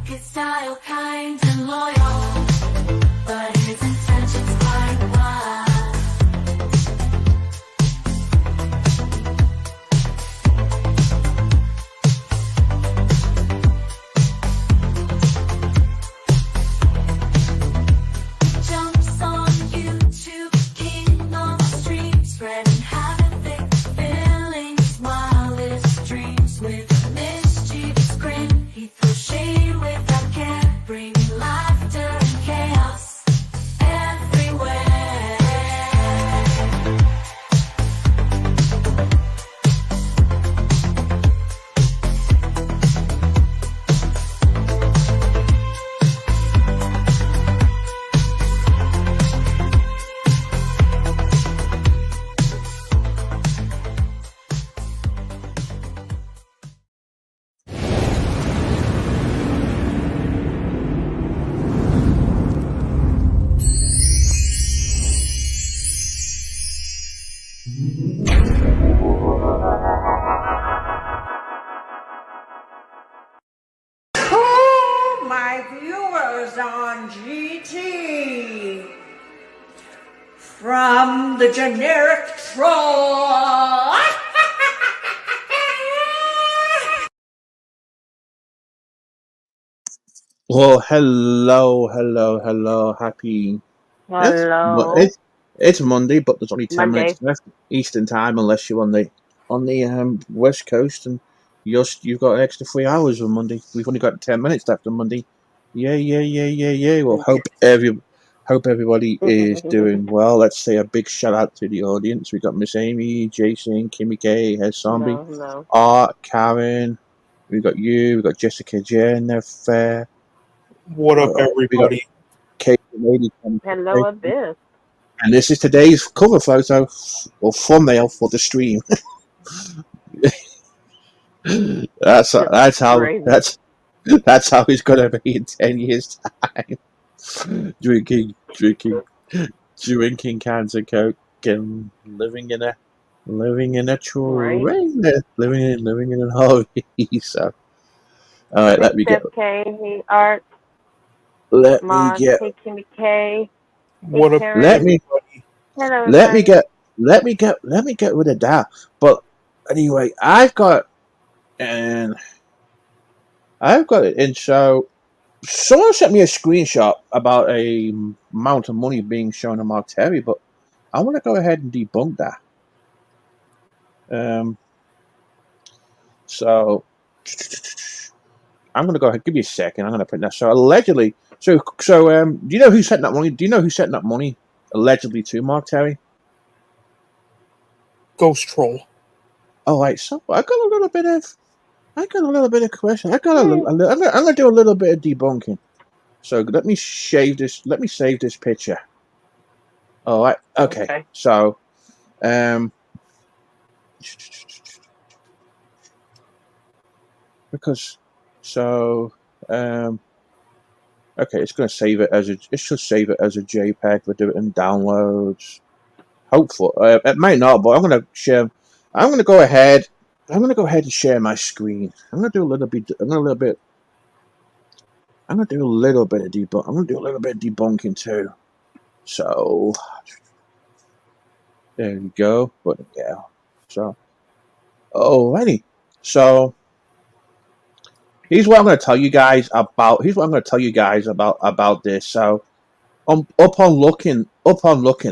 His style kind and loyal, but his intentions quite wild. Jumps on YouTube, king of the stream, spreading havoc, filling his wildest dreams with a mischievous grin. He throws shade without care, bringing laughter and chaos everywhere. To my viewers on GT, from the generic troll. Well, hello. Happy. Hello. It's Monday, but there's only 10 Monday. minutes left Eastern time, unless you're on the West Coast, and you've got an extra 3 hours on Monday. We've only got 10 minutes left on Monday. Yeah. Well, hope everybody is doing well. Let's say a big shout out to the audience. We got Miss Amy, Jason, Kimmy K, Head Zombie, No. Art, Karen. We got you. We got Jessica Jennifer. What up, everybody? Kate, lady, Hello, Abyss. and this is today's cover photo or thumbnail for the stream. that's how crazy. that's how it's gonna be in 10 years' time. drinking cans of Coke and living in a train, living in an RV. So, all right, let me get. K, hey Art, Let Mon, me get. hey Kimmy K, What up, Karen. Let me. Hello, Let me everybody. get rid of that. But anyway, I've got it in. So someone sent me a screenshot about a amount of money being shown on Mark Terry, but I want to go ahead and debunk that. So I'm going to go ahead. Give me a second. I'm going to print that. So allegedly, do you know who sent that money? Do you know who sent that money allegedly to Mark Terry? Ghost Troll. Oh, right. So I got a little bit of question. I'm gonna do a little bit of debunking. So let me save this picture. All right. Okay. So, okay, it's gonna save it as it should save it as a JPEG. We'll do it in downloads. Hopeful. It might not, but I'm gonna share. I'm gonna go ahead and share my screen. I'm gonna do a little bit of debunking too. So there you go. But yeah. So alrighty. So here's what I'm gonna tell you guys about this. So upon looking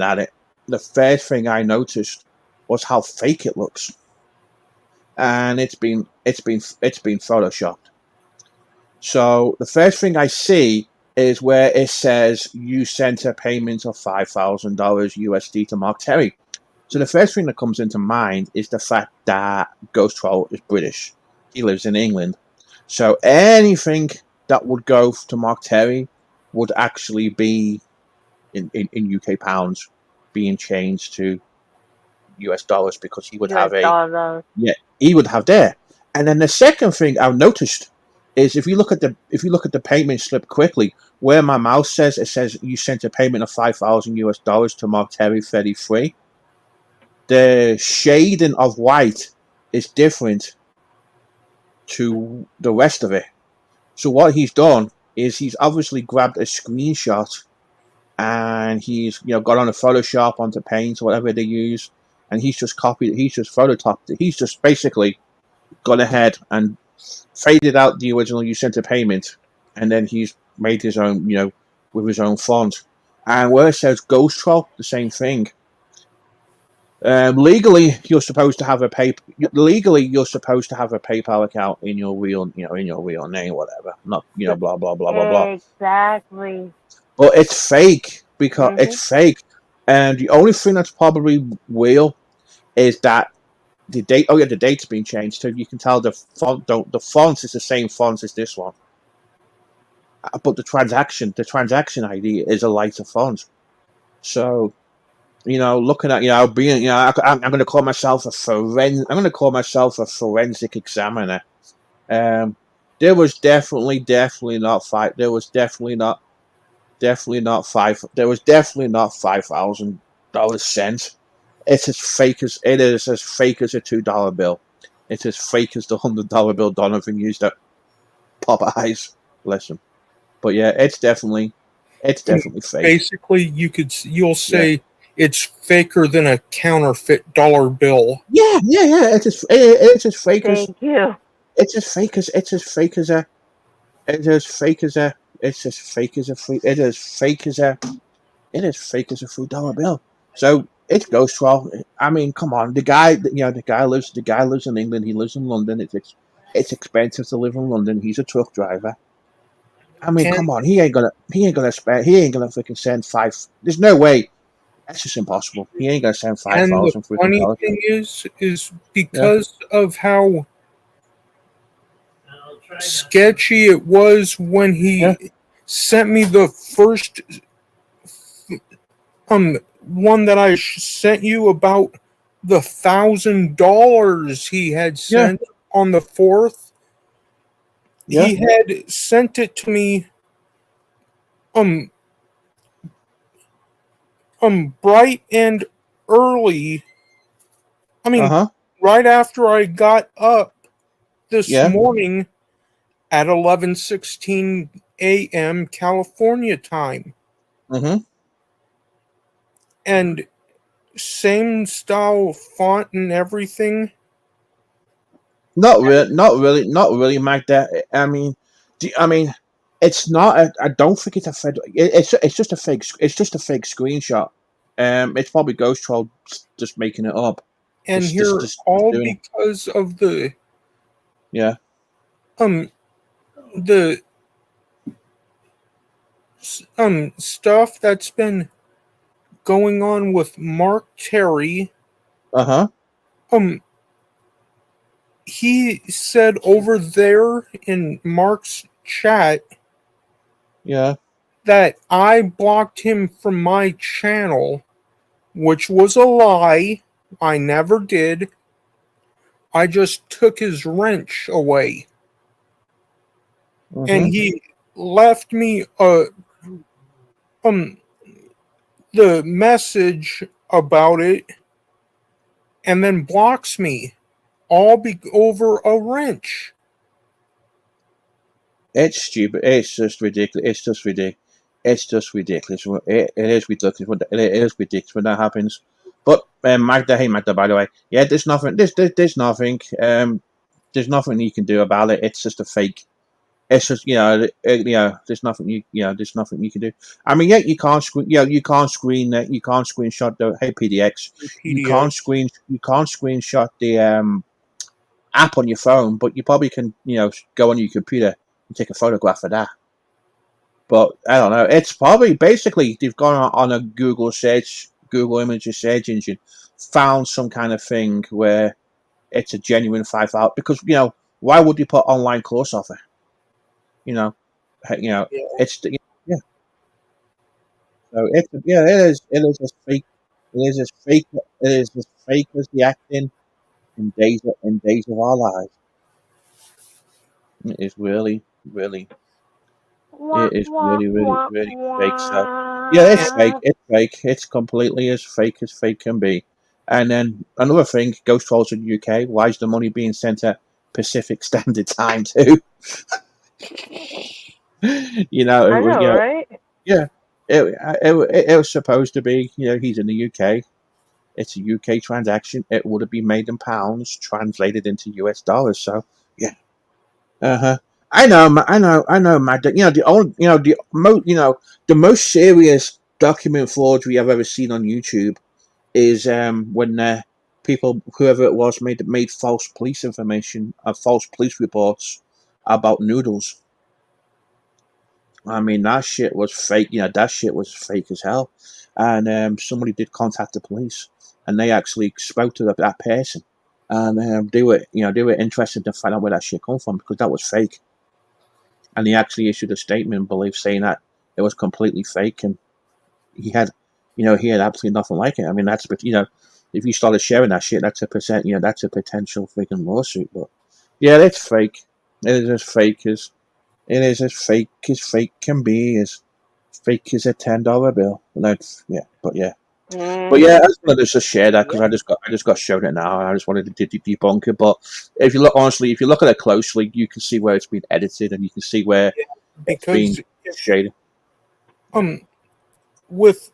at it, the first thing I noticed was how fake it looks. And it's been photoshopped. So the first thing I see is where it says you sent a payment of $5,000 USD to Mark Terry. So the first thing that comes into mind is the fact that Ghost Troll is British. He lives in England. So anything that would go to Mark Terry would actually be in UK pounds being changed to US dollars, because he would have he would have there. And then the second thing I've noticed is if you look at the payment slip quickly, where my mouse says, it says you sent a payment of $5,000 to Mark Terry 33. The shading of white is different to the rest of it. So what he's done is he's obviously grabbed a screenshot and he's got on a Photoshop onto Paint or whatever they use, and he's just copied it. He's just photocopied it. He's just basically gone ahead and faded out the original you sent a payment, and then he's made his own, with his own font. And where it says Ghost Troll, the same thing. Legally, you're supposed to have a PayPal account in your real, in your real name, whatever. Not, blah blah blah blah blah. Exactly. But it's fake because it's fake, and the only thing that's probably real is that the date. Oh yeah, the date's been changed, so you can tell the font. The font is the same font as this one, but the transaction ID is a lighter font. So, looking at being, I'm going to call myself a forensic examiner. There was definitely not five. There was definitely not five. There was definitely not $5,000 cent. It's as fake as it is as fake as a $2 bill. It's as fake as the $100 bill Donovan used at Popeyes. Bless him. But yeah, it's definitely fake. Basically, you'll say it's faker than a counterfeit dollar bill. Yeah. It's as fake as. Thank you. It's as fake as a. It is fake as a. It's as fake as a free. It is fake as a. It is fake as a $3 bill. So it's Ghost Troll. I mean, come on. The guy lives in England. He lives in London. It's expensive to live in London. He's a truck driver. I mean, come on. He ain't gonna freaking send five. There's no way. That's just impossible. He ain't gonna send $5,000. And the funny thing is because of how sketchy it was when he sent me the first one that I sent you about the $1,000 he had sent on the 4th. He had sent it to me bright and early. I mean, right after I got up this morning at 11:16 a.m. California time. And same style font and everything. Not really, Mike. That I mean, it's not. I don't think it's a fake. It's just a fake. It's just a fake screenshot. It's probably Ghost Troll just making it up. And It's here, just all doing it. because of the stuff that's been going on with Mark Terry. He said over there in Mark's chat that I blocked him from my channel, which was a lie. I never did. I just took his wrench away. And he left me the message about it and then blocks me all over a wrench. It's stupid. It's just ridiculous. It's just ridiculous. It is ridiculous. It is ridiculous when that happens. But Magda, hey Magda, by the way, there's nothing. There's nothing. There's nothing you can do about it. It's just a fake. It's just there's nothing there's nothing you can do. I mean, you can't screen. You can't screenshot the PDX. You can't screenshot the app on your phone, but you probably can go on your computer and take a photograph of that. But I don't know. It's probably basically they've gone on a Google Images search engine, found some kind of thing where it's a genuine 5,000. Because why would you put online course offer? It's So it is as fake. It is as fake. It is as fake as the acting in days of our lives. It is really. It is really fake. So it's fake. It's fake. It's completely as fake can be. And then another thing, Ghost Trolls in the UK. Why is the money being sent at Pacific Standard Time too? You know, I it was, know, right? yeah, it was supposed to be, he's in the UK. It's a UK transaction. It would have been made in pounds, translated into US dollars. So, yeah. Uh-huh. I know, Matt. The only, the most serious document forgery I've ever seen on YouTube is when people, whoever it was, made false police information, false police reports about noodles. I mean, that shit was fake. That shit was fake as hell. And somebody did contact the police, and they actually spoke to that person, and they were interested to find out where that shit come from because that was fake. And he actually issued a statement, believe, saying that it was completely fake, and he had, he had absolutely nothing like it. I mean, if you started sharing that shit, that's a potential freaking lawsuit. But yeah, it's fake. It is as fake as fake can be, as fake as a $10 bill. And that's but yeah. But yeah, I Mm-hmm. just wanted to just share that because Yep. I just got shown it now, and I just wanted to debunk it. But if you look at it closely, you can see where it's been edited, and you can see where it's been Because shaded. um with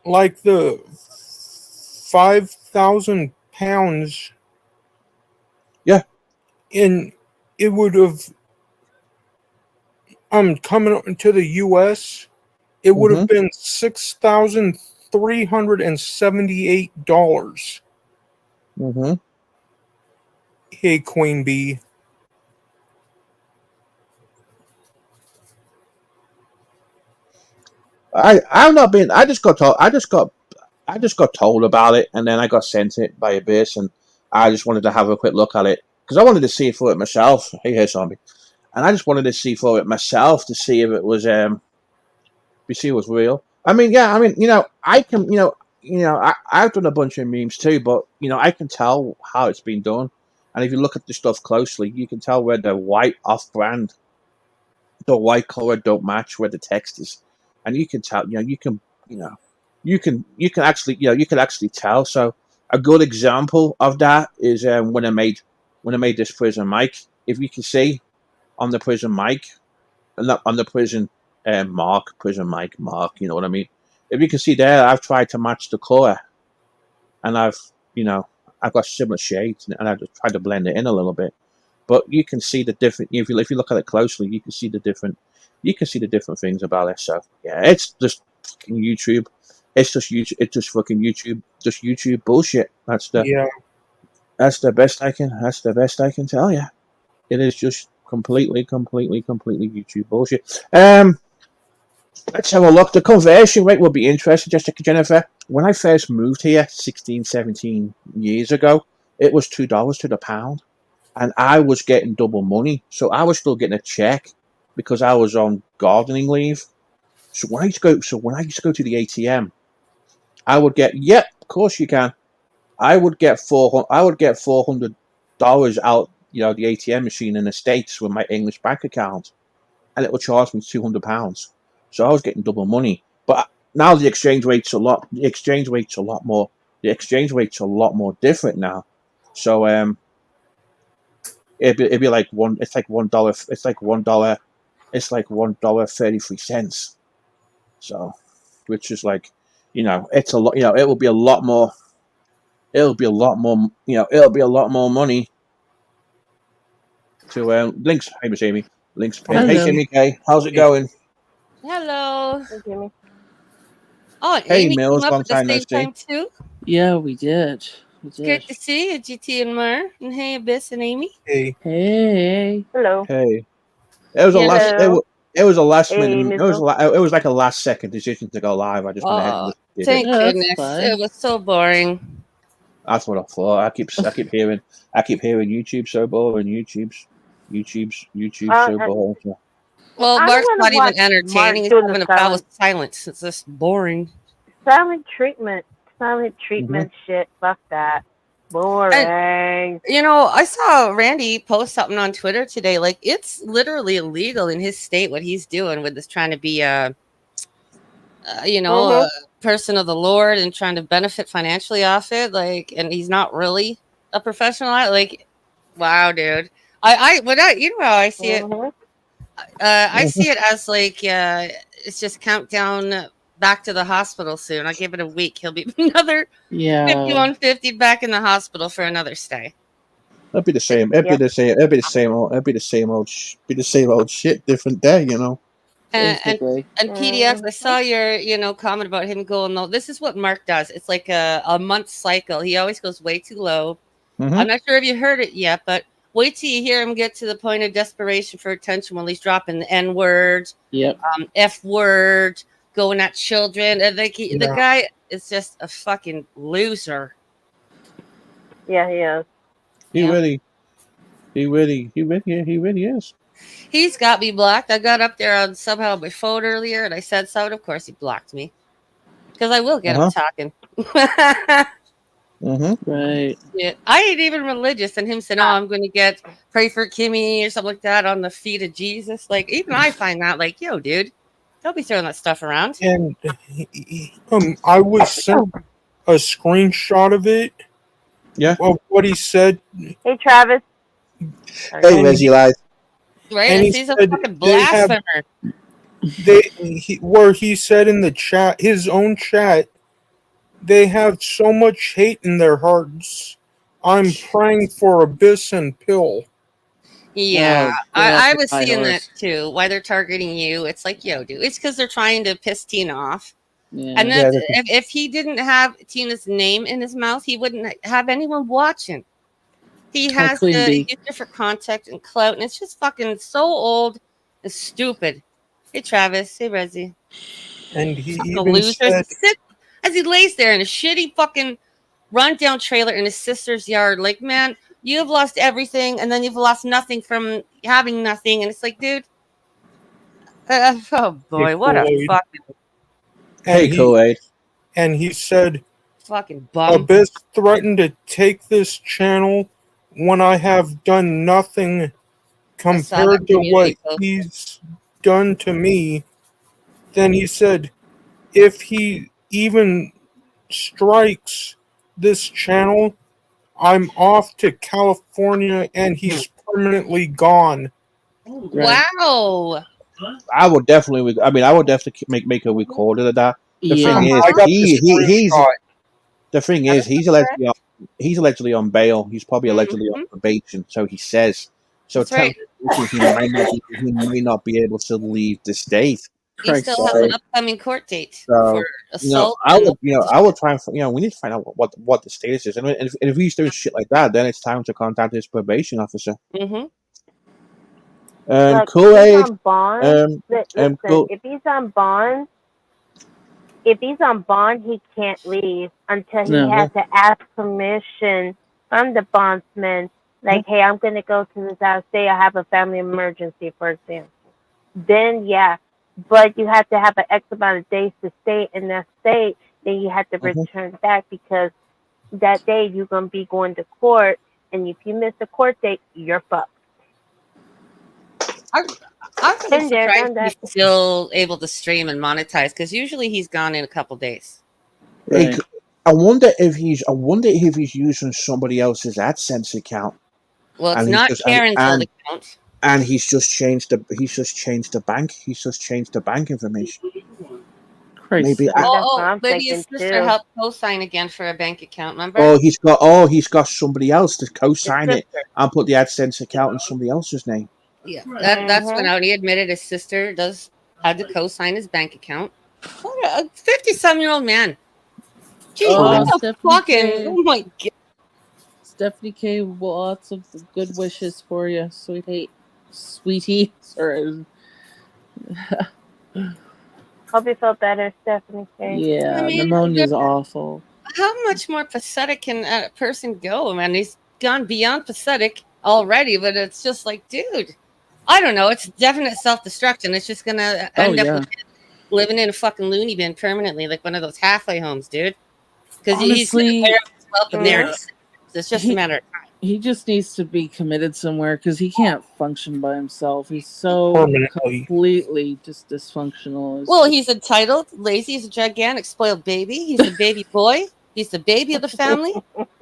like the 5,000 pounds Yeah. in, it would have coming to the US, it would Mm-hmm. have been $6,378. Mm-hmm. Hey, Queen Bee. I've not been. I just got told. I just got told about it, and then I got sent it by Abyss, and I just wanted to have a quick look at it because I wanted to see it for it myself. Hey, here, zombie. And I just wanted to see for it myself to see if it was real. I mean, yeah, I mean, I can, I've done a bunch of memes too, but I can tell how it's been done, and if you look at the stuff closely, you can tell where the white off-brand, the white color don't match where the text is, and you can tell, you can actually, you can actually tell. So a good example of that is when I made this prison mic. If you can see on the prison mic, on the prison mic mark, you know what I mean? If you can see there, I've tried to match the color, and you know, I've got similar shades, and I've just tried to blend it in a little bit. But you can see the different. If you look at it closely, you can see the different. You can see the different things about it. So yeah, it's just fucking YouTube. It's just YouTube. It's just fucking YouTube. Just YouTube bullshit. Yeah. That's the best I can. That's the best I can tell you. It is just completely YouTube bullshit. Let's have a look. The conversion rate will be interesting, Jessica Jennifer. When I first moved here 16, 17 years ago, it was $2 to the pound, and I was getting double money. So I was still getting a check because I was on gardening leave. So when I used to go to the ATM, I would get, yep, of course you can. I would get $400 out, the ATM machine in the States with my English bank account, and it would charge me £200. So I was getting double money. But now the exchange rate's a lot. The exchange rate's a lot more. The exchange rate's a lot more different now. So it'd be like one. It's like $1. It's like $1. It's like $1.33. So, which is like, it's a lot. It will be a lot more. It'll be a lot more. It'll be a lot more money to links. Hey, Miss Amy. Links pin. Hey, Hello. Jimmy K. How's it going? Hello. Hey, Jimmy. Oh, and Hey, Amy came Mills. up Long at the time no same see. time too. Yeah, we did. We It's did. good to see you, GT and Mer. And hey, Abyss and Amy. Hey. Hey. Hello. Hey. It was a Yeah. last. Hello. It was a last Hey, minute. Mizzle. It was like a last second decision to go live. I just went ahead and Oh, just did it. thank Yeah, that's goodness. fine. It was so boring. That's what I thought. I keep hearing. I keep hearing YouTube so boring. YouTube so I, boring. So, Well, I don't Mark's want to not even watch Mark entertaining. He's doing the having a battle silent with silence. It's just boring. treatment. Silent hmm treatment shit. Fuck that. And Boring. I saw Randy post something on Twitter today. Like, it's literally illegal in his state what he's doing with this trying to be Mm-hmm. a person of the Lord and trying to benefit financially off it. Like, and he's not really a professional. Like, wow, dude. You know how I see it. Mhm. I see it as like it's just countdown back to the hospital soon. I give it a week. He'll be another Yeah. 5150 back in the hospital for another stay. It'd be the same. It'd be Yeah. the same. It'd be the same old. It'd be the same old. Be the same old shit, different day. You know. Basically. And PDX, I Mhm. saw your comment about him going low. This is what Mark does. It's like a month cycle. He always goes way too low. Mm-hmm. I'm not sure if you heard it yet, but wait till you hear him get to the point of desperation for attention when he's dropping the N word, Yep. F word, going at children. And the Yeah. guy is just a fucking loser. Yeah, he is. He Yeah. really is. He's got me blocked. I got up there on somehow my phone earlier and I said so. And of course, he blocked me because I will get him talking. Mm-hmm. Right. Yeah, I ain't even religious, and him saying, "Oh, I'm going to get pray for Kimmy or something like that on the feet of Jesus." Like, even I find that, like, yo, dude, don't be throwing that stuff around. And I was sent a screenshot of it Yeah. of what he said, Hey, Travis. Hey, Reggie, lies. Right? and And he he's a said fucking they have blasphemer. where he said in the chat, his own chat, they have so much hate in their hearts. I'm praying for Abyss and Pill. Yeah, Oh, God, I was my seeing that horse. too. Why they're targeting you? It's like, yo, dude, it's because they're trying to piss Tina off. Yeah. And Yeah. then if he didn't have Tina's name in his mouth, he wouldn't have anyone watching. He Hi, has Queen to Bee. use different context and clout, and it's just fucking so old and stupid. Hey, Travis. Hey, Rezzy. And he Fucking even loser. said, As he lays there in a shitty fucking rundown trailer in his sister's yard. Like, man, you have lost everything, and then you've lost nothing from having nothing. And it's like, dude, oh boy, what a Kool-Aid. Hey, Kool-Aid. And he said, fucking bum. Abyss threatened to take this channel when I have done nothing compared to what he's done to me. Then he said, if he even strikes this channel, I'm off to California and he's permanently gone. Right. Wow. I would definitely. I mean, I would definitely make a recorder of that. The Yeah. thing is, I got he's screenshot. the thing is he's allegedly on bail. He's probably allegedly on probation, so he says. So That's right. technically, he might not be able to leave the state. He still has an upcoming court date So, for assault. I would try and we need to find out what the status is, and if he's doing shit like that, then it's time to contact his probation officer. Mm-hmm. And Look, Kool-Aid, if he's on bond, listen, Kool- if he's on bond, he can't leave until he No. has to ask permission from the bondsman. Like, hey, I'm going to go to this house. Say I have a family emergency, for example. Then, yeah. But you have to have an X amount of days to stay in that state. Then you have to return back because that day you're going to be going to court. And if you miss the court date, you're fucked. I'm Been there, surprised done that. he's still able to stream and monetize because usually he's gone in a couple days. Right. I wonder if he's using somebody else's AdSense account. Well, it's And he's not just- Karen's and- old account. And he's just changed the bank. He's just changed the bank information. Christ. Maybe. That's what Oh, I'm maybe his thinking, sister too. helped co-sign again for a bank account. Remember? He's got somebody else to co-sign His it sister. and put the AdSense account in somebody else's name. Yeah, that's when out. He admitted his sister had to co-sign his bank account. What a 50-some-year-old man. Gee, what the Stephanie fucking? K. Oh my god! Stephanie K. Lots of good wishes for you, sweetie. Sorry. Hope you feel better, Stephanie K. Yeah, I mean, pneumonia's awful. How much more pathetic can a person go? Man, he's gone beyond pathetic already, but it's just like, dude, I don't know. It's definite self-destruction. It's just gonna end up with living in a fucking loony bin permanently, like one of those halfway homes, dude. Because he's gonna Honestly, wear himself in there. It's just a matter of time. he just needs to be committed somewhere because he can't function by himself. He's so Permanently. completely just dysfunctional. It's Well, just- he's entitled, lazy, he's a gigantic spoiled baby. He's the baby boy. He's the baby of the family.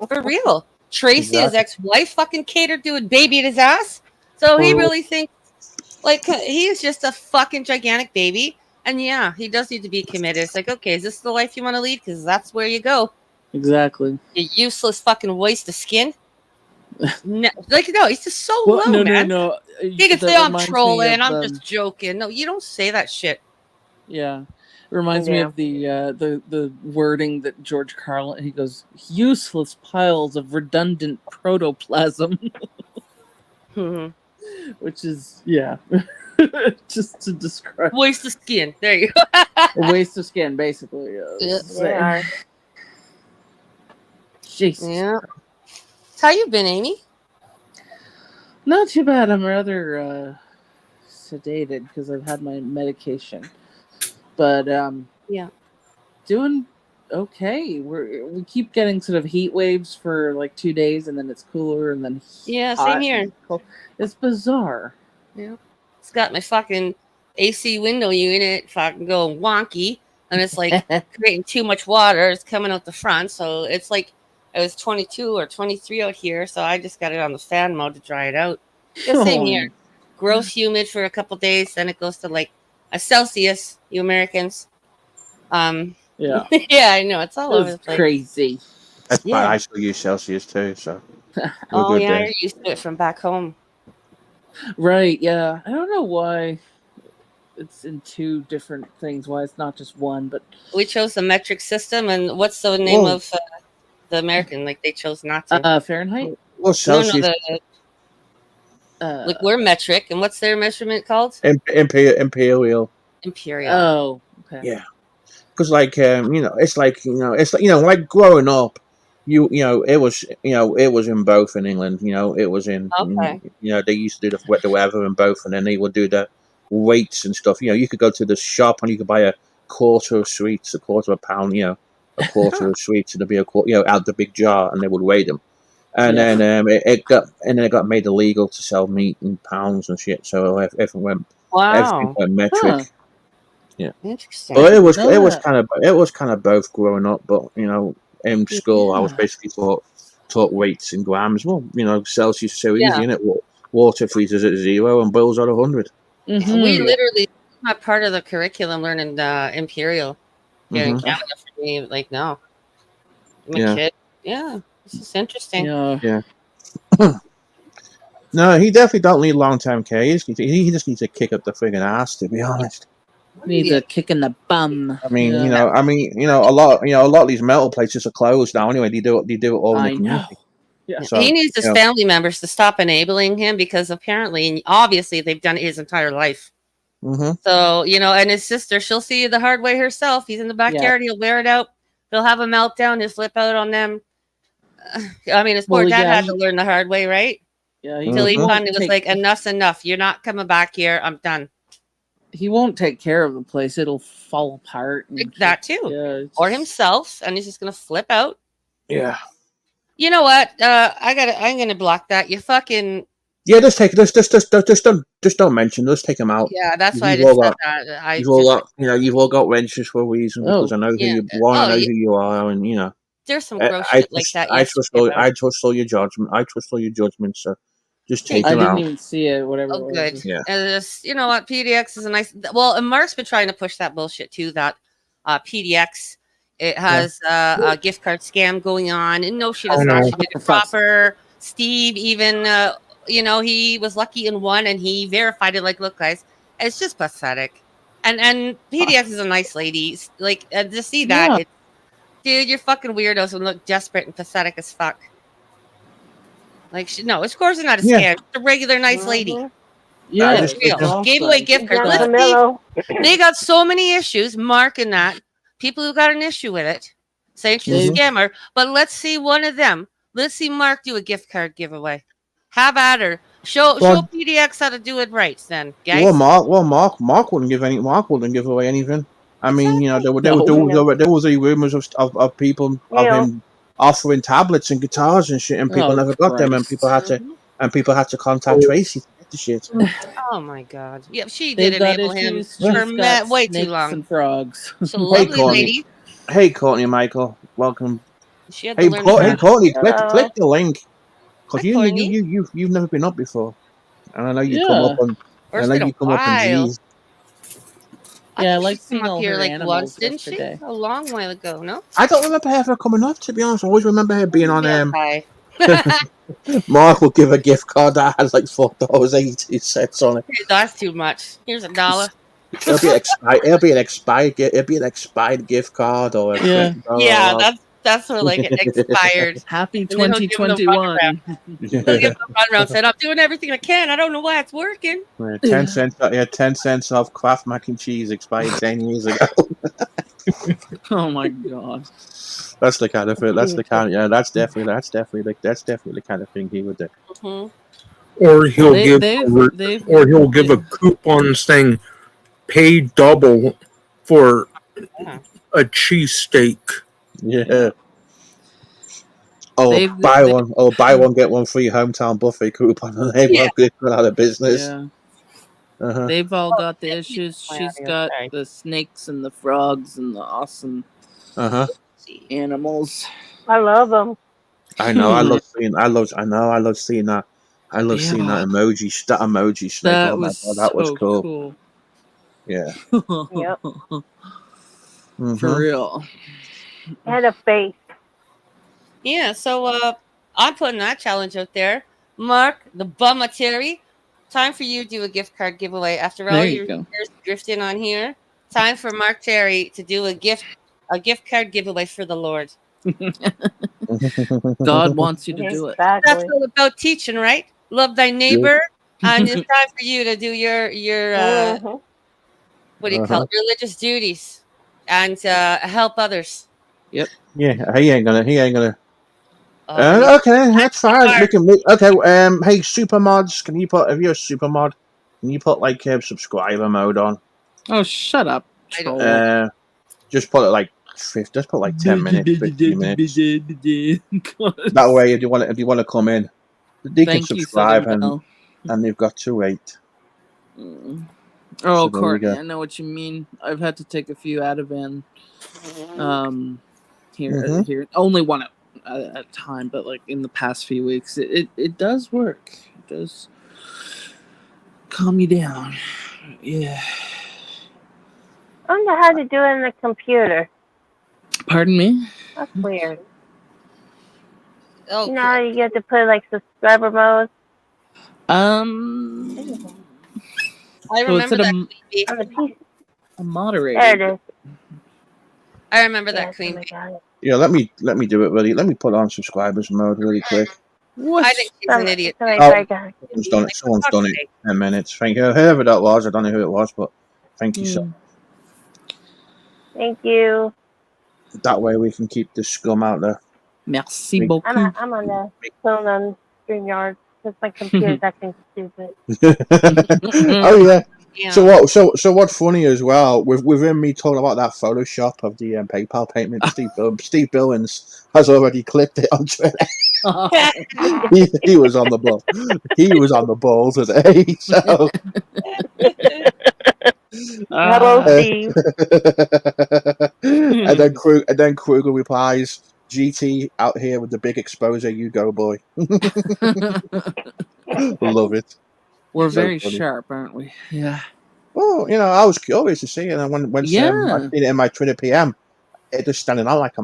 For real. Tracy, his Exactly. ex-wife, fucking catered to a baby at his ass. So he really thinks like he's just a fucking gigantic baby. And yeah, he does need to be committed. It's like, okay, is this the life you want to lead? Because that's where you go. Exactly. You useless fucking waste of skin. No, he's just so Well, low, no, man. no. He could That say I'm reminds me trolling, of, I'm just joking. No, you don't say that shit. Yeah, it reminds me Yeah. of the wording that George Carlin. He goes, useless piles of redundant protoplasm, Mhm. which is just to describe Waste of skin. There you go. a waste of skin, basically. Yeah. They are. Jesus. Yeah. How you been, Amy? Not too bad. I'm rather sedated because I've had my medication, but Yeah. doing okay. We keep getting sort of heat waves for like 2 days, and then it's cooler, and then Yeah, hot same here. and cold. It's bizarre. Yeah. It's got my fucking AC window unit fucking going wonky. And it's like creating too much water. It's coming out the front. So it's like it was 22 or 23 out here. So I just got it on the fan mode to dry it out. Yeah, same here. Gross humid for a couple days. Then it goes to like a Celsius, you Americans. Yeah. Yeah, I know. It's all over the It's place. crazy. That's Yeah. fine. I still use Celsius too, so we're Oh, good yeah. there. You're used to it from back home. Right, yeah. I don't know why it's in two different things, why it's not just one, but We chose the metric system. And what's the name Well, of the American? Like they chose not to. Fahrenheit? well, No, Celsius, like we're metric, and what's their measurement called? imperial. Imperial. Oh, okay. Yeah, because it's like growing up, it was in both in England. It was Okay. they used to do the weather in both, and then they would do the weights and stuff. You could go to the shop and you could buy a quarter of sweets, a quarter of a pound, a quarter of sweets, and there'd be a quarter, out the big jar, and they would weigh them. And Yeah. then it got made illegal to sell meat in pounds and shit. So everything went Wow. metric. Huh. Yeah. Interesting. Well, it was that. kind of both growing up, but in school I was Yeah. basically taught weights in grams. Well, Celsius is so Yeah. easy, innit? Water freezes at 0 and boils at 100. We Mhm. literally not part of the curriculum learning Imperial here in Mhm. Canada for me. Like, no. I'm a Yeah. kid. Yeah. This is interesting. Yeah. No, he definitely don't need long term care. He just needs to kick up the friggin' ass, to be honest. Needs Yeah. a kick in the bum. I mean, Yeah. a lot of these metal places are closed now. Anyway, they do it all in the I community. know. Yeah. So, He needs his family members to stop enabling him because apparently and obviously they've done it his entire life. Mhm. So, and his sister, she'll see the hard way herself. He's in the backyard, he'll wear it out, he'll have a meltdown, he'll flip out on them. I mean, his poor dad had to learn the hard way, right? Yeah, Until he Mhm. finally was like, enough's enough. You're not coming back here. I'm done. he won't take care of the place. It'll fall apart. Like that too. Yeah. Or himself, and he's just gonna flip out. Yeah. You know what? I'm gonna block that. You fucking Yeah, just don't mention. Just take them out. yeah. That's why I You've just all said got, that. you've all got wrenches for a reason because I know who yeah. you want. Oh, I know yeah. who you are, and There's some I, gross I shit like trust, that. I Yes. trust all, I trust all your judgment. I trust all your judgment. So just take I them didn't out. even see it. Whatever. Oh, it good. was. Yeah. And just, you know what? PDX is a nice. Well, and Mark's been trying to push that bullshit too. That PDX it has a gift card scam going on, and no, she does not. She did it proper. Steve even, he was lucky in one, and he verified it. Like, look, guys, it's just pathetic. And PDX is a nice lady. Like to see that, it's, dude, you're fucking weirdos and look desperate and pathetic as fuck. Like, no, of course it's not a scam. It's a regular nice lady. Yeah, It's real. Gave away gift cards. They got so many issues, Mark and that. People who got an issue with it, saying she's a scammer. But let's see one of them. Let's see Mark do a gift card giveaway. Have at her. Show PDX how to do it right then, guys. Mark wouldn't give away anything. I mean, there was rumors of people of him offering tablets and guitars and shit, and people never got them, and people had to contact Tracy to get the shit. Oh my god! Yeah, she did got enable him issues. for She's got way too snakes long. and frogs. She's a lovely lady. Hey, Courtney, Michael, welcome. She had to learn Courtney, click the link because you've never been up before. And I know you come up Yeah. on. Or I it's know been a you come up on while. G's. I Yeah, I think like she's come seeing up all here her like once, animals didn't she? yesterday. A long while ago, no? I don't remember her ever coming up. To be honest, I always remember her being on. Yeah, hi. Mark will give a gift card that has like $4.82 on it. That's too much. Here's $1. It'll be expired. It'll be an expired. It'll be an expired gift card or a Yeah. Yeah, $50. that's sort of like it expired. Happy And then he'll give him the runaround. 2021. He'll give him the runaround. Said, I'm doing everything I can. I don't know why it's working. 10 cents. Yeah, 10 cents off Kraft mac and cheese expired 10 years ago. Oh my god. That's the kind of thing. That's the kind. Yeah, that's definitely the kind of thing he would do. Hmm. Or he'll They, give they've or he'll give a coupon saying pay double for Yeah. a cheesesteak. Yeah. Oh, buy one get one free hometown buffet coupon, and they won't get put out of business. Yeah. Uh-huh. They've all got the Thank you. issues. She's got Okay. the snakes and the frogs and the awesome Uh-huh. animals. I love them. I know. I love seeing. I love seeing that. I love seeing Yeah. that emoji. That emoji snake. That Oh my was god, that was so cool. Yeah. Yep. Mhm. For real. And a face. Yeah, so I'm putting that challenge out there. Mark, the bummateri, time for you to do a gift card giveaway. After all There you your go. years drifting on here, time for Mark Terry to do a gift card giveaway for the Lord. God wants you to do it. That's Exactly. all about teaching, right? Love thy neighbor, and it's time for you to do your Mhm. what do you call it? Religious duties and help others. Yep. Yeah, he ain't gonna. Oh, Okay, that's fine. We can. Okay. Hey, super mods, can you put? If you're a super mod, can you put like subscriber mode on? Oh, shut up, I don't troll. Just put it like 50. Just put like 10 minutes, 15 minutes. That way, if you want to come in, they can Thank you, subscribe Southern Belle. and they've got to wait. Oh, So there we Courtney, go. I know what you mean. I've had to take a few Ativan. Mhm. Here, only one at a time, but like in the past few weeks, it does work. It does calm you down. Yeah. I don't know how to do it in the computer. Pardon me. That's weird. Oh, You know how you get to put like subscriber mode? I I remember that creepy. On the PC. a moderator. There it is. I remember that Yes, oh my creepy. God. Yeah, let me do it really. Let me put on subscribers mode really quick. What? I think she's an idiot. Somebody got Someone's done it. Someone's done it. 10 minutes. Thank you. Whoever that was, I don't know who it was, but thank you so. Thank you. That way we can keep the scum out there. Merci beaucoup. I'm on the phone on StreamYard because my computer's acting stupid. Oh yeah. Yeah. So what's funny as well within me talking about that Photoshop of the PayPal payment, Steve Billings has already clicked it on Twitter. he was on the ball. He was on the ball today. So Hello, Steve. and then Kruger replies, "GT out here with the big exposure. You go, boy." Love it. We're So very funny. sharp, aren't we? Yeah. Well, I was curious to see it, and when I seen it in my Twitter PM, it just standing out like a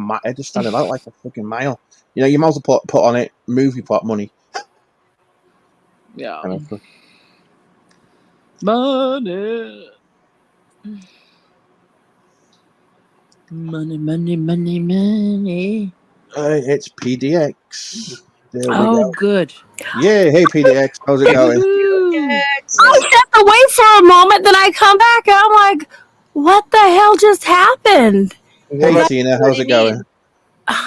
fucking mile. You might as well put on it movie plot money. Yeah. Kind of thing. Money. Money. It's PDX. There we Oh, go. good. Yeah, hey PDX, how's it going? I stepped away for a moment, then I come back and I'm like, what the hell just happened? Hey Tina, how's it going?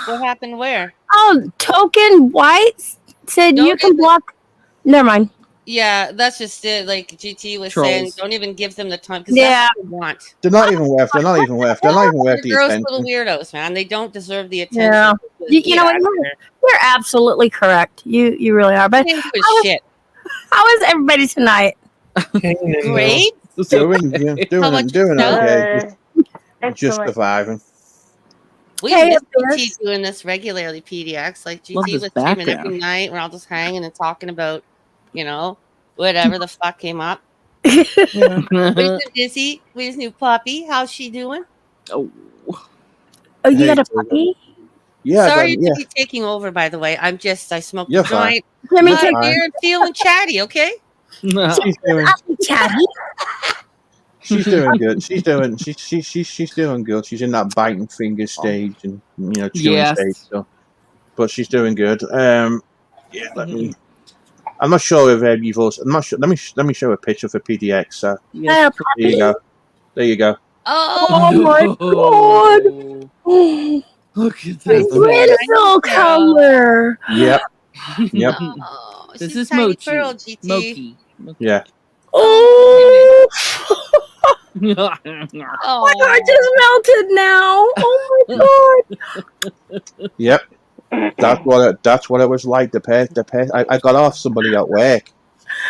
What happened where? Oh, Token White said Don't you can even- block. Never mind. Yeah, that's just it. Like GT was Trolls. saying, don't even give them the time because Yeah. that's what they want. They're not even worth the They're gross attention. little weirdos, man. They don't deserve the attention. Yeah. You know what? Get out of here. You're absolutely correct. You really are. But They didn't do how shit. is everybody tonight? Great. Doing How much okay. Just Excellent. surviving. We Hey, miss Fierce. GT doing this regularly, PDX. Like Love GT this was streaming every background. night. We're all just hanging and talking about, whatever the fuck came up. Yeah. We're so busy with his new puppy. How's she doing? Oh. Oh, you Hey, got a Sugar. puppy? Yeah, I got Sorry to yeah. be taking over, by the way. I smoked a You're fine. joint. Let me You're take fine. Here and feeling chatty, okay? She's doing chatty. she's doing good. She's doing good. She's in that biting finger stage and chewing stage. Yes. So, but she's doing good. Yeah. I'm not sure if you've also. I'm not sure. Let me show a picture for PDX. So Yes. there you go. There you go. Oh, Oh my god! Oh, look at The this. Grenville color. Yep. Yep. oh This she's is tiny Mochi. pearl, GT. Moki. Yeah. Oh, Oh, my heart just melted now. Oh my god! Yep. That's what it was like. The pet. I got off somebody at work,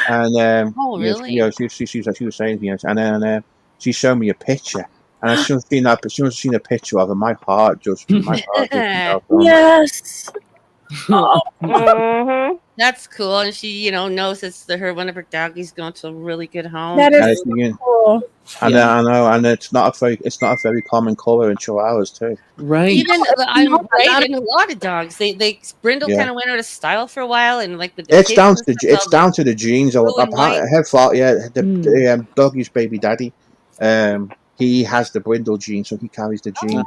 and Oh, really? she was saying and then she showed me a picture, and as soon as I seen a picture of her, my heart just melted. Yes. Mm-hmm. That's cool, and she, knows it's one of her doggies going to a really good home. That And is it's, so cool. I know, and it's not a very common color in Chihuahuas too. Right. Even I'm not- right in a lot of dogs. Brindle Yeah. kind of went out of style for a while, and like with the It's kids down and to stuff, it's down to the genes. blue and white. Her fault, yeah. The Mm. doggy's baby daddy, he has the brindle gene, so he carries the gene.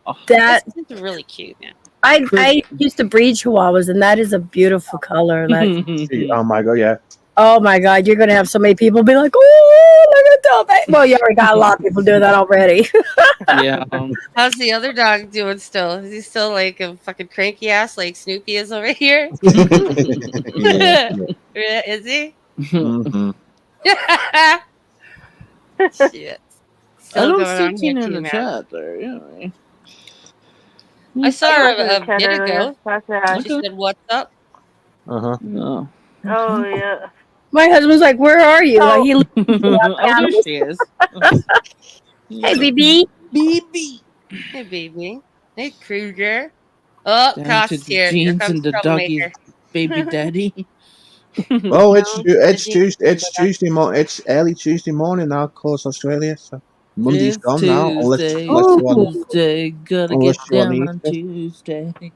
Oh, That that's really cute, man. I used to breed Chihuahuas, and that is a beautiful color. Like, Oh my god, yeah. oh my god, you're gonna have so many people be like, "Oh, look at that!" Well, you already got a lot of people doing that already. Yeah. How's the other dog doing still? Is he still like a fucking cranky ass like Snoopy is over here? Yeah. Is he? Mhm. Shit. I Still don't going see on here Tina in too, the man. chat there. Yeah. I saw her Talking to a Ted bit earlier. ago. Talk to her. She said, "What's up?" Uh-huh. No. Oh yeah. My husband's like, "Where are you?" Like, he, Oh, there she is. hey, BB. BB. Hey, baby. Hey, Kruger. Oh, Down Cost to the here. Here jeans comes and the doggy's troublemaker. baby daddy. Well, it's No, Tuesday morning. It's early Tuesday morning now, of course, Australia. So Monday's It's gone now, Tuesday. Oh. Gotta unless get you're on down the on East Coast. Tuesday.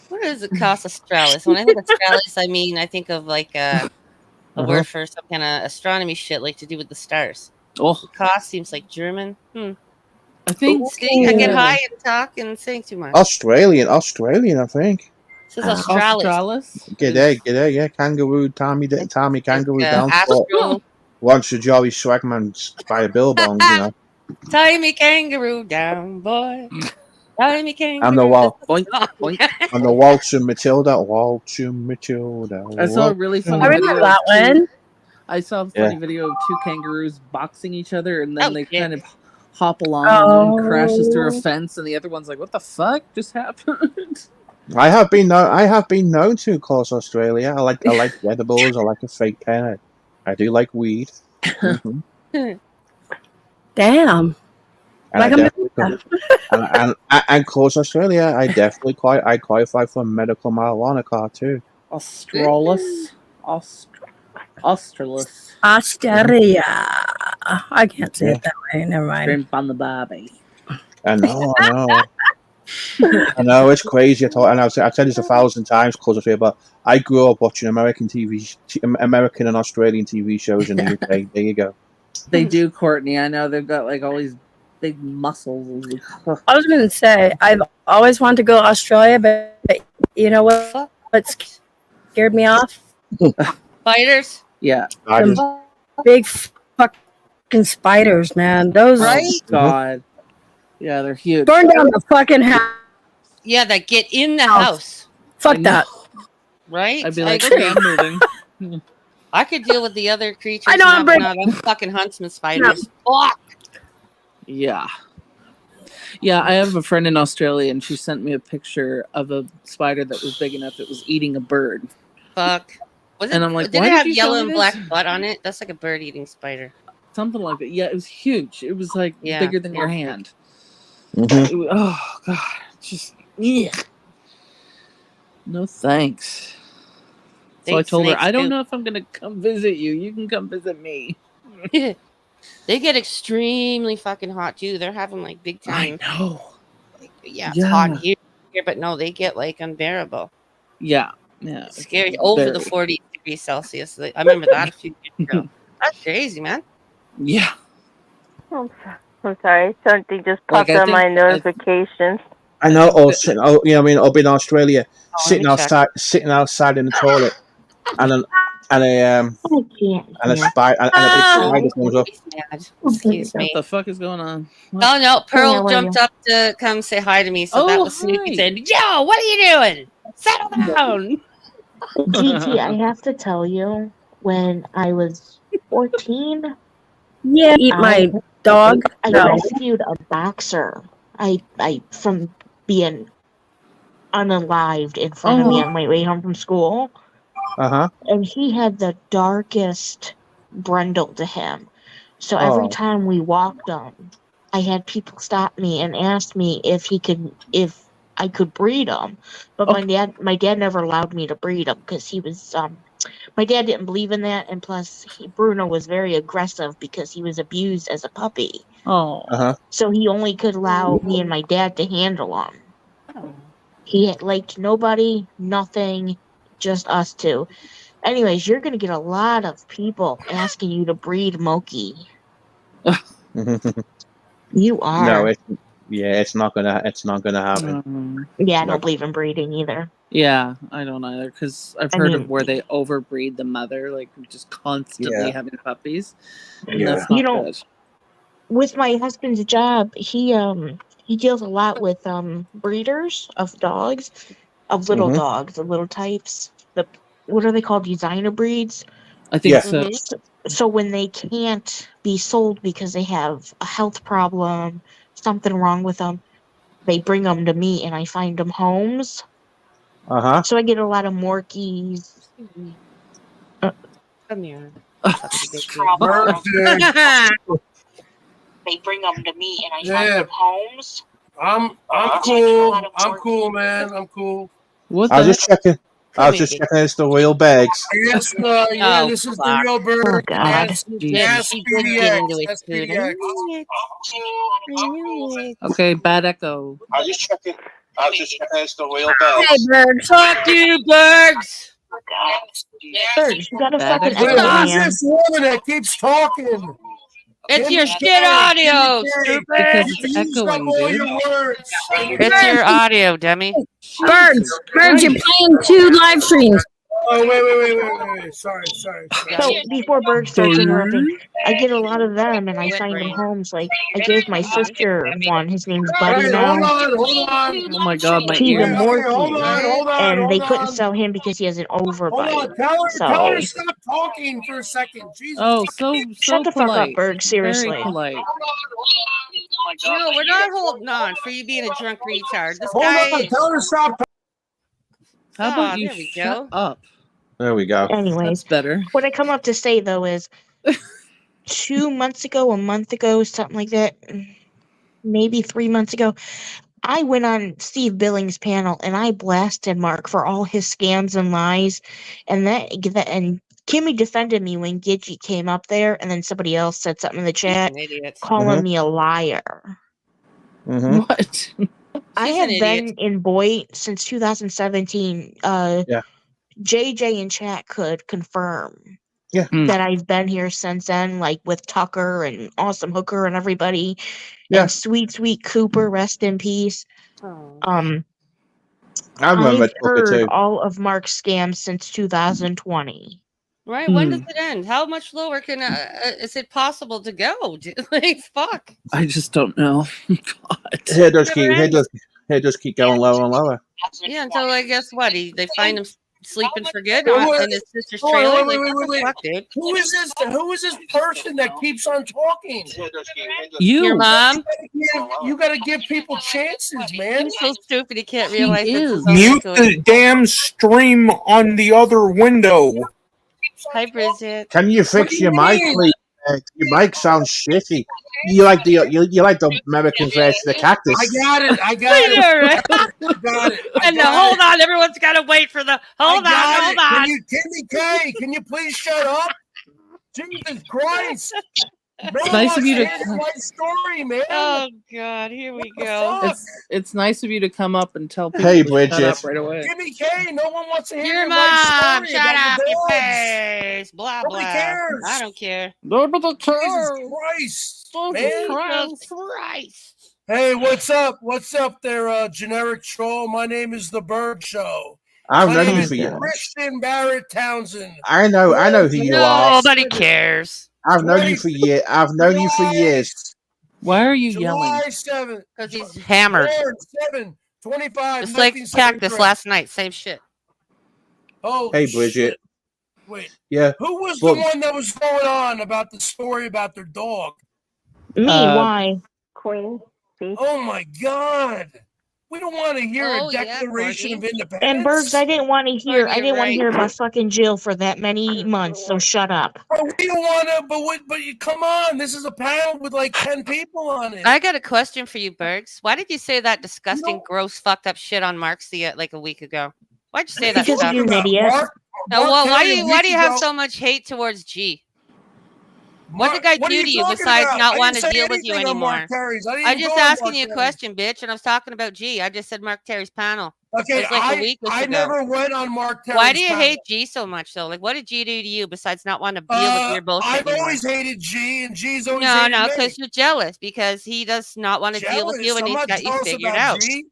What is a Cost Australis? When I think Australis, I think of like a word for some kind of astronomy shit, like to do with the stars. Oh, Cost seems like German. I think. See, I get high and talk and sing too much. Australian, I think. It says Australis. Australis. Get there, yeah. Kangaroo, Tommy Kangaroo down spot. Astro. Once a jolly swagman by a billabong, Tie me kangaroo down, boy. Tie me kangaroo. And the wall, Boink, boink. and the Waltzing Matilda. I saw a really funny I video. remember that of two- one. I saw a funny video of two kangaroos boxing each other, and then Oh, they yeah. kind of hop along, and one crashes through a fence, and the other one's like, "What the fuck just happened?" I have been known to cause Australia. I like edibles. I like a fake pen. I do like weed. Mhm. Damn. And Like I a definitely and cause Australia. I definitely qualify for a medical marijuana card too. Australis. Australis. Australia. I can't say Yeah. it that way. Never mind. Shrimp on the barbie. I know. I know it's crazy. And I've said this 1,000 times, cause Australia, but I grew up watching American American and Australian TV shows in the UK. There you go. They do, Courtney. I know they've got like all these big muscles. I was gonna say I've always wanted to go to Australia, but you know what scared me off? Spiders. Yeah. Them big fucking spiders, man. Those Right? God. Yeah, they're huge. burn down the fucking house. Yeah, that get in the house. Fuck that. Right? I'd be like, agree. okay, I'm moving. I could deal with the other creatures. I know, I'm I'm fucking huntsman spiders. Fuck. Yeah. Yeah, I have a friend in Australia, and she sent me a picture of a spider that was big enough it was eating a bird. Fuck. Was it, And I'm like, did why it did have you yellow tell me and black this? butt on it? That's like a bird eating spider. Something like that. Yeah, it was huge. It was like Yeah. bigger than your hand. Mhm. It was, oh, God. Just, yeah. No thanks. So I told her, snakes I don't do. know if I'm gonna come visit you. You can come visit me. They get extremely fucking hot too. They're having like big time. I know. Like, it's hot Yeah. here, but no, they get like unbearable. Yeah. Yeah. It's scary. Over the Very. 40 degrees Celsius. I remember that a few years ago. That's crazy, man. Yeah. I'm sorry. Something just Like, popped I on my think notifications. I know. think Or that- sitting, you know, what I mean, up in Australia, let me check. sitting outside in the toilet, and a I can't. and a big spider comes up. He's mad. Excuse me. What the fuck is going on? Oh no, Pearl how are jumped you? up to come say hi to me. So that Oh, was Snoopy hi. saying, "Yo, what are you doing? Settle down." GT, I have to tell you, when I was 14, Yeah, eat my dog. I No. rescued a boxer. I from being unalived in front of me on my way home from school, Uh-huh. and he had the darkest brindle to him. So every Oh. time we walked him, I had people stop me and ask me if I could breed him. But my dad never allowed me to breed him because he was my dad didn't believe in that, and plus Bruno was very aggressive because he was abused as a puppy. Oh. Uh-huh. So he only could allow me and my dad to handle him. He had liked nobody, nothing, just us two. Anyways, you're gonna get a lot of people asking you to breed Moki. You are. No, it's not gonna happen. Yeah, I don't believe in breeding either. Yeah, I don't either, because I've heard of where they overbreed the mother, like just constantly having puppies. And that's not good. With my husband's job, he deals a lot with breeders of dogs, of little dogs, of little types. What are they called? Designer breeds. I think so. So when they can't be sold because they have a health problem, something wrong with them, they bring them to me and I find them homes. Uh-huh. So I get a lot of Morkies. Come here. They bring them to me and I find them homes. I'm cool. I'm cool, man. I'm cool. What? I was just checking. I was just checking it's the real bags. Yes, this is the real bird. Oh, God. Yes, SPDX. Okay, bad echo. I was just checking it's the real bags. Hey, birds. Talk to you, birds. Birds, you got a Bad fucking echo. echo, Who's man. this woman that keeps talking? It's your shit audio, stupid. Because it's Use up echoing, all dude. your words. It's your audio, dummy. Birds, you're playing 2 live streams. Oh, wait. Sorry. So before Berg starts interrupting, I get a lot of them and I find them homes. Like I gave my sister one. His name's Buddy Wait, now. hold on. Oh my god, my He's a ears. Okay, hold Morkie, on. and they couldn't sell him because he has an Hold overbite. on, tell her So to stop talking for a second. Jesus. Oh, so shut the fuck polite. up, Berg. Seriously. Very polite. No, we're not holding on for you being a drunk retard. This Hold guy. on, tell her to stop talking. How about you there we shut go. up? There we go. Anyways, That's better. what I come up to say though is 2 months ago, a month ago, something like that, maybe 3 months ago, I went on Steve Billings' panel and I blasted Mark for all his scams and lies, and and Kimmy defended me when Gidget came up there, and then somebody else said something in the chat, An idiot. calling me a liar. Mm-hmm. What? I She's have an been idiot. in Boyd since 2017. JJ in chat could confirm that I've been here since then, like with Tucker and Awesome Hooker and everybody. Yeah. And sweet Cooper, rest in peace. Oh. I remember I've Tucker heard too. all of Mark's scams since 2020. Right? When does it end? How much lower can is it possible to go? Like, fuck. I just don't know. God. He'll just keep going lower and lower. Yeah, until I guess what? They find him sleeping for good in his sister's trailer. Wait. Fuck, dude. Who is this person that keeps on talking? Your mom? You gotta give people chances, man. He's so stupid he can't realize it's Mute the damn stream on the other window. Hi, Bridget. Can you fix your mic, please? Your mic sounds shitty. You like the American version of the cactus. I got it. I got I it. know, right? I got it. I And got hold it. on, everyone's got to wait for the. Hold on. Can you, Timmy K? Can you please shut up? Jesus Christ! No It's one nice wants of you to to. hear the right story, man. Oh God, here we the go. fuck? It's nice of you to come up and tell people Hey, to shut Bridget. up right away. Timmy K, no one wants to hear Your the right mom, story shut about up the your dogs. face. Blah Nobody blah. cares. I don't care. Nobody Jesus cares. Christ, Jesus man. Jesus Christ. Hey, what's up? What's up there, generic troll? My name is The Bird Show. I've My known name you is for years. Christian Barrett Townsend. I know who you are. Nobody cares. I've known you for years. I've known you for years. Why are you July yelling? 7th. Because he's hammered. Born 7, 25, Just like Cactus 1973. last night. Same shit. Holy Hey, Bridget. shit. Wait, Yeah. who was Well- the one that was going on about the story about their dog? Me, why? Queen. Oh my God. We don't want to hear Oh, a yeah, Declaration Corgi. of Independence. And Bergs, I didn't want to hear. I You're didn't want to right. hear about fucking Jill for that many months. So shut up. But we don't want to, but you come on. This is a panel with like 10 people on it. I got a question for you, Bergs. Why did you say that disgusting, No. gross, fucked up shit on Marxia like a week ago? Why'd you say that Because stuff? you're an idiot. No, well, why Terry do a you week have ago- so much hate towards G? Mark- What did the guy what are do to you talking besides about? not I want didn't to say deal with you anything on anymore? Mark Terry's. I didn't I'm even just go on asking Mark you a Terry's. question, bitch, and I was talking about G. I just said Mark Terry's panel. Okay, It's like a week I ago. never went on Mark Terry's Why do you panel. hate G so much, though? Like, what did G do to you besides not want to deal with your bullshit I've anymore? always hated G, and G's always No, hated no, me. because you're jealous because he does not want to deal with you, and I'm he's not got you jealous figured about out. G.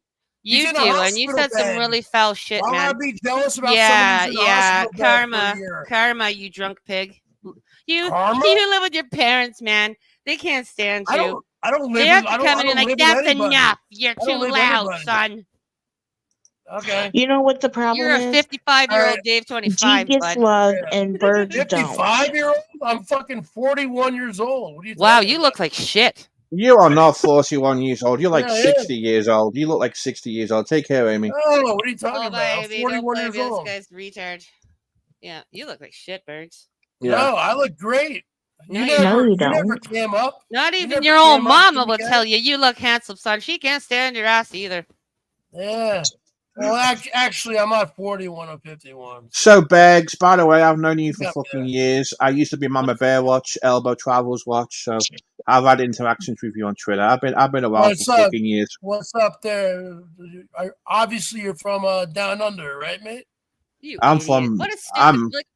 You He's in a do, and you hospital said some bed. really foul shit, Why would I man. be jealous about Yeah, someone who's in a yeah, hospital bed for a karma, year? karma, you drunk pig. You Karma? you live with your parents, man. They can't stand I you. don't live They with, have to I don't, come I in don't and like, live with that's anybody. enough. You're I don't too live with loud, anybody. son. Okay. You know what the problem You're a is? 55-year-old Dave G 25, gets bud. love and Bergs don't. 55-year-old? I'm fucking 41 years old. What are you Wow, talking you about? look like shit. You are not 41 years old. You're like Yeah, I am. 60 years old. You look like 60 years old. Take care, Amy. Oh, what are you talking Oh, about? I'm baby, don't 41 play years me. This old. guy's retard. Yeah, you look like shit, Bergs. Yeah. No, I look great. No, You you never, don't. you never cam up. Not You even never your own cam up, mama will Timmy tell K. you look handsome, son. She can't stand your ass either. Yeah. Well, actually, I'm not 41. I'm 51. So, Beggs, by the way, I've known you for Yeah, fucking years. I used to be Mama Bear Watch, Elbow Travels Watch, so I've had interactions with you on Twitter. I've been around What's for up? fucking years. What's up there? Obviously, you're from down under, right, mate? You I'm idiot. from. What a stupid. I'm. Like,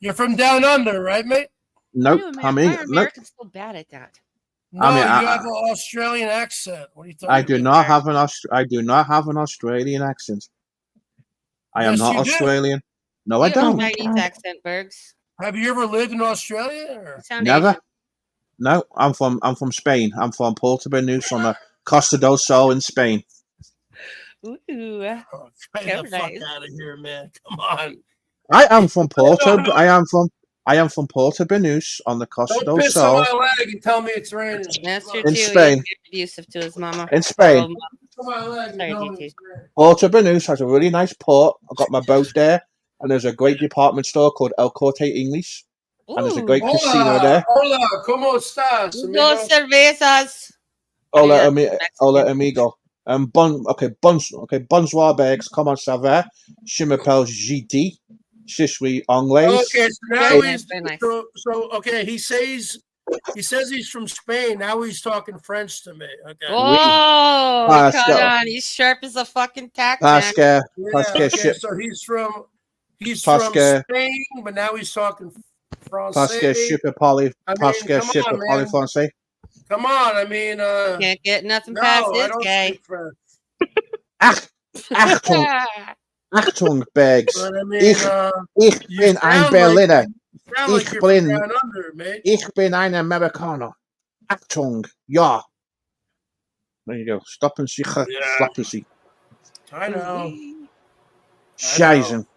You're from down under, right, mate? Nope. why are Nope. Americans so bad at that? No, I mean, you have an Australian accent. What are you talking I about? do not have an I do not have an Australian accent. I am Yes, not you do. Australian. No, I You have don't. a Chinese accent, Bergs. Have you ever lived in Australia? Or? You sound Never. Asian. No, I'm from Spain. I'm from Puerto Banús on the Costa del Sol in Spain. Ooh, Oh, get so the fuck nice. out of here, man! Come on. I am from Porto. No. I am from Puerto Banús on the Costa Don't del piss Sol on my leg and tell me it's raining. That's true, in too. Spain. He's abusive to his mama. In Spain. Piss on my leg and Sorry, tell me DT. it's raining. Puerto Banús has a really nice port. I've got my boat there, and there's a great department store called El Corte Inglés, and there's a great casino there. Hola, ¿cómo estás, Dos amigo? cervezas. Hola, Yeah, hola, amigo. Bonsoir, Beggs. Comment ça va? Je m'appelle JD. Je suis anglais. Okay, so now Very he's nice, very nice. so okay. He says he's from Spain. Now he's talking French to me. Okay. Oh, Let's come go. on. He's sharp as a fucking tack, Parce man. que, Yeah, parce que, okay, je- so he's from Parce que- Spain, but now he's talking parce que Francais. je peux parler, I parce mean, que come je on, peux parler man. français. Come on, I mean, Can't get nothing no, past I this don't guy. speak French. Achtung, Achtung, Beggs. But I mean, Ich you bin ein sound Berliner. like, you sound like Ich you're bin- from down under, mate. Ich bin ein Amerikaner. Achtung, ja. There you go. Stoppen Sie, Yeah. slappen Sie. I know. Scheißen.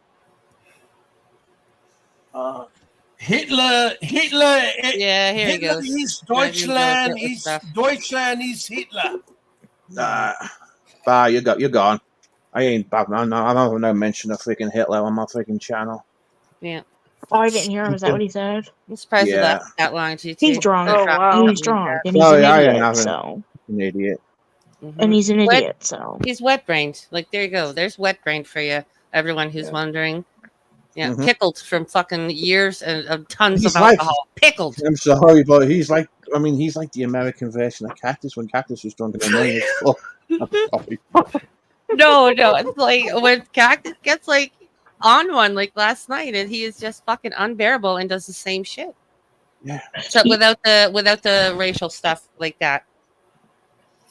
Hitler. Yeah, here he Hitler goes. is Tries to go with Deutschland. Hitler Is stuff. Deutschland is Hitler. You're gone. I ain't bad, man. I'm not no mention of freaking Hitler on my freaking channel. Yeah. Oh, I didn't hear him. Is that what he said? I'm surprised it Yeah. lasted that long, GT. He's drunk. Oh, wow. He's drunk, and he's Sorry, an I ain't idiot. having So, an idiot. and he's an Wet, idiot. So, he's wet brained. Like, there you go. There's wet brained for you, everyone who's wondering. Yeah, Mhm. pickled from fucking years and of tons He's of alcohol. Pickled. I'm sorry, but he's like, I mean, he's like the American version of Cactus when Cactus was drunk and annoying as fuck. I'm sorry. No, it's like when Cactus gets like on one like last night, and he is just fucking unbearable and does the same shit. Yeah. Except without the racial stuff like that.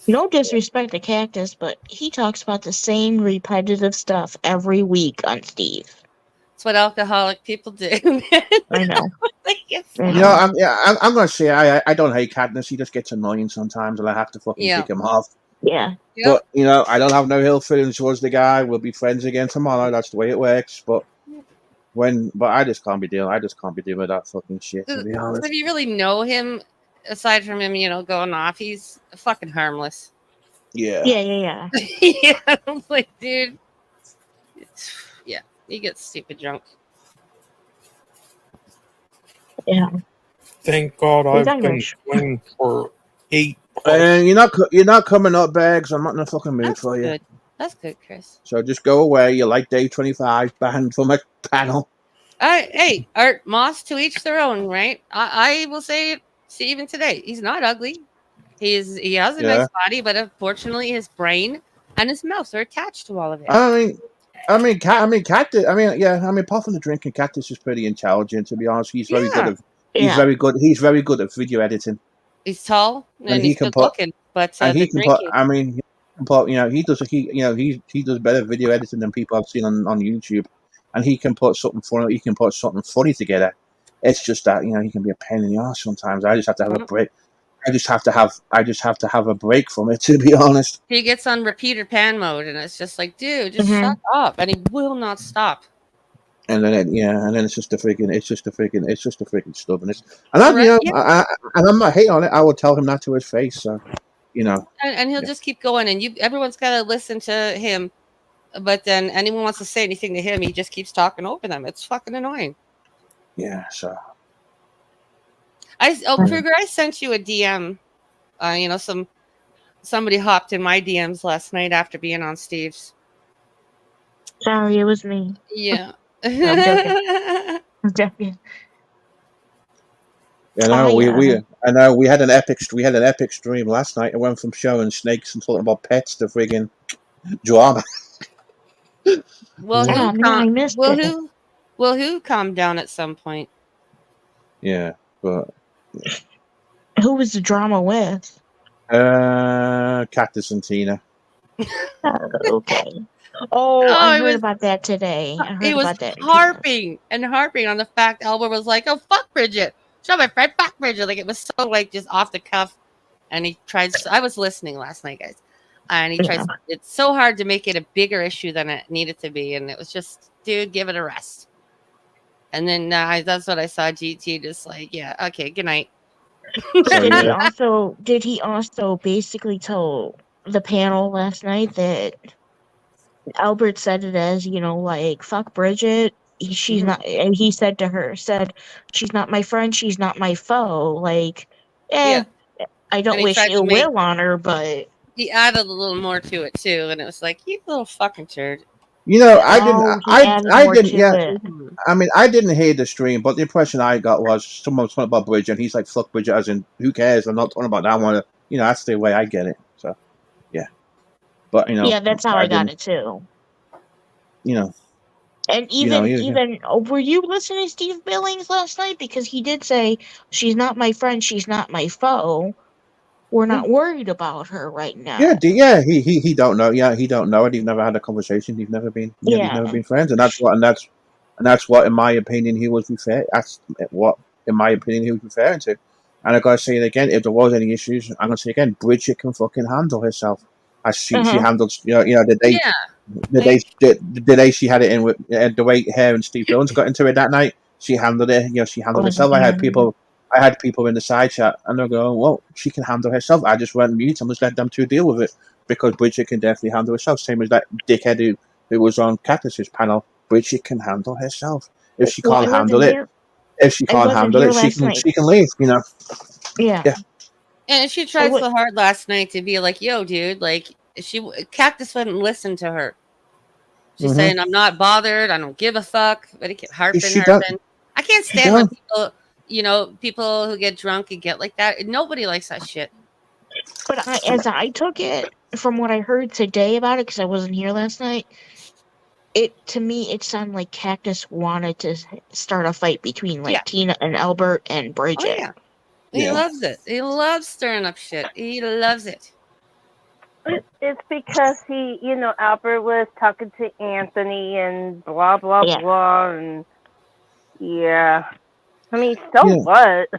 no disrespect to Cactus, but he talks about the same repetitive stuff every week on Steve. That's what alcoholic people do. I know. I'm gonna say I don't hate Katniss. He just gets annoying sometimes, and I have to fucking kick him off. Yeah. But I don't have no ill feelings towards the guy. We'll be friends again tomorrow. That's the way it works. But I just can't be dealing. I just can't be dealing with that fucking shit. To be honest. If you really know him, aside from him, going off, he's fucking harmless. Yeah. Yeah. Yeah, I'm like, dude. Yeah, he gets stupid drunk. Yeah. Thank God I've been Irish. playing for 8. And you're not coming up, Bags. I'm not in a fucking mood for you. Good. That's good, Chris. So just go away. You're like day 25, banned from a panel. Hey, Art Moss, to each their own, right? I will say it, see, even today, he's not ugly. He has a nice body, but unfortunately, his brain and his mouth are attached to all of it. Cactus. Apart from the drinking, Cactus is pretty intelligent. To be honest, he's very good at. He's very good. He's very good at video editing. He's tall and he's good looking, but and he the can drinking. put. I mean, he can put. He does better video editing than people I've seen on YouTube, and he can put something funny. He can put something funny together. It's just that he can be a pain in the ass sometimes. I just have to have a break. I just have to have a break from it, to be honest. He gets on repeater pan mode, and it's just like, dude, just shut up, and he will not stop. And then it's just a freaking stubbornness. And I'm not hating on it. I will tell him that to his face. So, and he'll just keep going, and everyone's got to listen to him. But then anyone wants to say anything to him, he just keeps talking over them. It's fucking annoying. Yeah. So. Kruger, I sent you a DM. Somebody hopped in my DMs last night after being on Steve's. Sorry, it was me. Yeah. I'm joking. I know we had an epic stream last night. It went from showing snakes and talking about pets to friggin' drama. Who calm down at some point? Yeah, but who was the drama with? Cactus and Tina. Okay. I heard about that today. He was harping on the fact Albert was like, "Oh, fuck Bridget, show my friend, fuck Bridget." Like, it was so like just off the cuff, and he tries. I was listening last night, guys, and he tries. It's so hard to make it a bigger issue than it needed to be, and it was just, dude, give it a rest. And then that's what I saw. GT just like, yeah, okay, good night. Did he also basically tell the panel last night that Albert said it as, like, fuck Bridget, she's not, and he said to her, she's not my friend, she's not my foe, like, I don't wish ill will on her, but he added a little more to it too, and it was like, you little fucking turd. I didn't hear the stream, but the impression I got was someone was talking about Bridget, and he's like, fuck Bridget, as in, who cares? I'm not talking about that one. That's the way I get it. So, yeah. But, yeah, that's how I got it too. And even were you listening to Steve Billings last night? Because he did say, she's not my friend, she's not my foe. We're not worried about her right now. Yeah. He don't know. Yeah, he don't know it. He's never had a conversation. He's never been. He's never been friends, and that's what, in my opinion, he was referring. That's what, in my opinion, he was referring to. And I gotta say it again. If there was any issues, I'm gonna say again. Bridget can fucking handle herself. As she handled, the day she had it in with the way her and Steve Jones got into it that night. She handled it. She handled herself. I had people in the side chat, and they're going, "Well, she can handle herself." I just went mute and just let them two deal with it, because Bridget can definitely handle herself. Same as that dickhead who was on Cactus's panel. Bridget can handle herself. If she Well, I can't handle wasn't it, here. if she I can't wasn't handle here it, she last can night. she can leave. You know. Yeah. Yeah. And she I tried would. so hard last night to be like, "Yo, dude, like Cactus wouldn't listen to her." She's Mm-hmm. saying, "I'm not bothered. I don't give a fuck." But it kept harping, She don't. harping. I can't She stand when don't. people, people who get drunk and get like that. Nobody likes that shit. But as I took it, from what I heard today about it, because I wasn't here last night, to me it sounded like Cactus wanted to start a fight between Yeah. like Tina and Albert and Oh Bridget. yeah. He Yeah. loves it. He loves stirring up shit. He loves it. It's because Albert was talking to Anthony and blah blah Yeah. blah, and yeah. I mean, so Yeah. what?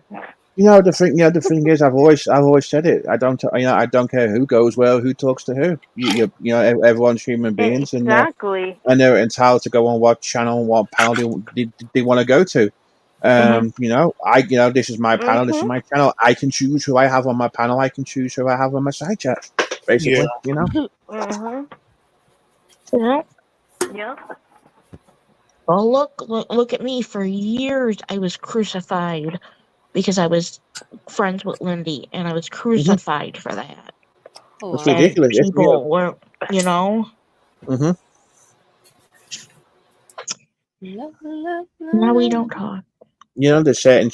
The thing is, I've always said it. I don't care who goes where, who talks to who. Everyone's human beings, Exactly. and they're entitled to go on what channel, what panel they want to go to. This is my panel. This is Mhm. my channel. I can choose who I have on my panel. I can choose who I have on my side chat. Basically, Yeah. Mhm. Yeah. Yep. Well, look at me. For years, I was crucified because I was friends with Lindy, and I was crucified for that. Oh, it's wow. And ridiculous. people were, you know, Mm-hmm. now we don't talk. There's certain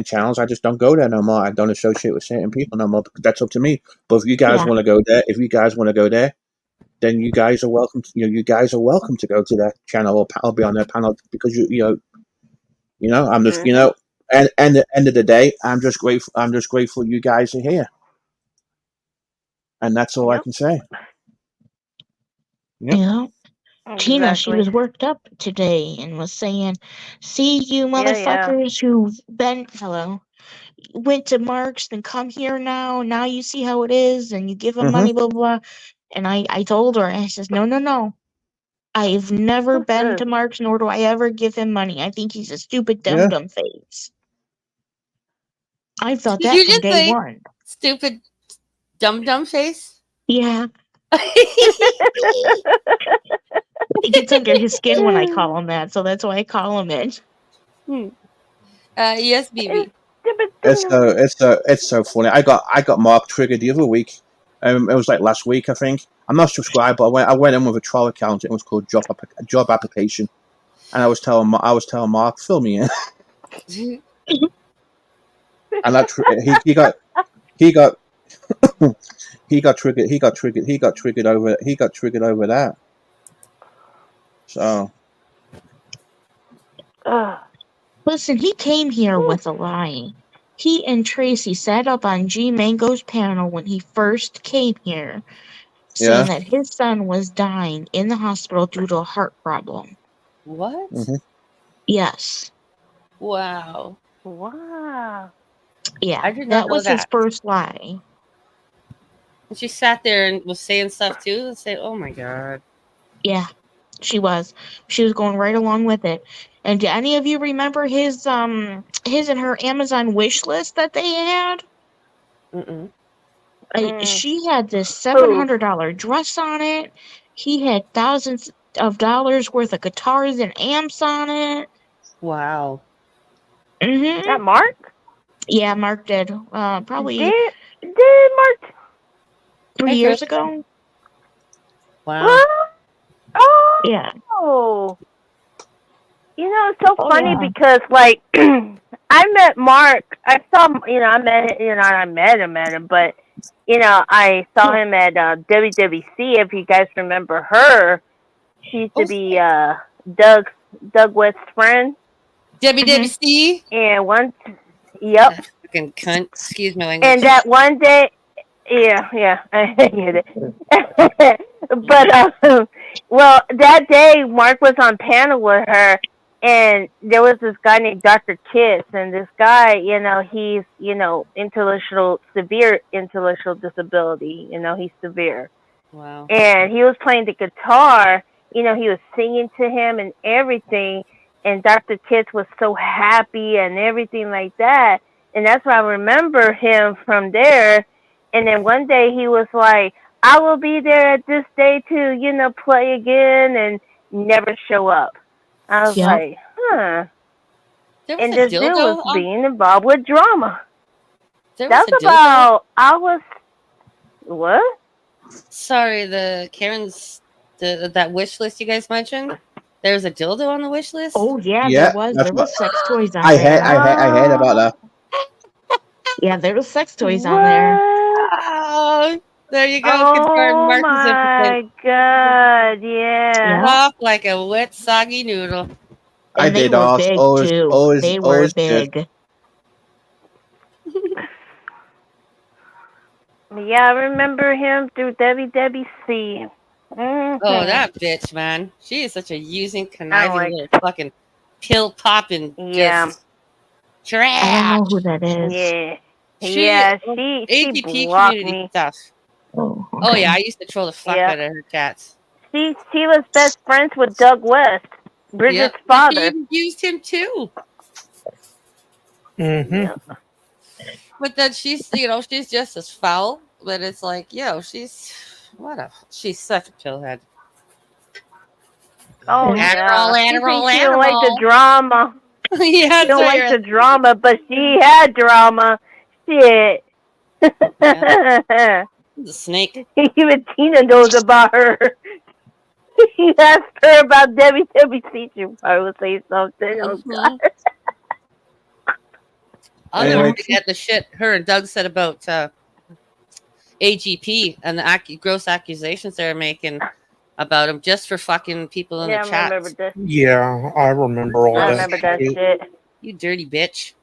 channels. I just don't go there no more. I don't associate with certain people no more. Because that's up to me. But if you guys Yeah. want to go there, then you guys are welcome. You guys are welcome to go to that channel or be on their panel because I'm just Mhm. and at the end of the day, I'm just grateful. You guys are here, and that's all I Yep. can say. Yep. Yeah. Tina, she Exactly. was worked up today and was saying, "See you Yeah. Yeah. motherfuckers who've been went to Mark's and come here now. Now you see how it is, and you give them Mm-hmm. money, blah blah." Blah. And I told her, I says, "No, no, no. I've never Who been says? to Mark's, nor do I ever give him money. I think he's a stupid Yeah. dum face." I felt Did that you from just day say one. stupid dumb face? Yeah, it gets under his skin when I call him that, so that's why I call him it. Yes, It's BB. It's so funny. I got Mark triggered the other week. It was like last week, I think. I'm not subscribed, but I went in with a troll account. It was called job application, and I was telling Mark, fill me in, and he got he got triggered. He got triggered over that. So Ugh. Listen, he came here with a lie. He and Tracy sat up on G Mango's panel when he first came here, yeah. saying that his son was dying in the hospital due to a heart problem. What? Mm-hmm. Yes. Wow. Wow. Yeah, I did not that know was his that. first lie. And she sat there and was saying stuff too and say, "Oh my god." Yeah, she was. She was going right along with it. And do any of you remember his and her Amazon wish list that they had? Mm-mm. Mm. She had this Who? $700 dress on it. He had thousands of dollars worth of guitars and amps on it. Wow. Mhm. That Mark? Yeah, Mark did. Probably Did Mark? 3 years Interesting. ago. Wow. What? Yeah. Oh. It's so Oh funny yeah. because like I met Mark. I saw I met I met him, but I saw Yeah. him at WWC. If you guys remember her, she used to Oh be shit. Doug West's friend, Mhm. WWC. and yep, That fucking cunt. Excuse my and language. that one day, yeah, I get it. But well, that day Mark was on panel with her, and there was this guy named Dr. Kitts, and this guy, he's severe intellectual disability. He's severe, Wow. and he was playing the guitar. He was singing to him and everything, and Dr. Kitts was so happy and everything like that, and that's why I remember him from there. And then one day he was like, "I will be there at this day to play again," and never show up. I was Yep. like, Huh. There was And a this dude was dildo on. being involved with drama. There was That's a dildo. about, I was, what? Sorry, the Karen's that wish list you guys mentioned. There's a dildo on the wish list. Oh yeah, Yeah, there that's what was sex toys on I there. heard about that. Yeah, there was sex toys on there. What? Oh, there you go. Confirmed. Oh Mark is impotent. my god, yeah. Yeah. Soft like a wet, soggy noodle. I And they did were all big always too. always They were always did. big. Yeah, I remember him through Debbie C. Oh, that bitch, man. She is such a using, I conniving like, little fucking pill popping yeah, just trash. I don't know who that is. yeah. She Yeah, she ATP blocked community me. stuff. Oh, okay. Oh yeah, I used to troll the fuck Yeah. out of her cats. She was best friends with Doug West, Bridget's Yep. She father. even used him too. Mm-hmm. Yeah. But then she's she's just as foul. But it's like, she's she's such a pillhead. Oh Yeah. yeah. She Adderall, thinks she don't like the Adderall. drama. Yeah, She that's don't right. like the drama, but she had drama. Shit. The snake. Even Tina knows about her. He asked her about Debbie C. She probably would say something. Oh Mhm. god. I'll Anyway. never forget the shit her and Doug said about AGP and the gross accusations they were making about him just for fucking people in Yeah, the I chat. remember that. Yeah, I remember all I that. remember that shit. shit. You dirty bitch.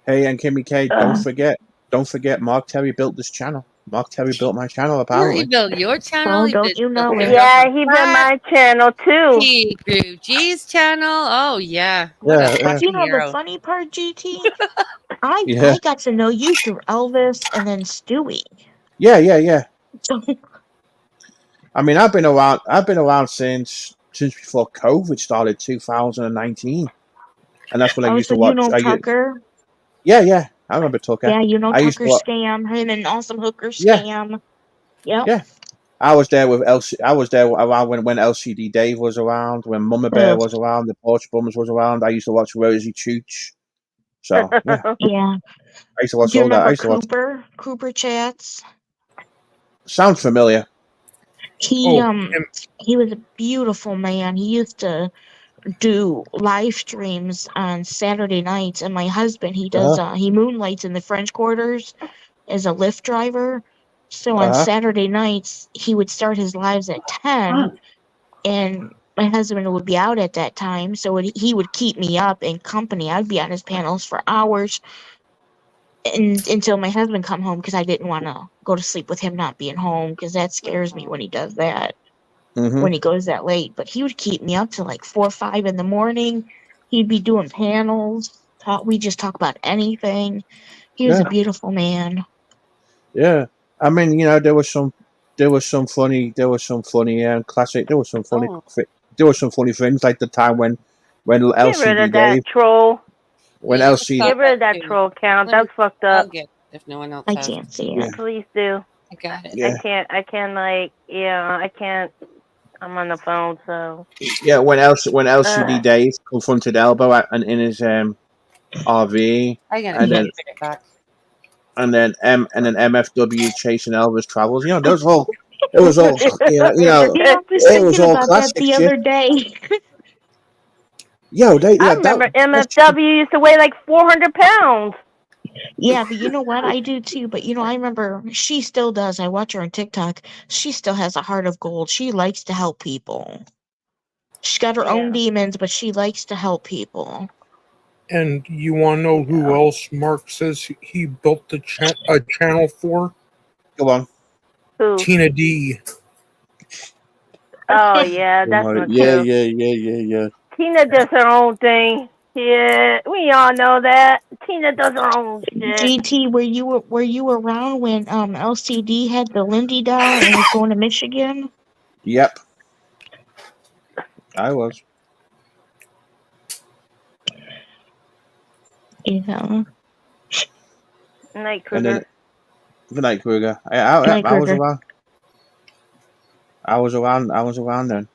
Hey, and Kimmy K, don't forget, Mark Terry built this channel. Mark Terry built my channel, He apparently. built your channel. Oh, He don't you know it? Yeah, he built my channel too. He grew G's channel. Oh yeah, what Yeah, a yeah. fucking You know the hero. funny part, GT? I Yeah, got to know you through Elvis and then Stewie. yeah. So I mean, I've been around since before COVID started, 2019, and that's when I used so to you watch. know Tucker? Yeah, I remember Tucker. Yeah, you know I used to Tucker watch. Scam, him and Awesome Hooker Yeah, Scam. Yep. yeah. I was there with I was there around when LCD Dave was around, when Mama Bear Ugh. was around, the Porch Bums was around. I used to watch Rosie Chooch. So yeah, Yeah. I used to watch Do you all that. I remember used to watch. Cooper Chats? Sounds familiar. He Oh, he was a beautiful man. He used to do live streams on Saturday nights, and my husband, he moonlights in the French Quarters as a Lyft driver. So on Uh-huh. Saturday nights he would start his lives at 10, and my husband would be out at that time, so he would keep me up in company. I'd be on his panels for hours until my husband come home, because I didn't want to go to sleep with him not being home, because that scares me when he does that, Mm-hmm. when he goes that late. But he would keep me up till like 4 or 5 in the morning. He'd be doing panels. We just talk about anything. He was a Yeah, beautiful man. yeah. I mean, there was some funny, classic. There was some funny, Oh, things like the time when Get rid LCD of that Dave, troll. when yeah, let's LCD, stop Get rid of that that too. troll count. Let me- That's fucked I'll up. get it if no one else I has. can't see yeah, it. Please do. I got it. yeah, I can't I can't. I'm on the phone, so. yeah. When LCD Uh, Dave confronted Elbow in his RV, I gotta and get then it back. MFW chasing Elvis travels. Those whole it was all You know, I was it was thinking all about that classic the shit. other day. I remember MFW used to weigh like 400 pounds. Yeah, but you know what? I do too. But I remember she still does. I watch her on TikTok. She still has a heart of gold. She likes to help people. She's got her own Yeah. demons, but she likes to help people. and you want to know who else Mark says he built a channel for? Go on. Who? Tina D. Oh yeah, that's not Yeah, true. yeah. Tina does her own thing. Yeah, we all know that. Tina does her own shit. GT, were you around when LCD had the Lindy doll and was going to Michigan? Yep, I was. Yeah. Night And then Kruger. Good night, Kruger. Night I was Kruger. around. I was around then.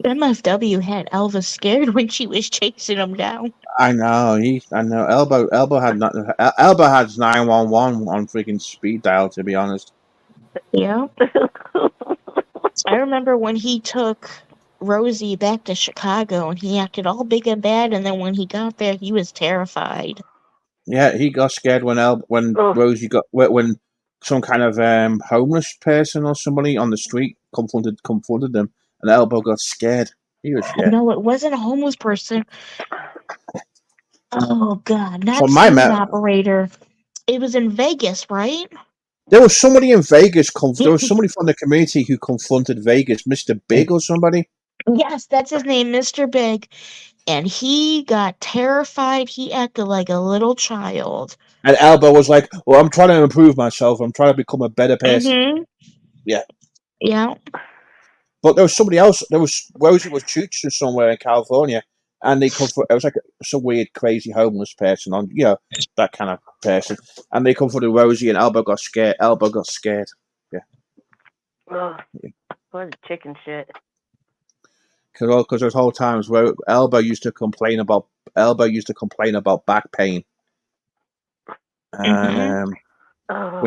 MFW had Elvis scared when she was chasing him down. I know. I know. Elbow had not. Elbow has 911 on freaking speed dial. To be honest. Yeah. I remember when he took Rosie back to Chicago and he acted all big and bad, and then when he got there, he was terrified. Yeah, he got scared when Ugh. Rosie got when some kind of homeless person or somebody on the street confronted them, and Elbow got scared. He was scared. No, it wasn't a homeless person. Oh, God. Not From my scene map, operator. It was in Vegas, right? there was somebody in Vegas. There was somebody from the community who confronted Vegas, Mister Big or somebody. Yes, that's his name, Mr. Big. And he got terrified. He acted like a little child. And Elbow was like, "Well, I'm trying to improve myself. I'm trying to become a better person." Mm-hmm. Yeah. Yeah. But there was somebody else. There was Rosie was chooching somewhere in California, and they come for it was like some weird, crazy homeless person on that kind of person, and they come for the Rosie, and Elbow got scared. Elbow got scared. Yeah, Ugh. What a chicken shit. because there's whole times where Elbow used to complain about back pain, and Mm-hmm.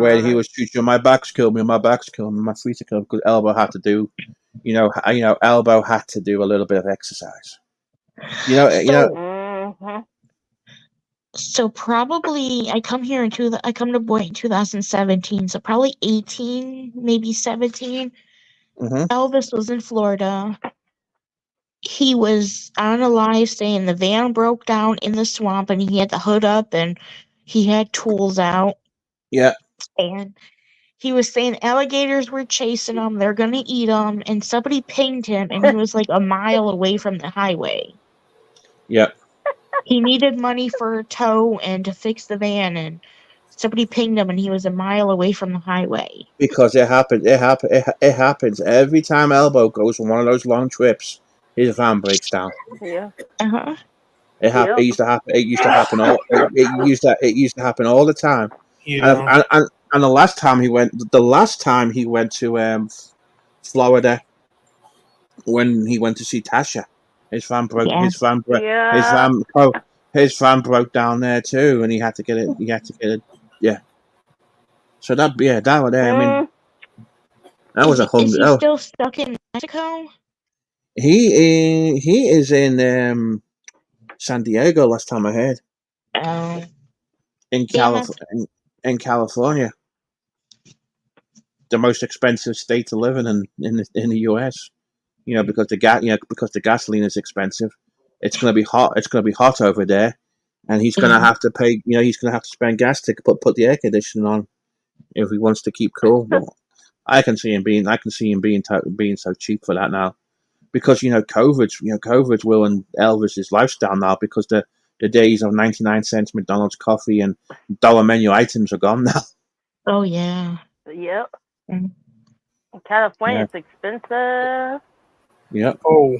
when he was chooching, my back's killing me, my feet are killing me, because Elbow had to do, Elbow had to do a little bit of exercise. So, Mm-hmm. so probably I come to Boy in 2017, so probably 18, maybe 17. Mm-hmm. Elvis was in Florida. He was on a live saying the van broke down in the swamp and he had the hood up and he had tools out. Yeah. And he was saying alligators were chasing him, they're gonna eat him, and somebody pinged him and he was like a mile away from the highway. Yeah. He needed money for a tow and to fix the van, and somebody pinged him and he was a mile away from the highway. Because it happens every time Elbow goes on one of those long trips. His van breaks down. Yeah. Uh-huh. It used to happen. It used to happen all. It used to happen all the time. And Yeah. and the last time he went to Florida, when he went to see Tasha, his van broke. Yeah. Yeah. His van broke down there too, and he had to get it. Yeah. So that was there. I mean, Mm. that was a Is hungry. he Oh, still stuck in Mexico? he is in San Diego. Last time I heard, Oh, in damn it. in California, the most expensive state to live in the U.S. Because because the gasoline is expensive. It's gonna be hot. It's gonna be hot over there, and he's gonna Yeah. have to pay. He's gonna have to spend gas to put the air conditioning on if he wants to keep cool. But I can see him being being so cheap for that now. Because COVID's ruined Elvis's lifestyle now, because the days of 99 cents McDonald's coffee and dollar menu items are gone now. Oh, yeah. Yep. Mm. California, Yeah, it's expensive. yeah. Oh,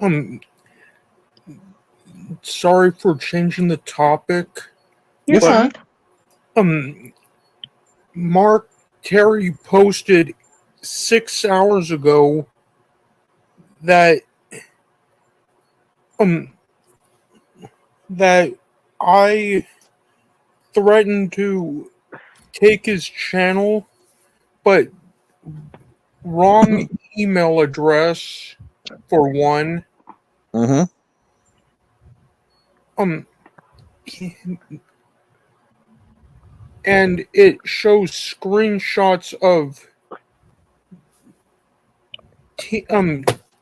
um, sorry for changing the topic. You're But fine. Mark Terry posted 6 hours ago that that I threatened to take his channel, but wrong email address for one. Mm-hmm. And it shows screenshots of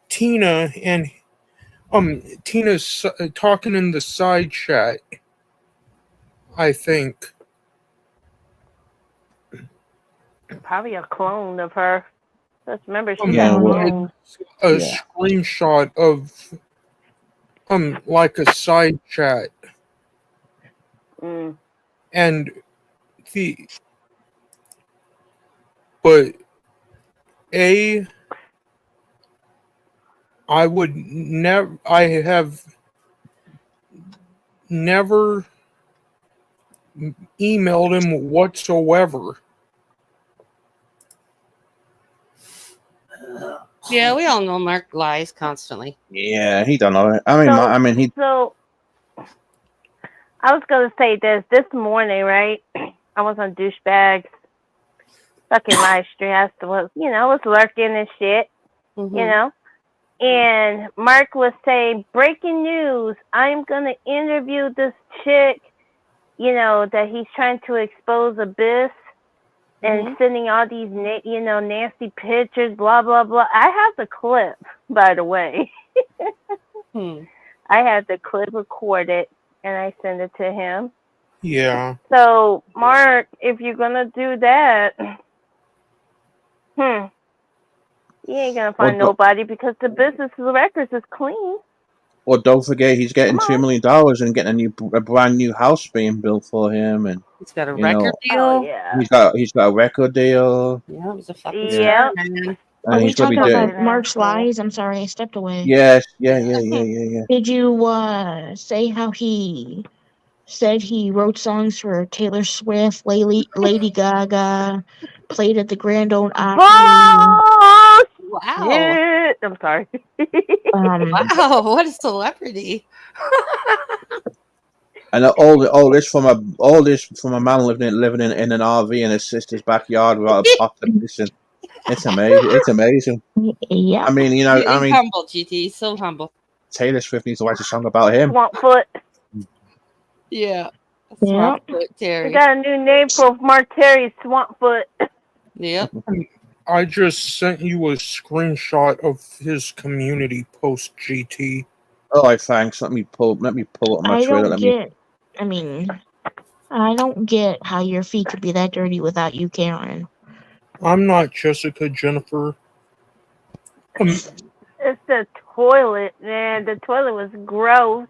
Tina and Tina's talking in the side chat, I think. Probably a clone of her. Just remember, she's Yeah. a Well. clone. A Yeah. screenshot of like a side chat, Mm. and but I have never emailed him whatsoever. Yeah, we all know Mark lies constantly. Yeah, he don't know. I mean, he. So I was gonna say this morning, right? I was on douchebags fucking live stream. I was lurking and shit, Mm-hmm. you know. And Mark was saying, breaking news, I'm gonna interview this chick, that he's trying to expose Abyss and sending all these, nasty pictures, blah blah blah. I have the clip, by the way. I have the clip recorded, and I send it to him. Yeah. So, Mark, if you're gonna do that, you ain't gonna find nobody because the business records is clean. Well, don't forget he's getting Come $2 on. million and getting a brand new house being built for him, and He's got a record deal. Oh yeah. he's got a record deal. Yeah, he's a fucking Yeah. star, man. And Are we he's gonna be talking doing. about Mark's lies? I'm sorry, I stepped away. Yes, yeah. Did you say how he said he wrote songs for Taylor Swift, Lady Gaga, played at the Grand Ole Opry? Wow. I'm sorry. Wow, what a celebrity. And all this from a man living in an RV in his sister's backyard without a pot to piss in. It's amazing. It's amazing. Yeah. I mean, He's humble, GT. He's so humble. Taylor Swift needs to write a song about him. Swampfoot. Yeah. Yeah. Swampfoot Terry. We got a new name for Mark Terry, Swampfoot. Yep. I just sent you a screenshot of his community post, GT. Oh, thanks. Let me pull up my I Twitter. I don't get how your feet could be that dirty without you, Karen. I'm not Jessica Jennifer. It's the toilet, man. The toilet was gross.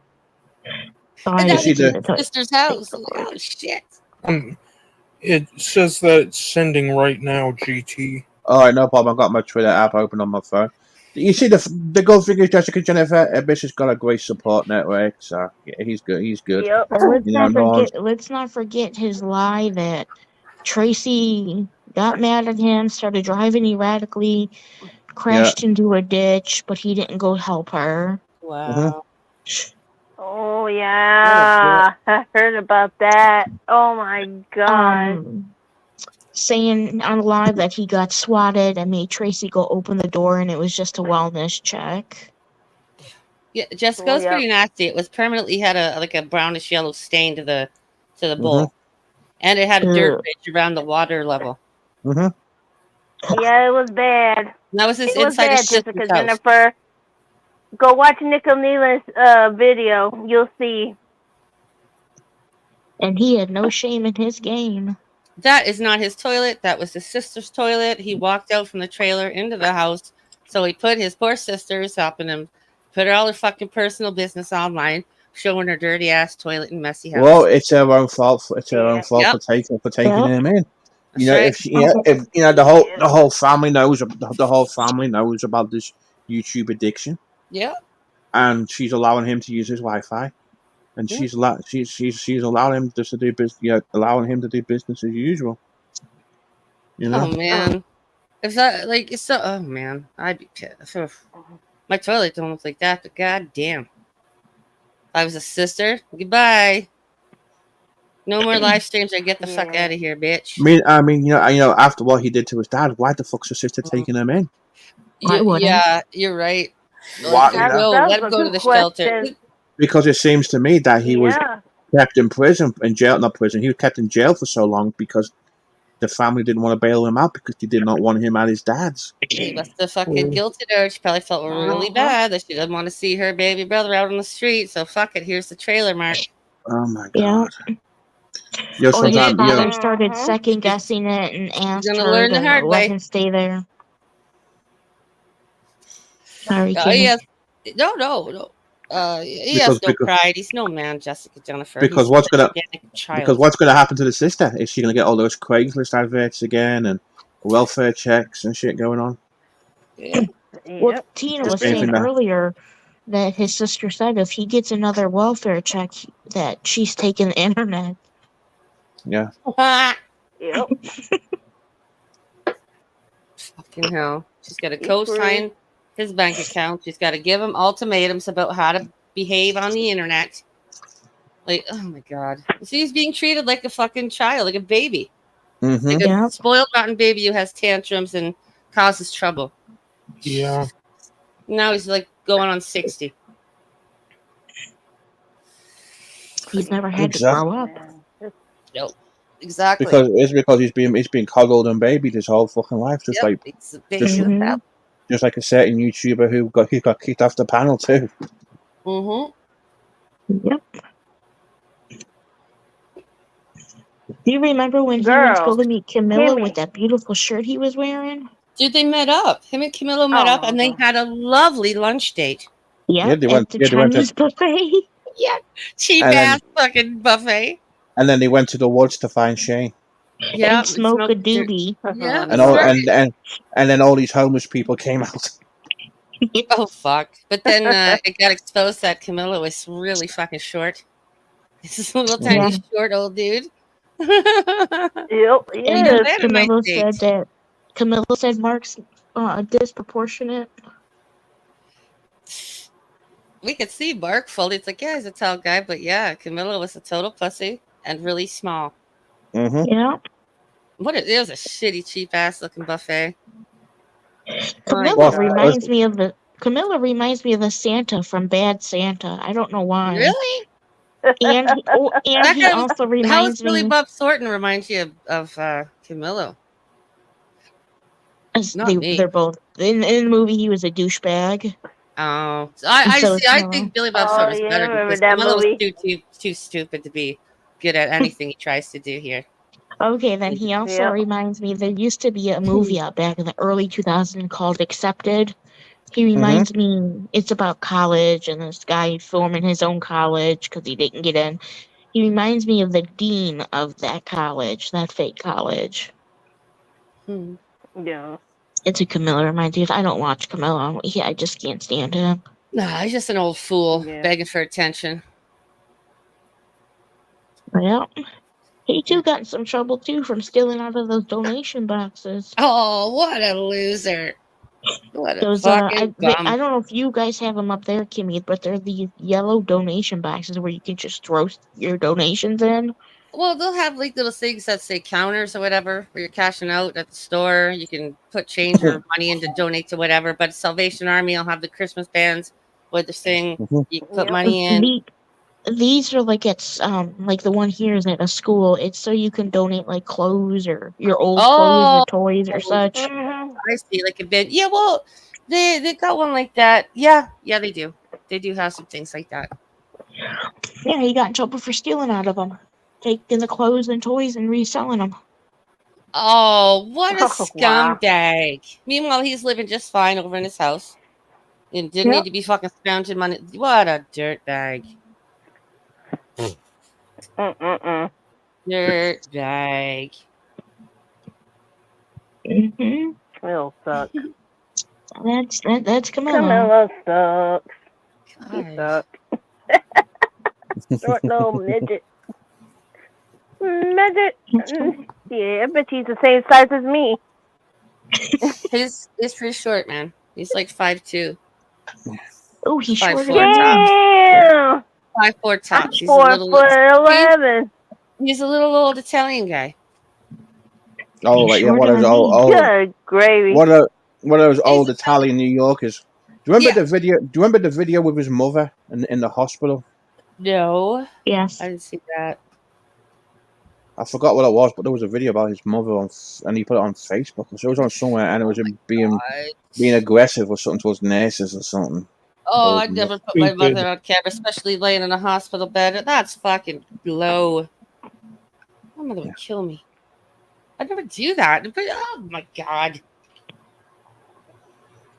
And that was your sister's house. Oh, shit. It says that it's sending right now, GT. All right, no problem. I've got my Twitter app open on my phone. You see the good thing is Jessica Jennifer Abyss has got a great support network, so yeah, he's good. He's good. Yep. Let's not forget his lie that Tracy got mad at him, started driving erratically, crashed into a ditch, but he didn't go help her. Wow. Oh yeah, I heard about that. Oh my god. Saying on live that he got swatted and made Tracy go open the door, and it was just a wellness check. Yeah, Jessica was pretty nasty. It was permanently had a brownish yellow stain to the bowl, and it had a dirt ridge around the water level. Yeah, it was bad. That was his It was inside bad, his sister's Jessica house. Jennifer. Go watch Nickel Nealon's video. You'll see. And he had no shame in his game. That is not his toilet. That was his sister's toilet. He walked out from the trailer into the house. So he put his poor sister is helping him, put all her fucking personal business online, showing her dirty ass toilet and messy house. Well, it's her own fault. It's her own fault for taking him in. You know, if the whole family knows about this YouTube addiction. Yeah. And she's allowing him to use his Wi-Fi, and she's allowing him just to do business. Allowing him to do business as usual. You know. Oh man, if that it's so. Oh man, I'd be pissed. My toilet don't look like that, but goddamn, if I was a sister. Goodbye. No more live streams. I get the fuck out of here, bitch. I mean, after what he did to his dad, why the fuck's his sister taking him in? Yeah, you're right. What, let him go to the shelter. Because it seems to me that he was kept in prison, not prison. He was kept in jail for so long because the family didn't want to bail him out because they did not want him at his dad's. He must have fucking guilted her. She probably felt really bad that she doesn't want to see her baby brother out on the street. So fuck it. Here's the trailer, Mark. Oh my god. His father started second guessing it and asked her to let him stay there. Sorry, No. He has no pride. He's no man, Jessica Jennifer. Because what's gonna happen to the sister? Is she gonna get all those Craigslist adverts again and welfare checks and shit going on? Yeah. Well, Tina was saying earlier that his sister said if he gets another welfare check, that she's taking the internet. Yeah. Fucking hell. She's got a co-sign his bank account. She's got to give him ultimatums about how to behave on the internet. Like, oh my god. So he's being treated like a fucking child, like a baby. Mm-hmm. Like a Yeah. spoiled rotten baby who has tantrums and causes trouble. Yeah. Now he's like going on 60. He's never had to Exactly. grow up. Nope. Exactly. Because he's been coddled and babied his whole fucking life, just like it's basically just, Mhm. that. just like a certain YouTuber who got kicked off the panel too. Mm-hmm. Yep. Do you remember when he went to go to meet Camilla with that beautiful shirt he was wearing? Dude, they met up. Him and Camilo met up, and they had a lovely lunch date. Yeah, Yep, they at went. the Yeah, they went Chinese to, buffet. Yeah, cheap And then- ass fucking buffet. and then they went to the woods to find Shane. Yeah, And smoke a doobie. Yeah, And all and then all these homeless people came out. oh fuck! But then it got exposed that Camilla was really fucking short. This is a little tiny Yeah. short old dude. Yep. And They had a nice Camilla date. said that Camilla said Mark's disproportionate. We could see Mark fully. It's like, yeah, he's a tall guy, but yeah, Camilla was a total pussy and really small. Mm-hmm. Yeah. It was a shitty, cheap ass looking buffet. Camilla reminds me of the Santa from Bad Santa. I don't know why. Really? And he also How reminds does Billy me. Bob Thornton remind you of Camilo? Not me. They're both in the movie. He was a douchebag. Oh, so I So see. I Camilla. think Billy Bob Thornton is yeah, I better remember because that Camilo was movie. too stupid to be good at anything he tries to do here. Okay, then he also reminds me. There used to be a movie out back in the early 2000s called Accepted. He reminds me. It's about college and this guy forming his own college because he didn't get in. He reminds me of the dean of that college, that fake college. Yeah. It's a Camilla reminds me. I don't watch Camilla. I just can't stand him. Nah, he's just an old fool begging for attention. Well, he too got in some trouble too from stealing out of those donation boxes. Oh, what a loser! What a Those fucking bum! I don't know if you guys have them up there, Kimmy, but they're these yellow donation boxes where you can just throw your donations in. Well, they'll have like little things that say counters or whatever where you're cashing out at the store. You can put change or money in to donate to whatever. But Salvation Army will have the Christmas bands where they're saying you can put money in. These are like like the one here is at a school. It's so you can donate like clothes or your old clothes or toys or such. I see, like a bit. Yeah, well, they got one like that. Yeah, they do. They do have some things like that. Yeah, he got in trouble for stealing out of them, taking the clothes and toys and reselling them. Oh, what a Wow. scumbag! Meanwhile, he's living just fine over in his house and didn't need to be fucking scrounging money. What a dirtbag! Dirtbag. Mm-hmm. It'll suck. That's Camilla. Camilla sucks. He sucks. Short little midget. Midget. Yeah, I bet he's the same size as me. He's pretty short, man. He's like 5'2". Oh, he's 5'4" shorter than tops. me. 5'4" tops. He's 4'11". He's a little old Italian guy. Oh, like yeah, one of those Good gravy. one of those old Italian New Yorkers. Do you remember the video? Do you remember the video with his mother in the hospital? No. Yes. I didn't see that. I forgot what it was, but there was a video about his mother and he put it on Facebook. So it was on somewhere, and it was him being aggressive or something towards nurses or something. Oh, I'd never put my mother on camera, especially laying in a hospital bed. That's fucking low. My mother would kill me. I'd never do that. But, oh my god.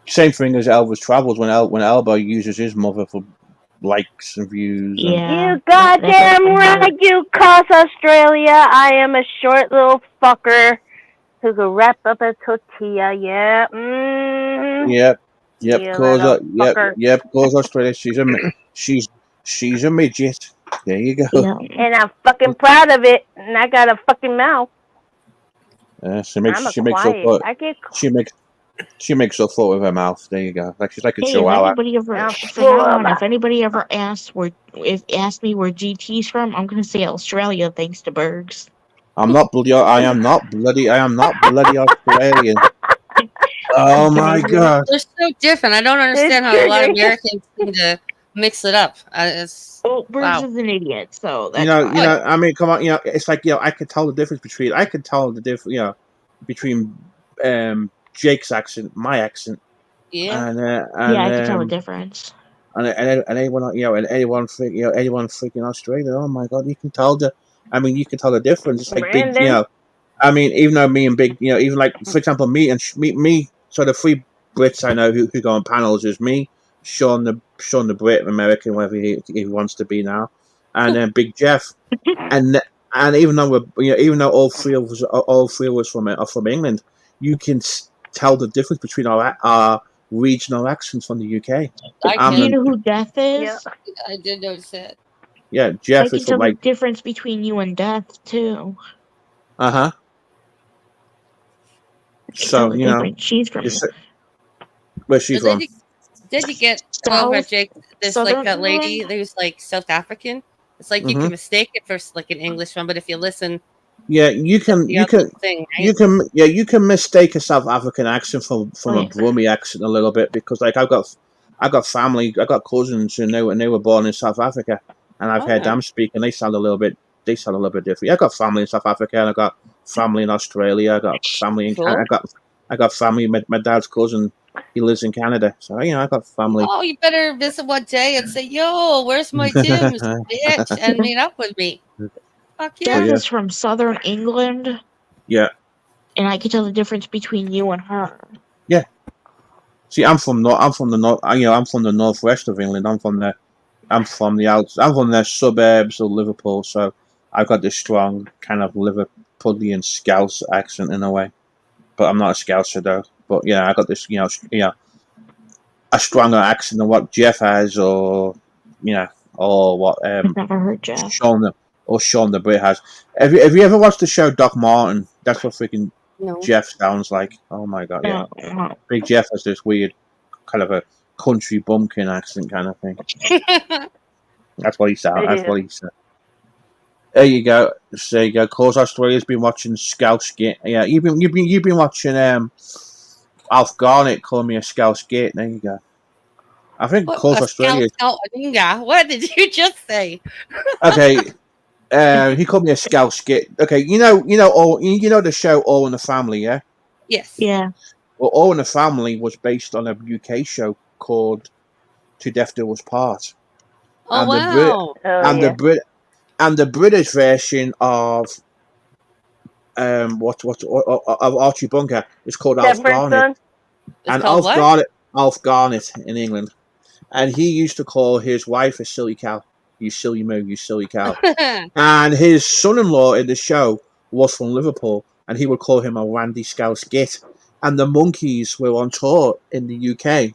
Same thing as Elvis Travels when Elba uses his mother for likes and views. You goddamn right, you cuss Australia. I am a short little fucker who could wrap up a tortilla. Yeah. Yep. You Cause Australia. She's a midget. There you go. And I'm fucking proud of it. And I got a fucking mouth. She makes I'm she makes up quiet. for I get she She makes her foot with her mouth. There you go. Like she's like a Hey, if chihuahua. anybody ever I'm from now full on, of if anybody ever asks me where GT's from, I'm gonna say Australia thanks to Bergs. I'm not bloody. I am not bloody. I am not bloody Australian. Oh I'm my Canadian. god. They're so different. I don't understand how a lot of Americans seem to mix it up. It's Well, Bergs wow. is an idiot, so You that's know, why. I mean, come on, it's like, I could tell the difference between, between Jake's accent, my accent, Yeah. and Yeah, I can tell the difference. and anyone, and anyone, anyone freaking Australia. Oh my god, you can tell you can tell the difference. It's like big, Brandon. I mean, even though me and big, even like for example, me. So the three Brits I know who go on panels is me, Sean the Brit, American, whatever he wants to be now, and then Big Jeff, and even though even though all three of us are from England, you can tell the difference between our regional accents from the UK. I I'm Do you can. the, know who Death is? Yeah. I did notice that. yeah, I Jeff can is from tell the like, difference between you and Death too. uh-huh. I can tell So the difference. She's from it's, where's she But from? did you get over South, Jake? There's like Southern that lady England. who's like South African. It's like you Hmm. can mistake it for like an English one, but if you listen, Yeah, it's the other thing, right? you can mistake a South African accent from Oh a yeah, Brummy accent a little bit, because like I got family, I got cousins and they were born in South Africa, and I've Oh heard yeah. them speak, and they sound a little bit different. Yeah, I got family in South Africa, and I got family in Australia, I got family in Canada, Cool. I got family. My dad's cousin, he lives in Canada, so I got family. Oh, you better visit one day and say, "Yo, where's my Tim's, bitch?" and meet up with me. Fuck So yeah. Death yeah, is from Southern England, yeah, and I can tell the difference between you and her. yeah. See, I'm from the north. I'm from the northwest of England. I'm from the suburbs of Liverpool, so I've got this strong kind of Liverpudlian Scouse accent in a way. But I'm not a Scouser though. But yeah, I got this, a stronger accent than what Jeff has, or or what I've never heard Jeff. Sean the Brit has. Have you ever watched the show Doc Martin? That's what freaking No. Jeff sounds like. Oh my god, yeah. No. Big Jeff has this weird kind of a country bumpkin accent kind of thing. That's what he sounds. That's Yeah. what he said. There you go. There you go. Cause Australia's been watching Scouse Gate. Yeah, you've been watching Alf Garnett call me a Scouse Gate. There you go. I think What Cause a scout Australia. scout Adinga. What did you just say? Okay, he called me a Scouse Gate. Okay, you know the show All in the Family, yeah. Yes. Yeah. Well, All in the Family was based on a UK show called To Death Do Us Part, Oh and the Brit wow. Oh and the yeah. Brit and the British version of of Archie Bunker is called Alf Stepford Garnett, son. It's and called what? Alf Garnett in England, and he used to call his wife a silly cow, you silly moo, you silly cow, and his son-in-law in the show was from Liverpool, and he would call him a Randy Scouse Git, and the Monkeys were on tour in the UK,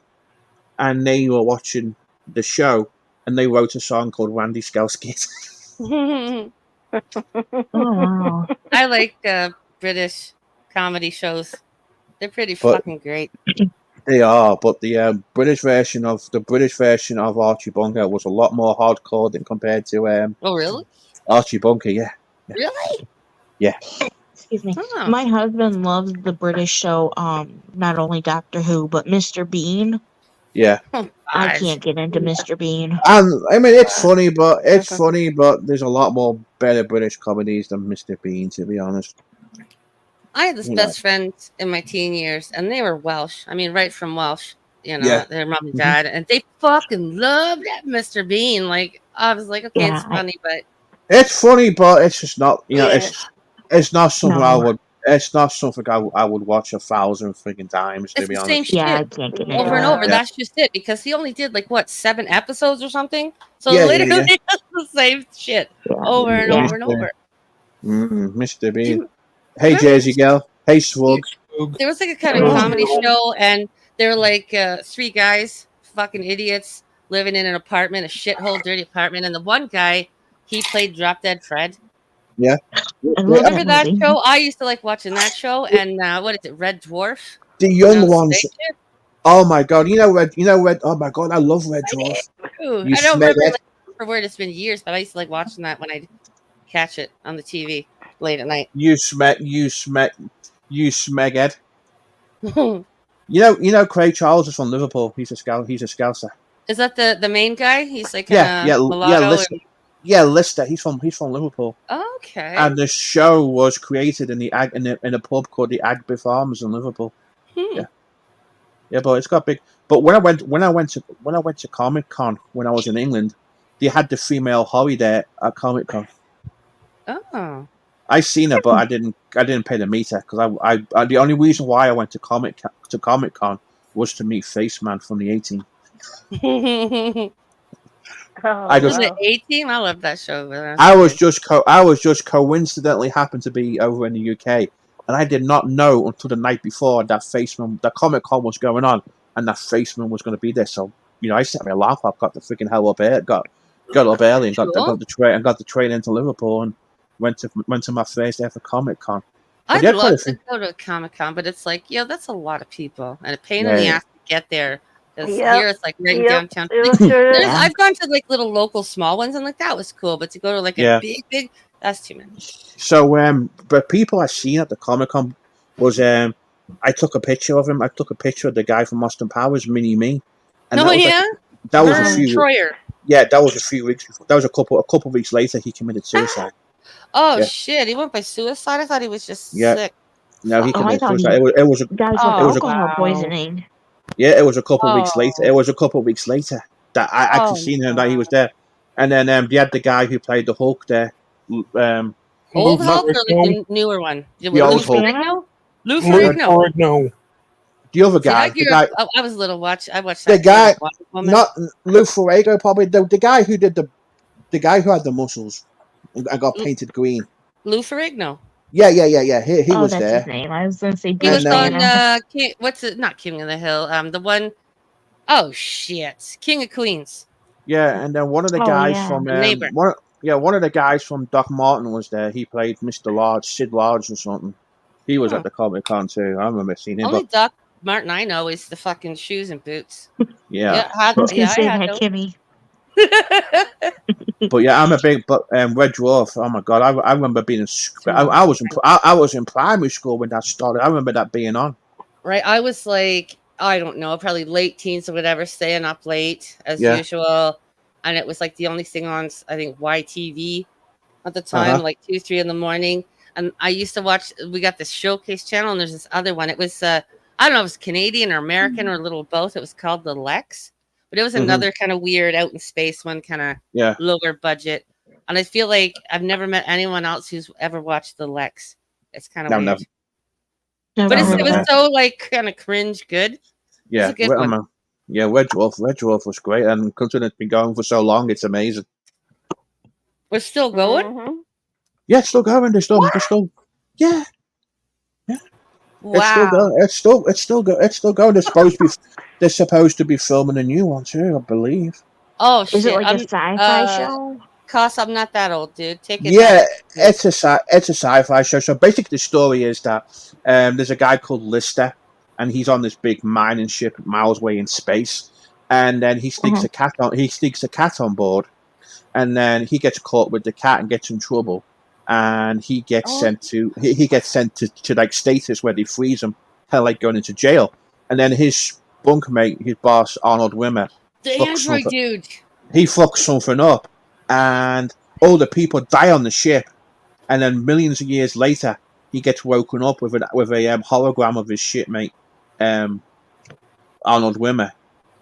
and they were watching the show, and they wrote a song called Randy Scouse Git. I Oh wow. like British comedy shows. They're pretty But fucking great. they are, but the British version of Archie Bunker was a lot more hardcore than compared to Oh really? Archie Bunker. Yeah, Really? yeah. Excuse me. Huh. My husband loves the British show, not only Doctor Who, but Mr. Bean. Yeah. Oh, I gosh. can't get into Mr. Bean. And I mean, it's funny, but there's a lot more better British comedies than Mr. Bean, to be honest. I had this You know. best friend in my teen years, and they were Welsh. I mean, right from Welsh. Yeah. Their mom and Mhm. dad, and they fucking loved that Mr. Bean. Like, I was like, okay, Yeah, it's funny, but It's funny, but it's just not. yeah, It's not something I No. would. It's not something I would watch 1,000 freaking times, to it's be the same honest. Yeah, I shit can't get into over and that. over. Yeah. Yeah. That's just it because he only did like what 7 episodes or something. So Yeah, literally, yeah. it's the same shit Yeah. over and Yeah. over and over. Mr. Do Bean. you Hey, remember Jersey girl. Hey, Swug. there was like a kind of Oh. comedy show, and they were like 3 guys, fucking idiots, living in an apartment, a shithole, dirty apartment, and the one guy he played Drop Dead Fred. Yeah. I love Remember that that movie. show? I used to like watching that show, and what is it, Red Dwarf? The young On the ones. spaceship? Oh my god! Red. Oh my god! I love Red Dwarf. Ooh, You I don't smell remember it. like for word. It's been years, but I used to like watching that when I catch it on the TV late at night. You smeg it. Craig Charles is from Liverpool. He's a Scouser. Is that the main guy? He's like kind Yeah, of mulatto. Lister. Yeah, Lister. He's from Liverpool. Okay. And the show was created in a pub called the Agbiff Arms in Liverpool. Yeah, but it's got big. But when I went to Comic Con when I was in England, they had the female Holly there at Comic Con. Oh. I seen her, but I didn't pay to meet her because I the only reason why I went to Comic Con was to meet Faceman from the 18. Oh, Was it wow. 18? I love that show. But I was just coincidentally happened to be over in the UK, and I did not know until the night before that Comic Con was going on, and that Faceman was going to be there. So I set my alarm clock, got the freaking hell up here, got up early, and got the train into Liverpool, and went to my first ever Comic Con. I'd love to go to Comic Con, but it's like, that's a lot of people and a pain in the ass to get there. Here it's like right in downtown. I've gone to like little local small ones, and like that was cool, but to go to like a big, that's too many. So, but people I seen at the Comic Con was I took a picture of him. I took a picture of the guy from Austin Powers, Mini Me. And that was a few. Troyer. Yeah, that was a few weeks before. That was a couple weeks later. He committed suicide. Oh shit! He went by suicide. I thought he was just sick. No, he committed suicide. It was alcohol poisoning. Yeah, it was a couple weeks later. It was a couple weeks later that I actually seen him, that he was there. And then they had the guy who played the Hulk there. Old Hulk or the newer one? The old Hulk. Lou Ferrigno. The other guy. I was a little watch. I watched that. The guy, not Lou Ferrigno, probably the guy who did the guy who had the muscles and got painted green. Lou Ferrigno. Yeah. He was that's there. His name. I was gonna say. He was on King, what's it? Not King of the Hill. The one oh shit, King of Queens. Yeah, and then one of the guys from Neighbor. One of the guys from Doc Martin was there. He played Mr. Large, Sid Large or something. He was at the Comic Con too. I remember seeing him. Only Doc Martin I know is the fucking shoes and boots. Yeah. I was gonna say that, Kimmy. But yeah, I'm a big Red Dwarf. Oh my god, I remember being I was in primary school when that started. I remember that being on. Right, I was like, I don't know, probably late teens or whatever, staying up late as usual, and it was like the only thing on, I think, YTV at the time, like 2-3 in the morning. And I used to watch. We got this Showcase channel, and there's this other one. It was I don't know if it was Canadian or American or a little both. It was called The Lex. But it was another kind of weird out in space one, kind of lower budget. And I feel like I've never met anyone else who's ever watched The Lex. It's kind of weird. No. But it was so like kind of cringe good. Yeah, Red Dwarf was great, and considering it's been going for so long, it's amazing. We're still going? Yeah, it's still going. They're still yeah. Wow. It's still going. They're supposed to be filming a new one too, I believe. Oh shit! Is it like a sci-fi show? Cause I'm not that old, dude. Take it. Yeah, it's a sci-fi show. So basically, the story is that there's a guy called Lister, and he's on this big mining ship miles away in space, and then he sneaks a cat on board, and then he gets caught with the cat and gets in trouble, and he gets sent to like status where they freeze him, kind of like going into jail, and then his bunkmate, his boss Arnold Wimmer, the android dude, he fucks something up, and all the people die on the ship, and then millions of years later, he gets woken up with a hologram of his shipmate, Arnold Wimmer,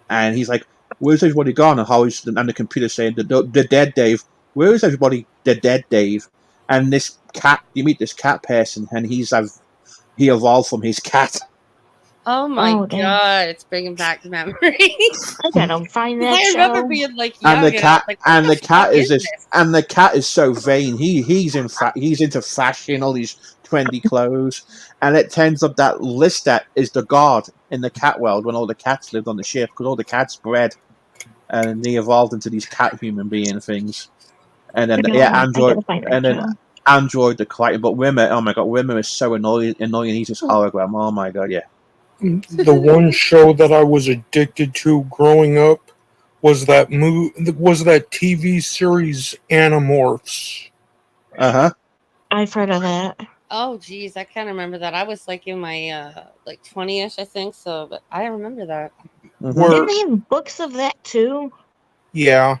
and he's like, "Where's everybody gone?" And the computer saying, "The dead Dave. Where is everybody? The dead Dave." And this cat, you meet this cat person, and he evolved from his cat. Oh my god! It's bringing back memories. I gotta find that show. I remember being like young, and the cat is so vain. He's into fashion, all these trendy clothes, and it turns up that Lister is the god in the cat world when all the cats lived on the ship, because all the cats bred, and they evolved into these cat human being things. And then Android the Crichton, but Wimmer, oh my god, Wimmer is so annoying. He's just hologram. Oh my god, yeah. The one show that I was addicted to growing up was that TV series Animorphs. Uh-huh. I've heard of that. Oh geez, I can't remember that. I was like in my like 20ish, I think. So, but I remember that. Mm-hmm. Where Didn't they have books of that too? yeah,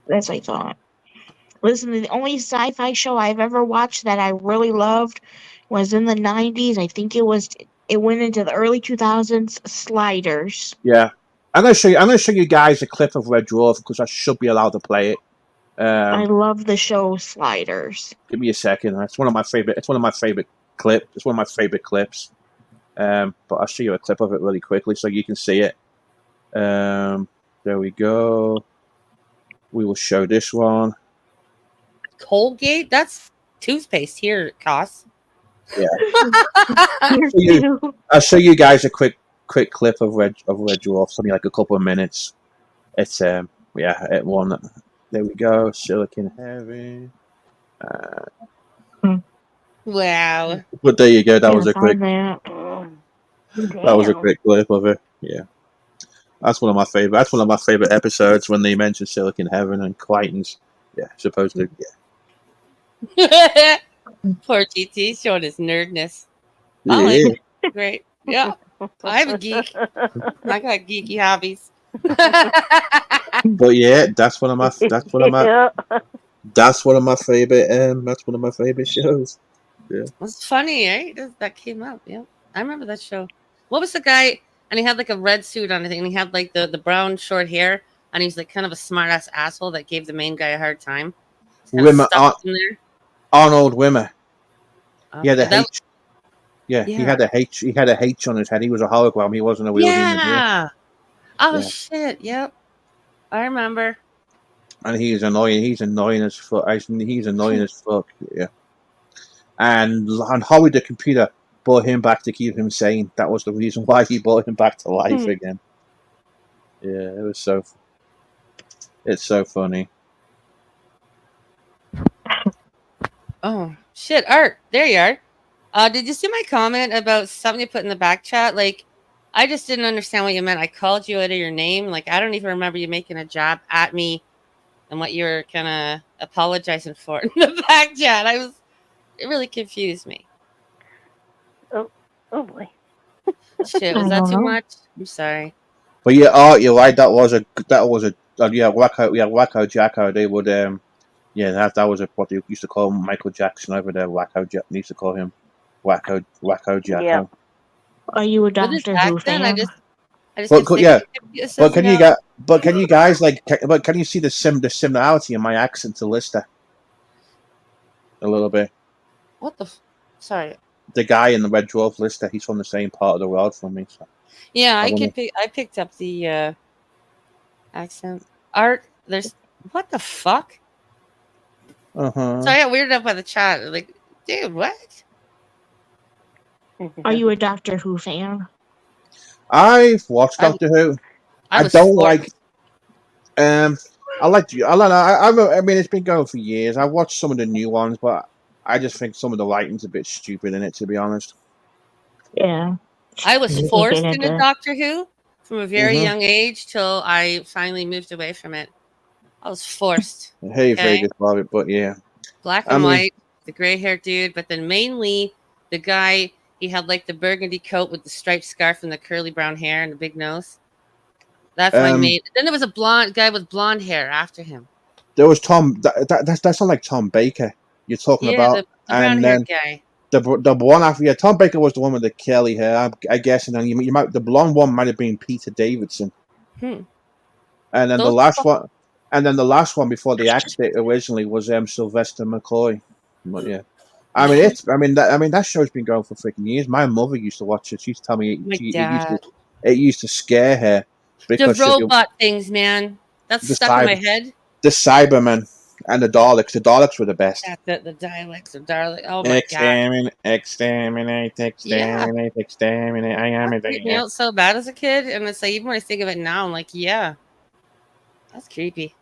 That's what I thought. Listen, the only sci-fi show I've ever watched that I really loved was in the 90s. I think it went into the early 2000s, Sliders. Yeah. I'm gonna show you guys a clip of Red Dwarf because I should be allowed to play it. I Um, love the show Sliders. give me a second. It's one of my favorite. It's one of my favorite clips. It's one of my favorite clips. But I'll show you a clip of it really quickly so you can see it. There we go. We will show this one. Colgate? That's toothpaste here. It costs. Yeah. Here too. I'll show you guys a quick clip of Red Dwarf. Something like a couple of minutes. It's yeah, it won. There we go. Silicon Heavy. Wow. But there you go. That was Gotta a quick. find that. That was a quick clip of it. Yeah. That's one of my favorite. That's one of my favorite episodes when they mention Silicon Heaven and Crichton's. Yeah, supposed to. Yeah. Poor GT showing his nerdness. Yeah. I like it. Great. Yeah. I'm a geek. I got geeky hobbies. But yeah, that's one of my. That's one of my. Yeah. That's one of my favorite. That's one of my favorite shows. Yeah. It's funny, right? That came up. Yeah. I remember that show. What was the guy? And he had like a red suit on, I think, and he had like the brown short hair, and he's like kind of a smart ass asshole that gave the main guy a hard time. Wimmer, In there. Arnold Wimmer. He had a that- H. Yeah, he Yeah. had a H. He had a H on his head. He was a hologram. He wasn't a real human being. Yeah. Oh Yeah. shit. Yep. I remember. And he's annoying. He's annoying as fuck. He's annoying as fuck. Yeah. And Howard the computer brought him back to keep him sane. That was the reason why he brought him back to life again. Yeah, it was so. It's so funny. Oh shit, Art, there you are. Did you see my comment about something you put in the back chat? Like, I just didn't understand what you meant. I called you out of your name. Like, I don't even remember you making a jab at me and what you were kind of apologizing for in the back chat. It really confused me. Oh boy. Shit, was that too much? I'm sorry. But yeah, you're right. That was a Wacko Jacko. They would that was what they used to call Michael Jackson over there. Wacko Jack. They used to call him Wacko Jacko. Yeah. Are you a With his Doctor Who accent, fan? I just But can you guys can you see the similarity in my accent to Lister? A little bit. What the? Sorry. The guy in the Red Dwarf Lister, he's from the same part of the world from me. So. Yeah, I picked up the accent. Art, there's what the fuck? Uh-huh. So I got weirded out by the chat. Like, dude, what? Are you a Doctor Who fan? I've watched Doctor Who. I don't like. I like. I mean, it's been going for years. I watched some of the new ones, but I just think some of the writing's a bit stupid in it, to be honest. Yeah. I was forced into Doctor Who from a very Mhm. young age till I finally moved away from it. I was forced. Hey, Vegas love it, but yeah. Black and white, the gray haired dude, but then mainly the guy, he had like the burgundy coat with the striped scarf and the curly brown hair and the big nose. That's my main. Then there was a blonde guy with blonde hair after him. There was Tom. That's not like Tom Baker you're talking about. The brown haired guy. The one after Tom Baker was the one with the curly hair, I guess, and then you might the blonde one might have been Peter Davidson. And then the last one before the accident originally was Sylvester McCoy. But yeah, that show's been going for freaking years. My mother used to watch it. She used to tell me it used to scare her because the robot things, man, that's stuck in my head. The Cybermen and the Daleks. The Daleks were the best. The dialects of Dalek. Oh my god! Exterminate! I am a freaked me out so bad as a kid, and it's like even when I think of it now, I'm like, yeah, that's creepy.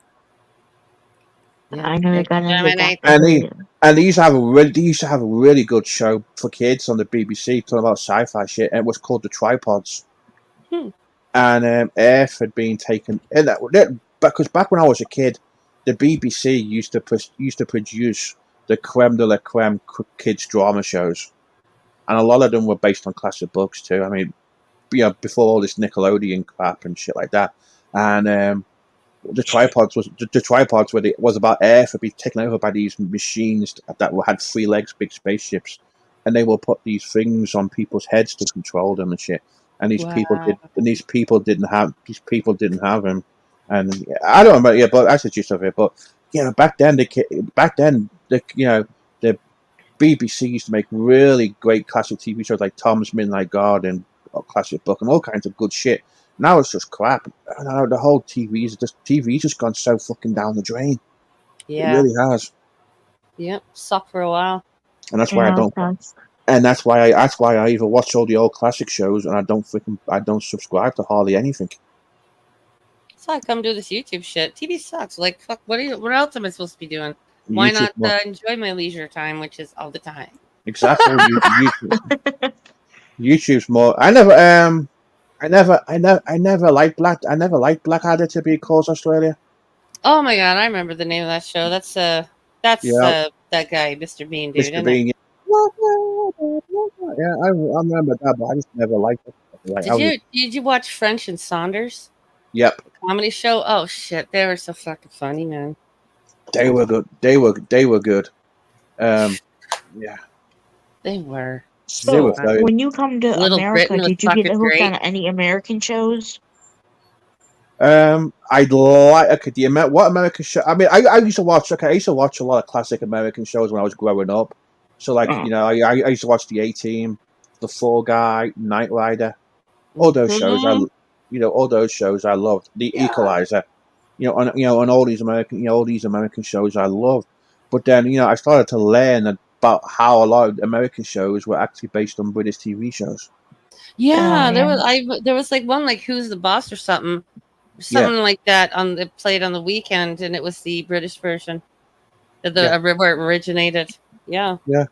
Yeah. I never got into Exterminate. Doctor And Who. they used to have a really good show for kids on the BBC talking about sci-fi shit, and it was called The Tripods. Hmm. And Earth had been taken, and because back when I was a kid, the BBC used to produce the creme de la creme kids drama shows, and a lot of them were based on classic books too. I mean, before all this Nickelodeon crap and shit like that, and the tripods was about Earth had been taken over by these machines that had 3 legs, big spaceships, and they will put these things on people's heads to control them and shit. And Wow. these people didn't have them, and I don't remember. Yeah, but that's the gist of it. But back then the BBC used to make really great classic TV shows like Tom's Midnight Garden, or Classic Book, and all kinds of good shit. Now it's just crap. I don't know, the whole TV's just gone so fucking down the drain. It Yeah. really has, Yep. Sucked for a while. and that's why I don't. And that's why I either watch all the old classic shows, and I don't subscribe to hardly anything. So I come do this YouTube shit. TV sucks. Like fuck. What else am I supposed to be doing? Why not enjoy my leisure time, which is all the time? Exactly. YouTube's more. I never liked Blackadder to be called Australia. Oh my god, I remember the name of that show. That's that guy, Mr. Bean, dude. Mr. Bean. Yeah, I remember that, but I just never liked it. Did you watch French and Saunders? Yep. Comedy show? Oh shit, they were so fucking funny, man. They were good. They were good. Yeah. They were. So, when you come to Little America, Britain was did you get fucking hooked great. on any American shows? I'd like what American show. I mean, I used to watch. Okay, I used to watch a lot of classic American shows when I was growing up. So, like, I used to watch the A-Team, The Fall Guy, Knight Rider, all those shows. All those shows I loved. The Equalizer, and all these American shows I loved. But then, I started to learn about how a lot of American shows were actually based on British TV shows. Yeah, there was like one like Who's the Boss or something like that played on the weekend, and it was the British version, where it originated. Yeah. Yeah.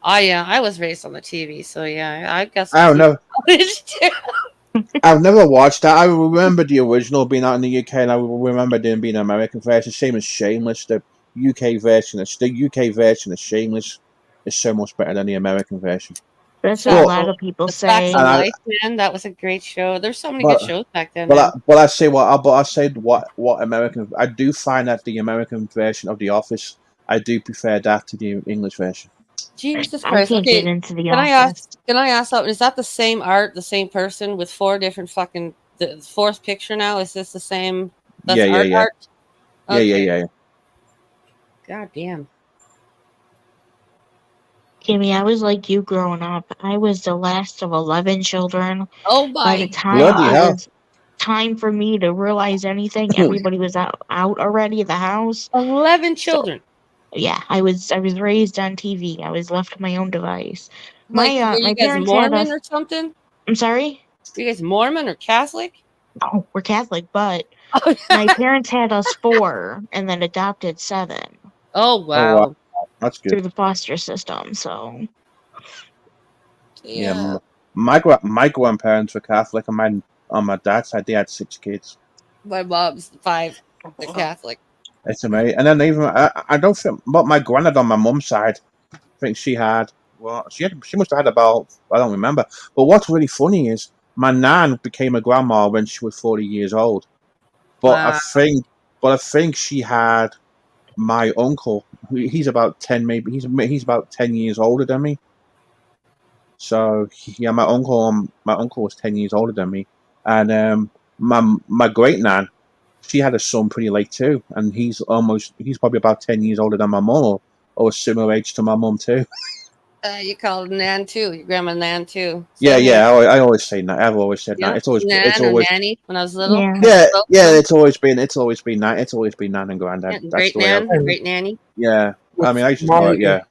I was raised on the TV, so yeah, I guess. I don't know. I've never watched that. I remember the original being out in the UK, and I remember there being an American version. Same as Shameless. The UK version of Shameless is so much better than the American version. That's what a lot of people say. Facts of Life, man, that was a great show. There's so many good shows back then. But I say what American. I do find that the American version of The Office, I do prefer that to the English version. Jesus Christ! I can't get into The Office. Can I ask something? Is that the same art, the same person with 4 different fucking the fourth picture now? Is this the same? That's Yeah. Art? Okay. Yeah. God damn. Kimmy, I was like you growing up. I was the last of 11 children. Oh my! By the time it was time for me to realize anything, everybody was out already at the house. 11 children. Yeah, I was raised on TV. I was left to my own device. Like, my were you guys parents Mormon had us, or something? I'm sorry? Were you guys Mormon or Catholic? No, we're Catholic, but my parents had us 4 and then adopted 7. Oh wow. That's good. Through the foster system, so. Yeah. My grandparents were Catholic, and on my dad's side they had 6 kids. My mom's 5. They're Catholic. It's amazing. And then even I don't think, but my granddad on my mum's side, I think she must have had about, I don't remember. But what's really funny is my nan became a grandma when she was 40 years old. But I think she had my uncle. He's about 10, maybe he's about 10 years older than me. So yeah, my uncle was 10 years older than me, and my great nan, she had a son pretty late too, and he's probably about 10 years older than my mum, or a similar age to my mum too. You called Nan too, your grandma Nan too. So yeah. I always say that. I've always said that. It's always Nanny when I was little. Yeah. It's always been Nan. It's always been Nan and Granddad. Great Nanny. Yeah. I mean, I used to call it, yeah.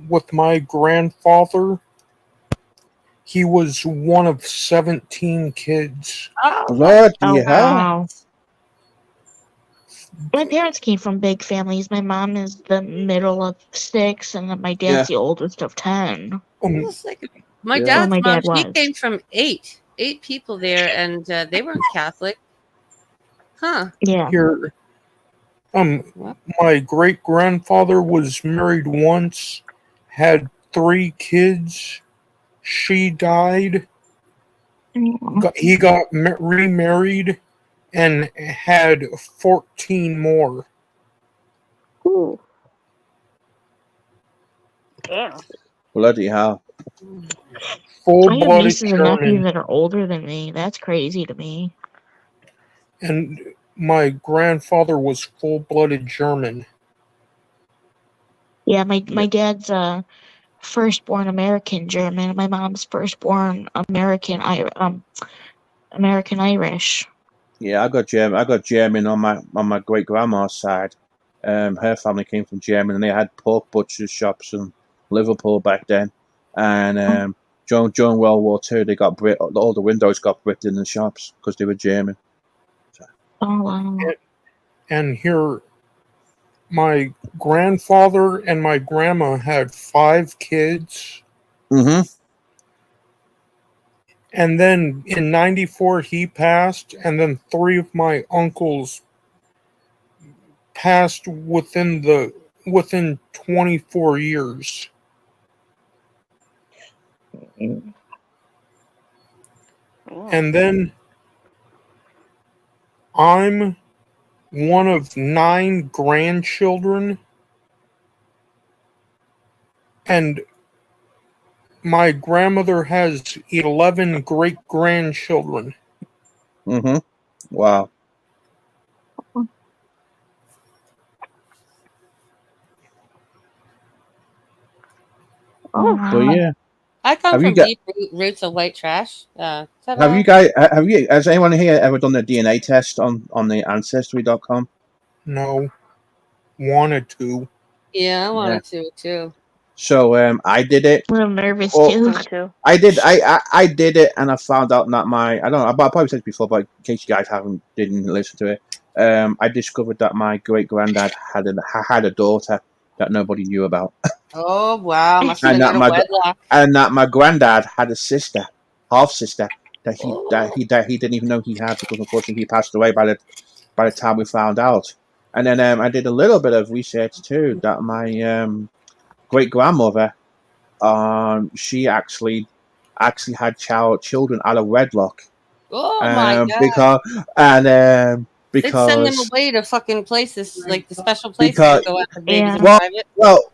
With my grandfather, he was one of 17 kids. Bloody hell. My parents came from big families. My mom is the middle of 6, and then my Yeah. dad's the oldest of 10. It's like my Yeah. Well, dad's my mom, dad she was. came from eight people there, and they weren't Catholic. Huh. Yeah. Here, What? my great grandfather was married once, had 3 kids. She died. He got remarried and had 14 more. Ooh. Damn. Bloody hell. Full I have blooded nieces and nephews German. that are older than me. That's crazy to me. And my grandfather was full blooded German. Yeah, my dad's firstborn American German. My mom's firstborn American Irish. Yeah, I got German on my great grandma's side. Her family came from Germany, and they had pork butchers shops in Liverpool back then. And during World War II, they got all the windows got bricked in the shops because they were German. Oh wow. And here, my grandfather and my grandma had 5 kids. Mm-hmm. And then in 94, he passed. And then 3 of my uncles passed within 24 years. And then I'm one of 9 grandchildren, and my grandmother has 11 great grandchildren. Mm-hmm. Wow. Oh But wow. yeah, I come have you from got deep roots of white trash. have you guys has anyone here ever done the DNA test on the Ancestry.com? No, wanted to. Yeah, I Yeah. wanted to too. So I did it. A little nervous Oh, too. Me too. I did. I did it, and I found out that I don't know. I probably said it before, but in case you guys didn't listen to it, I discovered that my great granddad had a daughter that nobody knew about, Oh wow, must have and been out of wedlock. that my granddad had a sister, half sister, that Oh. he didn't even know he had because unfortunately he passed away by the time we found out. And then I did a little bit of research too that my great grandmother she actually had children out of wedlock. Oh my god. They'd send them Because away to fucking places, like the special places to because go after babies in Yeah. private.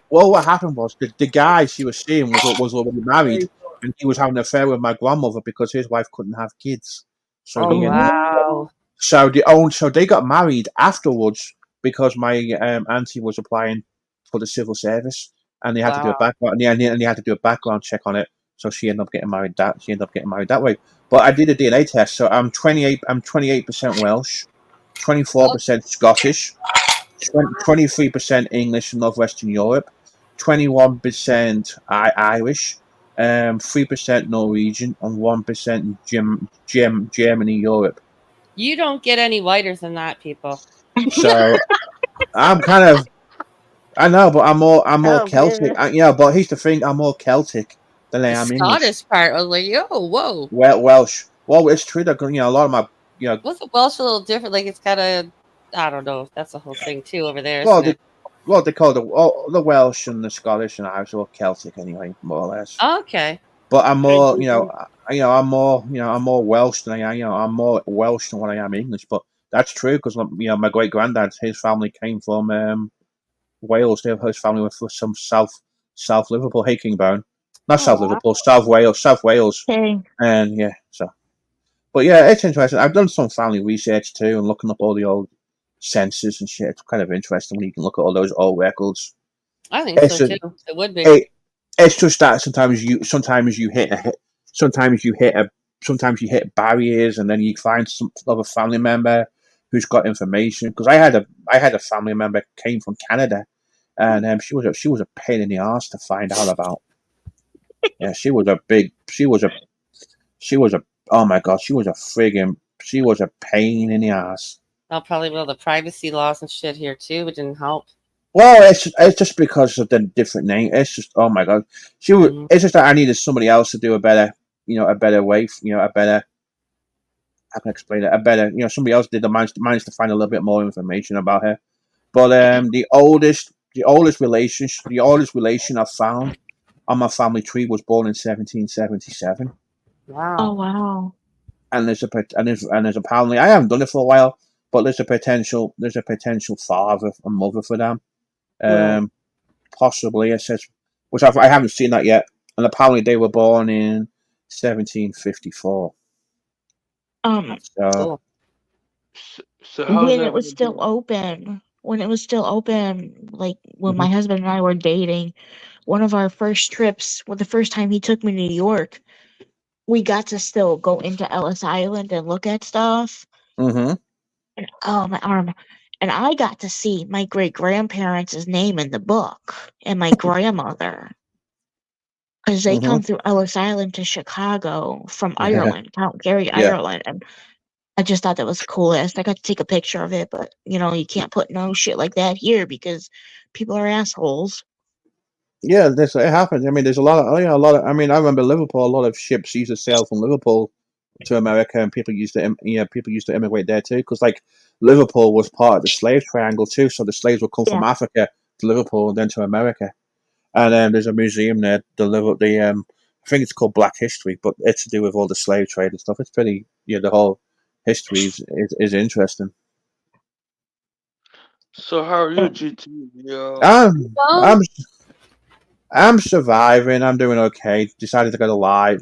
what happened was the guy she was seeing was already married, and he was having an affair with my grandmother because his wife couldn't have kids. So Oh he ended up, wow. so they got married afterwards because my auntie was applying for the civil service, and they had to do a Wow. background and they had to do a background check on it. So she ended up getting married that way. But I did a DNA test, so I'm 28% Welsh, 24% Scottish, 23% English and Northwestern Europe, 21% Irish, 3% Norwegian, and 1% Germany Europe. You don't get any whiter than that, people. So I'm kind of I know, but I'm more Oh Celtic. goodness. But here's the thing: I'm more Celtic than I The am English. Scottish part, I was like, yo, whoa. Welsh. Well, it's true that a lot of my What's the Welsh a little different? Like it's got a, I don't know. That's the whole thing too over there, well isn't they it? they call the Welsh and the Scottish and Irish are all Celtic anyway, more or less. Okay. But I'm more I'm more Welsh than I'm more Welsh than what I am English. But that's true because my great granddad, his family came from Wales. His family were from some South Liverpool, Hakingbone, not Oh South wow. Liverpool, South Wales, Okay. and yeah. So, but yeah, it's interesting. I've done some family research too, and looking up all the old census and shit. It's kind of interesting when you can look at all those old records. I think It's so just, too. It would be. it's just that sometimes you hit barriers, and then you find some other family member who's got information. Because I had a family member came from Canada, and she was a pain in the ass to find out about. Yeah, she was a oh my god, she was a pain in the ass. Well, probably with all the privacy laws and shit here too. It didn't help. Well, it's just because of the different name. It's just, oh my god, she was. Mhm. It's just that I needed somebody else to do a better, a better way, a better. How can I explain it? A better, somebody else did managed to find a little bit more information about her. But the oldest relation I found on my family tree was born in 1777, Oh Wow. wow. and there's apparently, I haven't done it for a while, but there's a potential father and mother for them. Right. Possibly, it says, which I haven't seen that yet, and apparently they were born in 1754. So, Cool. So how's When it was everybody still doing? open, like when mhm, my husband and I were dating, one of our first trips, well, the first time he took me to New York, we got to still go into Ellis Island and look at stuff. mhm, And oh, my arm. And I got to see my great grandparents' name in the book and my grandmother. Because they mhm, come through Ellis Island to Chicago from Ireland, Count Gary, yeah, Ireland. And I just thought that was coolest. I got to take a picture of it, but you can't put no shit like that here because people are assholes. yeah. This it happens. I mean, there's a lot of, oh yeah, a lot of. I mean, I remember Liverpool. A lot of ships used to sail from Liverpool to America, and people used to immigrate there too, because like Liverpool was part of the slave triangle too. So the slaves would come Yeah. from Africa to Liverpool and then to America. And there's a museum there. I think it's called Black History, but it's to do with all the slave trade and stuff. It's pretty, the whole history is interesting. So how are you, GT? Yeah. Well, I'm I'm surviving. I'm doing okay. Decided to go live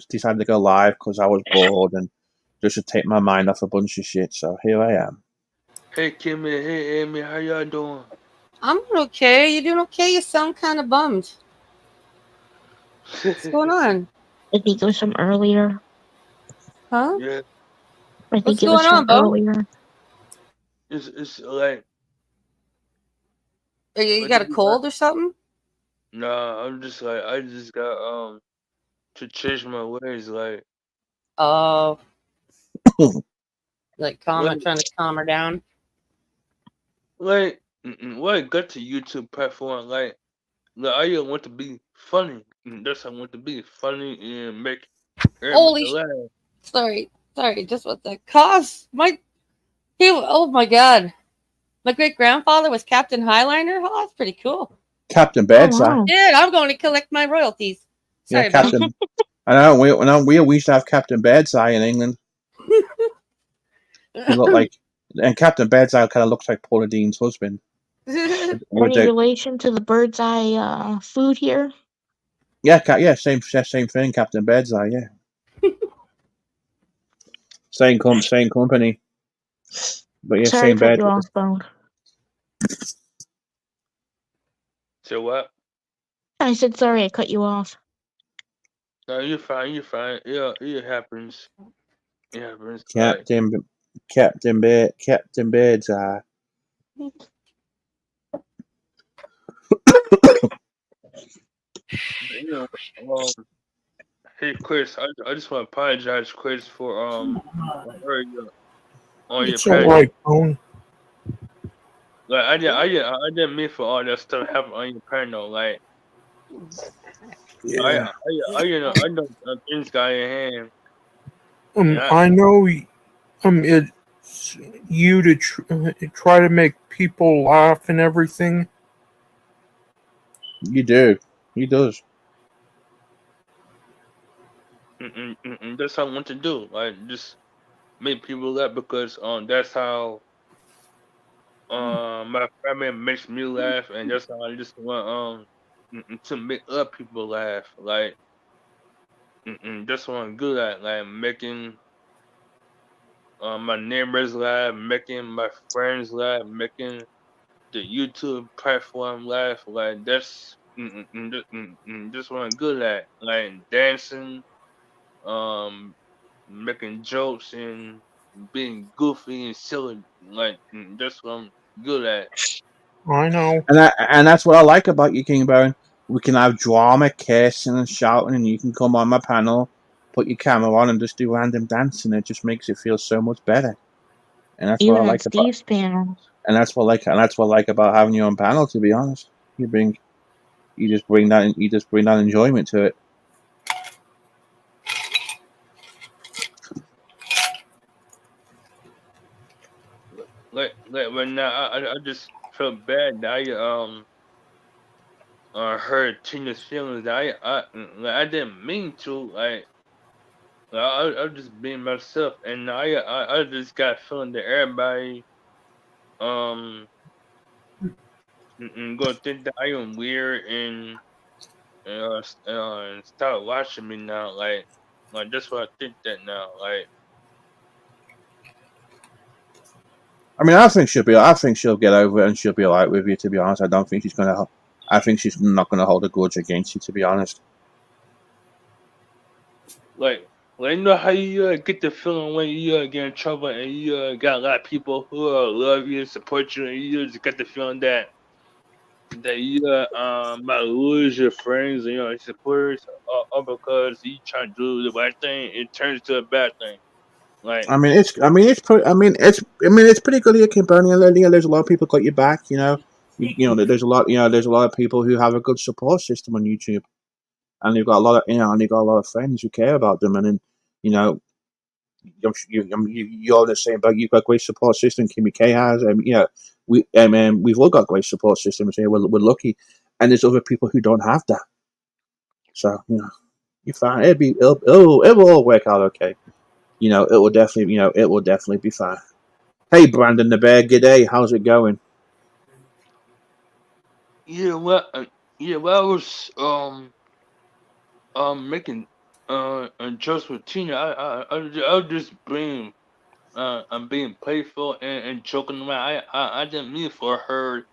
because I was bored and just to take my mind off a bunch of shit. So here I am. Hey Kimmy, hey Amy, how y'all doing? I'm okay. You doing okay? You sound kind of bummed. What's going on? I think it was from earlier. Huh? Yeah, I What's think it was going from on, Bo? earlier. it's like You I got a just got cold or something? nah. I'm just like I just got to change my ways. Oh, like Like trying to calm her down. when I got to YouTube platform, I just want to be funny. That's how I want to be funny and make everybody Holy, laugh. sorry. Just what the cost? Oh my god. My great grandfather was Captain Highliner. Oh, that's pretty cool. Captain Oh Birdseye. wow. Dude, I'm going to collect my royalties. Yeah, Sorry, Bo. Captain. I know. We used to have Captain Birdseye in England. He looked like, and Captain Birdseye kind of looks like Paula Dean's husband. With Any the relation to the bird's eye food here? yeah, same thing. Captain Birdseye. Yeah, same company. But yeah, Sorry to same cut bed. you off, Bone. So what? I said sorry I cut you off. No, you're fine. You're fine. Yeah, it happens. It happens. Captain Birdseye. You know, hey Chris, I just want to apologize, Chris, for earlier on your It's all panel. right, Bone. I didn't mean for all that stuff to happen on your panel. Yeah. I know things got in hand. I know it's you to try to make people laugh and everything. You do. He does. That's what I want to do. Just make people laugh because that's how my family makes me laugh, and that's how I just want to make other people laugh. That's what I'm good at. Making my neighbors laugh, making my friends laugh, making the YouTube platform laugh. That's what I'm good at. Dancing, um, making jokes and being goofy and silly. That's what I'm good at. I know. And that's what I like about you, King Baron. We can have drama, cursing, and shouting, and you can come on my panel, put your camera on, and just do random dancing. It just makes it feel so much better. and that's what I Even on like about, Steve's panel. and that's what I like about having you on panel. To be honest, you just bring that enjoyment to it. Like right now, I just felt bad that I hurt Tina's feelings. I didn't mean to. I was just being myself, and I just got a feeling that everybody um gonna think that I am weird and start watching me now. Like that's what I think that now. Like I mean, I think she'll get over it and she'll be alright with you. To be honest, I don't think she's gonna. I think she's not gonna hold a grudge against you. To be honest. like you know how you get the feeling when you get in trouble and you got a lot of people who love you and support you, and you just get the feeling that you might lose your friends and your supporters all because you trying to do the right thing. It turns to a bad thing. Like it's pretty good at Kimberly. There's a lot of people got your back. There's a lot of people who have a good support system on YouTube, and they've got a lot of friends who care about them, and then you know, you're the same, but you've got a great support system. Kimmy K has, we've all got great support systems here. We're lucky, and there's other people who don't have that. So you're fine. It will all work out okay. It will definitely be fine. Hey, Brandon the Bear, g'day. How's it going? yeah, well, I was making jokes with Tina. I was just being I'm being playful and joking around. I didn't mean for her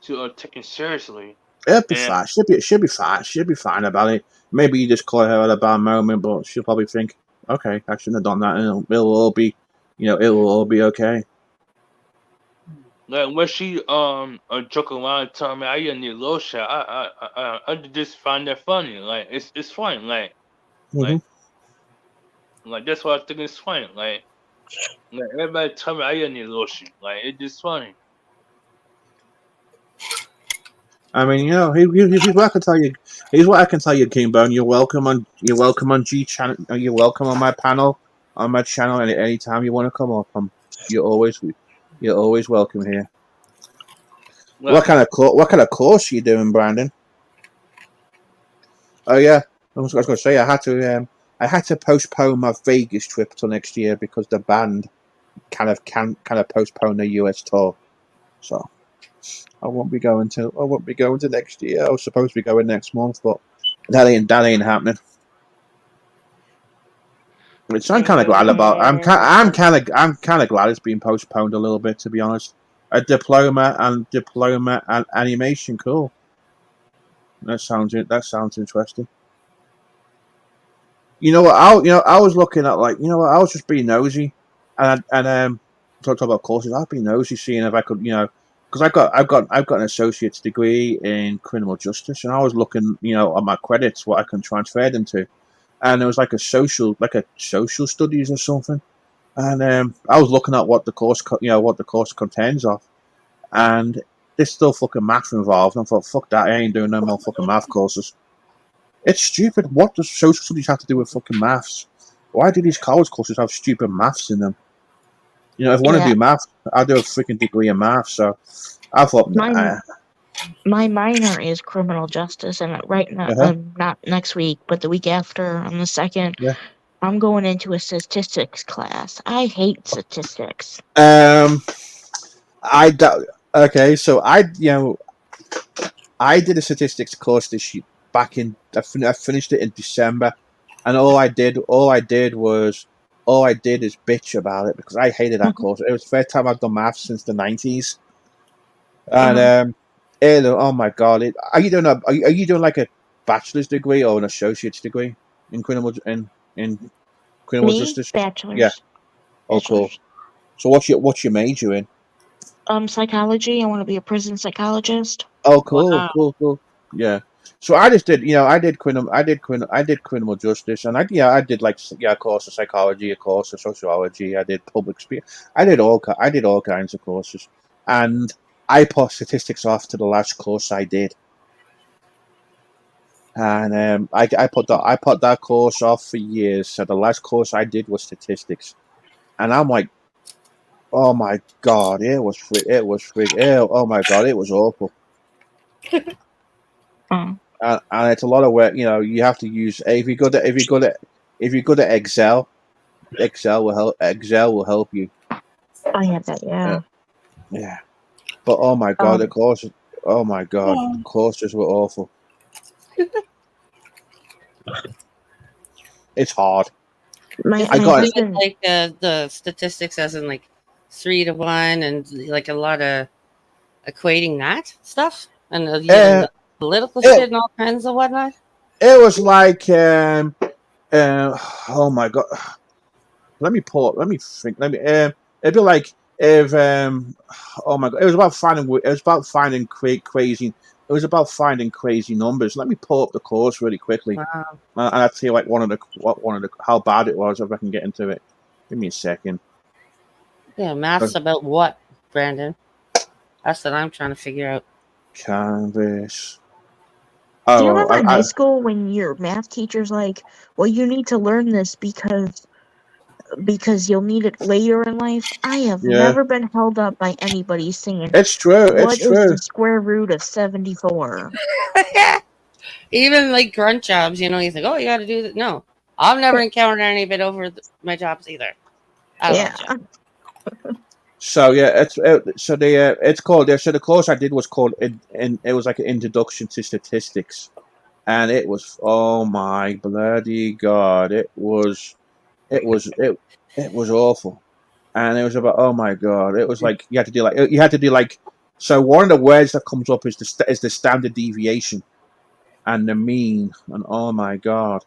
to take it seriously. It'll be And fine. She'll be fine. She'll be fine about it. Maybe you just caught her at a bad moment, but she'll probably think, okay, I shouldn't have done that, and it'll all be, it will all be okay. like when she joke around telling me I need lotion, I just find that funny. Like it's funny. Hmm. Like like that's what I think is funny. Like everybody tell me I need lotion. Like it's just funny. I mean, here's what I can tell you. Here's what I can tell you, Kingbone. You're welcome on G channel. You're welcome on my panel, on my channel, and any time you want to come up, you're always, you're always welcome here. Well, What kind of course are you doing, Brandon? Oh yeah, I was going to say I had to postpone my Vegas trip till next year because the band kind of postpone the US tour. So I won't be going to next year. I was supposed to be going next month, but that ain't happening. Which I'm kind of glad about. I'm kind of glad it's been postponed a little bit, to be honest. A diploma and animation, cool. That sounds interesting. I was looking at I was just being nosy, and talked about courses. I've been nosy, seeing if I could, because I've got an associate's degree in criminal justice, and I was looking, on my credits what I can transfer them to, and there was like a social studies or something, and I was looking at what the course contains of, and there's still fucking math involved, and I thought, fuck that, I ain't doing no more fucking math courses. It's stupid. What does social studies have to do with fucking maths? Why do these college courses have stupid maths in them? If I want to do math, I'll do a freaking degree in math. So I thought, nah. My minor is criminal justice, and right now, not next week, but the week after, on the 2nd, Yeah. I'm going into a statistics class. I hate statistics. I doubt. Okay, so I did a statistics course this year. I finished it in December, and all I did is bitch about it because I hated that course. It was the first time I've done maths since the 90s, and oh my god, are you doing like a bachelor's degree or an associate's degree in criminal Me, justice? bachelor's. Yeah. Oh, cool. So what's your major in? Psychology. I want to be a prison psychologist. Oh, cool, cool. Yeah. So I just did, I did criminal justice, and I did like a course of psychology, a course of sociology. I did public speech. I did all kinds of courses, and I put statistics off to the last course I did, and I put that course off for years. So the last course I did was statistics, and I'm like, oh my god, oh my god, it was awful. And it's a lot of work. You have to use if you go to Excel. Excel will help you. I have that, yeah. Yeah, but oh my god, the Um, courses. Oh my god, the courses were awful. It's hard. my Is I it my got husband. like the statistics as in like 3 to 1 and like a lot of equating that stuff and even uh, the political it shit and all kinds of whatnot? it was like oh my god. Let me pull up. Let me think. It'd be like if oh my god, it was about finding crazy. It was about finding crazy numbers. Let me pull up the course really quickly, Wow. and I'll tell you like one of the how bad it was if I can get into it. Give me a second. Yeah, math's about what, Brandon? That's what I'm trying to figure out. Canvas. Do you Oh, remember in high school when your math teacher's like, "Well, you need to learn this because you'll need it later in life"? I have yeah. never been held up by anybody saying, It's true. It's "What is true. the square root of 74?" Even like grunt jobs, you think, oh, you got to do that. No, I've never encountered any of it over my jobs either. At all, Yeah. Jeff. So yeah, it's called. So the course I did was called. It was like an introduction to statistics, and it was, oh my bloody god, it was awful, and it was about, oh my god, it was like you had to do like, so one of the words that comes up is the standard deviation and the mean, and oh my god,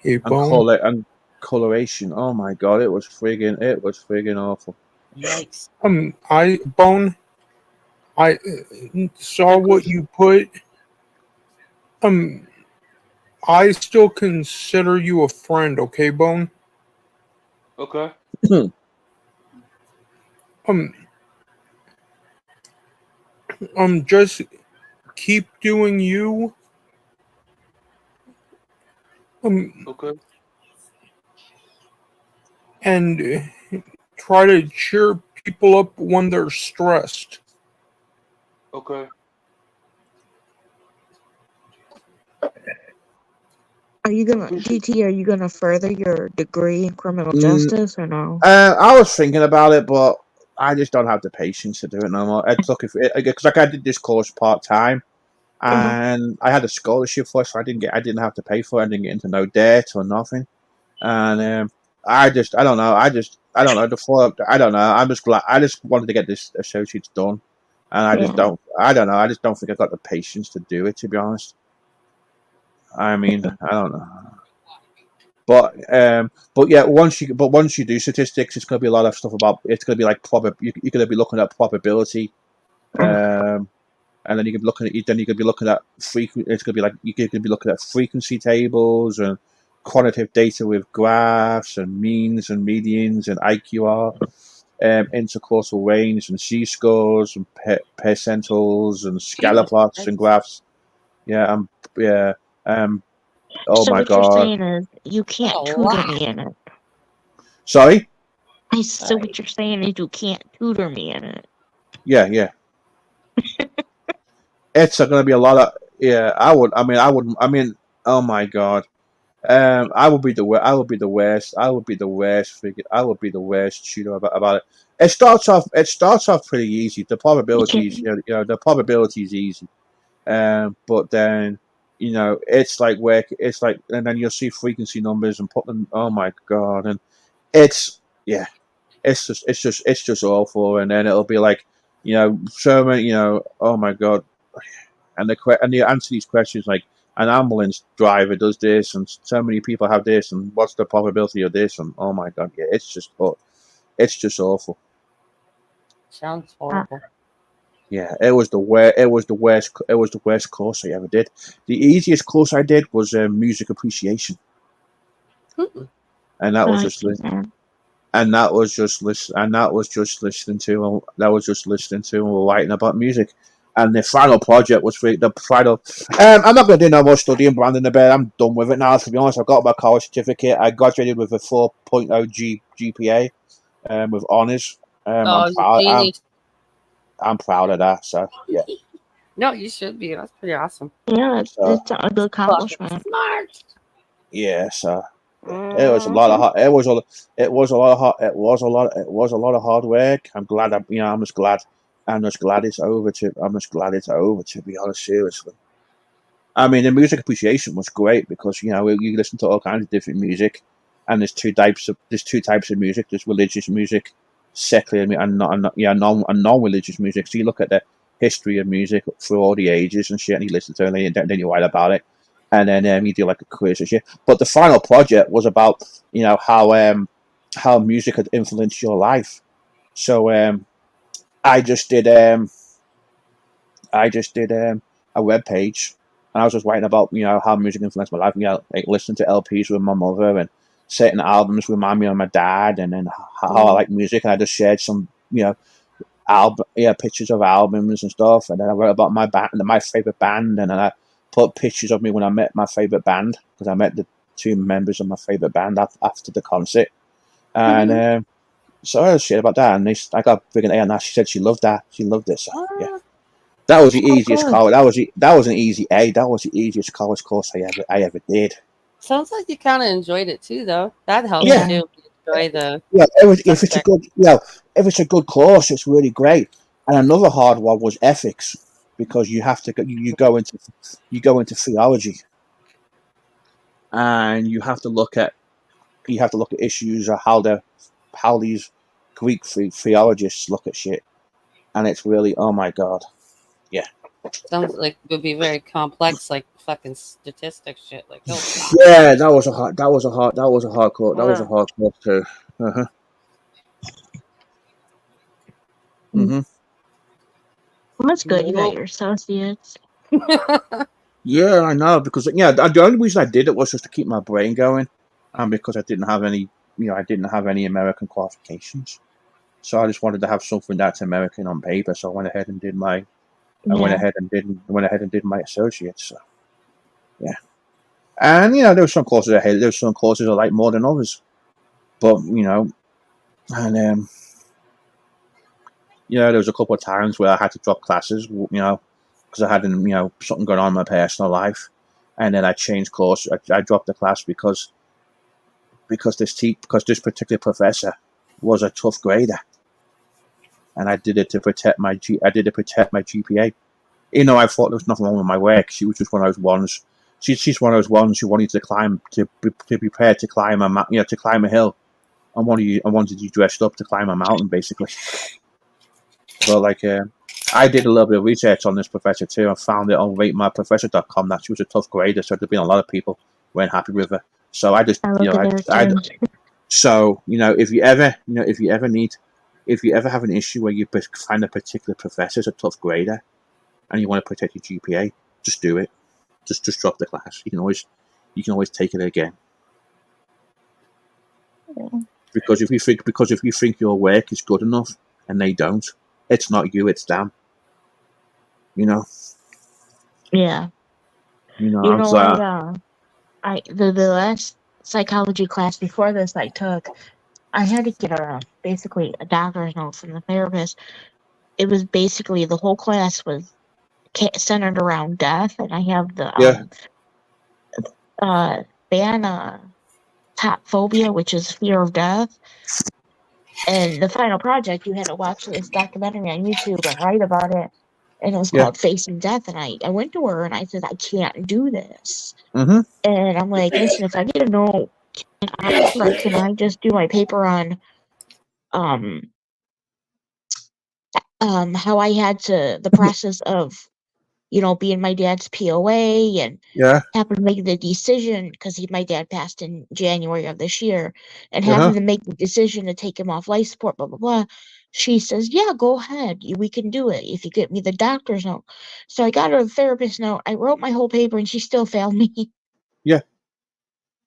Hey, and Bone. coloration, oh my god, it was friggin' awful. Yikes. I saw what you put. I still consider you a friend, okay, Bone? Okay. Um, just keep doing you. Okay. And try to cheer people up when they're stressed. Okay. Are you gonna GT? Are you gonna further your degree in criminal Mm, justice or no? I was thinking about it, but I just don't have the patience to do it no more. It's looking for it because like I did this course part time, and I had a scholarship for it, so I didn't have to pay for it. I didn't get into no debt or nothing, and I don't know. I don't know. I don't know. I'm just glad. I just wanted to get this associates done, and Yeah. I don't know. I just don't think I've got the patience to do it. To be honest, I mean, I don't know. But yeah, once you do statistics, it's going to be a lot of stuff about. It's going to be like you're going to be looking at probability, and then you can be looking at It's going to be like you can be looking at frequency tables and quantitative data with graphs and means and medians and IQR, intercausal range and C-scores and percentiles and scalar Jesus plots and Christ. graphs. Yeah, yeah, oh So my what you're god. saying is you That's a can't tutor lot. me in it. Sorry. So what you're saying is you can't tutor me in it. Yeah. It's going to be a lot of. Yeah, I would. I mean, I would. I mean, oh my god. I would be the worst. I would be the worst. I would be the worst figure. I would be the worst tutor about it. It starts off. It starts off pretty easy. The probabilities. The probability is easy. But then, it's like work. It's like, and then you'll see frequency numbers and put them. Oh my god! And it's yeah. It's just awful. And then it'll be like, so many. Oh my god. And the answer to these questions like an ambulance driver does this, and so many people have this, and what's the probability of this? And oh my god, yeah, it's just awful. Sounds Uh, horrible. Yeah, it was the worst. It was the worst. It was the worst course I ever did. The easiest course I did was music appreciation, and that was just and that was just listen, and that was just listening to, and writing about music. And the final project was for the final. I'm not going to do no more studying branding the bed. I'm done with it now. To be honest, I got my college certificate. I graduated with a 4.0 GPA, with honors. I'm Oh, proud. genius. I'm proud of that. So yeah. No, you should be. That's pretty awesome. Yeah, So it's a good accomplishment. Smart. yeah. So it was a lot of hard. It was a. It was a lot of hard. It was a lot. It was a lot of hard work. I'm glad. I'm just glad. I'm just glad it's over. I'm just glad it's over. To be honest, seriously. I mean, the music appreciation was great because you listen to all kinds of different music, and there's two types of music. There's religious music, secular, and non-religious music. So you look at the history of music through all the ages and shit, and you listen to it, and then you write about it, and then you do like a quiz and shit. But the final project was about how music had influenced your life. So I just did a web page, and I was just writing about how music influenced my life. Like listening to LPs with my mother, and certain albums remind me of my dad, and then how I like music. And I just shared some pictures of albums and stuff. And then I wrote about my favorite band, and then I put pictures of me when I met my favorite band, because I met the two members of my favorite band after the concert. And so I shared about that, and I got big an A on that. She said she loved that. She loved it. So yeah. That was the easiest college. That was an easy A. That was the easiest college course I ever did. Sounds like you kind of enjoyed it too, though. That helps Yeah, too. Enjoy the yeah. If it's a subject. good, if it's a good course, it's really great. And another hard one was ethics, because you have to you go into theology, and you have to look at issues of how these Greek theologists look at shit, and it's really, oh my god, yeah. Sounds like it would be very complex, like fucking statistics shit. Like, oh fuck. Yeah, that was a hard course. That was a hard course too. Uh-huh. Mm-hmm. That's good. You got your associates. Yeah, I know, because the only reason I did it was just to keep my brain going, and because I didn't have any American qualifications, so I just wanted to have something that's American on paper. So I went ahead and did my went ahead and did my associates. So yeah, and there were some courses I hated. There were some courses I liked more than others, but and there was a couple of times where I had to drop classes, because I had something going on in my personal life, and then I changed course. I dropped the class because this particular professor was a tough grader, and I did it to protect my GPA. I thought there was nothing wrong with my work. She was just one of those ones. She's one of those ones who wanted to climb to be prepared to climb to climb a hill. I wanted you dressed up to climb a mountain, basically. But I did a little bit of research on this professor too. I found it on ratemyprofessor.com that she was a tough grader, so there'd been a lot of people weren't happy with her. So I just, I look at there too. so if you ever have an issue where you find a particular professor is a tough grader, and you want to protect your GPA, just do it. Just drop the class. You can always take it again. Because if you think your work is good enough and they don't, it's not you, it's them. Yeah. The last psychology class before this I took, I had to get basically a doctor's note from the therapist. It was basically the whole class was centered around death, and I have the phobia, which is fear of death. And the final project, you had to watch this documentary on YouTube and write about it. And it was called Facing Death. And I went to her and I said, I can't do this. Mm-hmm. And I'm like, listen, if I get a no, can I just do my paper on how I had the process of, being my dad's POA and having to make the decision, because my dad passed in January of this year, and having to make the decision to take him off life support, blah, blah, blah. She says, "Yeah, go ahead. We can do it if you get me the doctor's note." So I got her the therapist note. I wrote my whole paper, and she still failed me. Yeah.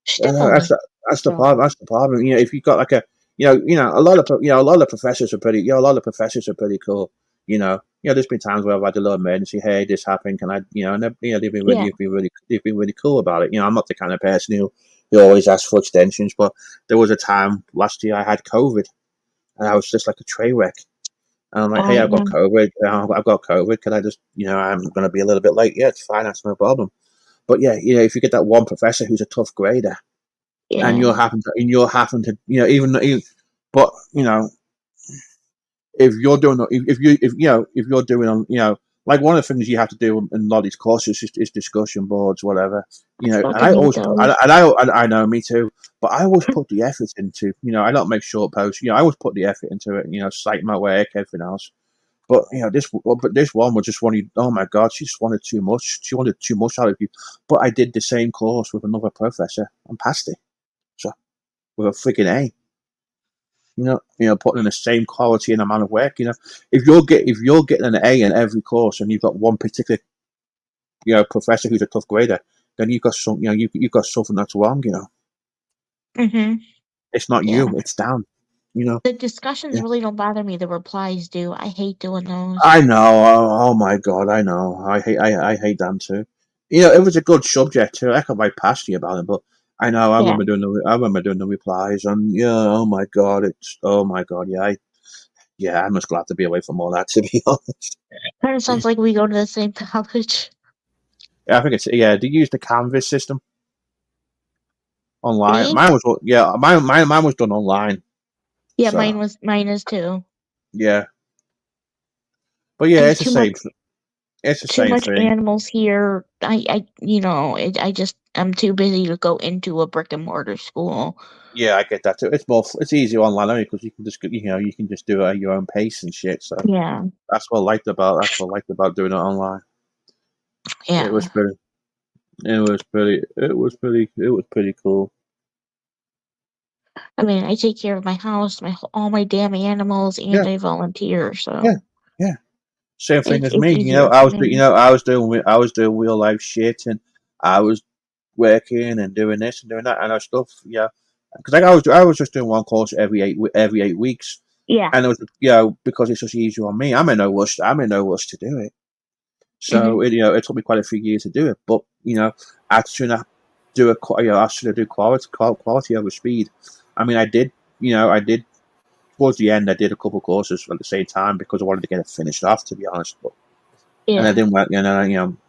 She still failed That's me. that's the So, problem. That's the problem. You know, if you've got like a, a lot of a lot of professors are pretty. A lot of professors are pretty cool. There's been times where I've had a little emergency. Hey, this happened. Can I? And they've been Yeah. they've been really cool about it. I'm not the kind of person who always asks for extensions, but there was a time last year I had COVID, and I was just like a train wreck. And I'm like, hey, I've got COVID. I've got COVID. Can I just, I'm going to be a little bit late. Yeah, it's fine. That's no problem. But yeah, if you get that one professor who's a tough grader, and Yeah. you're having to, even, but if you're doing, if you're doing, like one of the things you have to do in a lot of these courses is discussion boards, whatever, I and fucking I hate always, those. I know, me too, but I always put the effort into, I don't make short posts, I always put the effort into it, cite my work, everything else. But this one was just wanted. Oh my God, she just wanted too much. She wanted too much out of you. But I did the same course with another professor and passed it. So with a freaking A. Putting in the same quality and amount of work. If you're getting an A in every course and you've got one particular, professor who's a tough grader, then you've got some, you've got something that's wrong. Mhm. It's not Yeah. you. It's down. The discussions Yeah. really don't bother me. The replies do. I hate doing those. I know. Oh my God, I know. I hate them too. It was a good subject too. I could write past you about it, but I know. Yeah. I remember doing the replies, and yeah. Oh my God, oh my God, yeah. I'm just glad to be away from all that. To be honest, Kind of sounds like we go to the same college. yeah, I think it's yeah. They use the Canvas system online. Me? Mine was mine was done online. Yeah, So mine is too. yeah, but yeah, There's it's the same. It's the too same much thing. animals here. I'm too busy to go into a brick and mortar school. Yeah, I get that too. It's easier online only because you can just you can just do it at your own pace and shit. So Yeah. that's what I liked about doing it online. It was Yeah. pretty. It was pretty cool. I mean, I take care of my house, all my damn animals, Yeah, and I volunteer, yeah, so yeah. Same thing as it's me. easier for me. I was doing real life shit, and I was working and doing this and doing that, and I stuff. Yeah, because I was just doing one course every 8 weeks, Yeah. and it was because it's just easier on me. I'm in no rush to do it. Mhm. So it took me quite a few years to do it, but I should do I should do quality over speed. I mean, I did towards the end. I did a couple of courses at the same time because I wanted to get it finished off. To be honest, and I Yeah. didn't want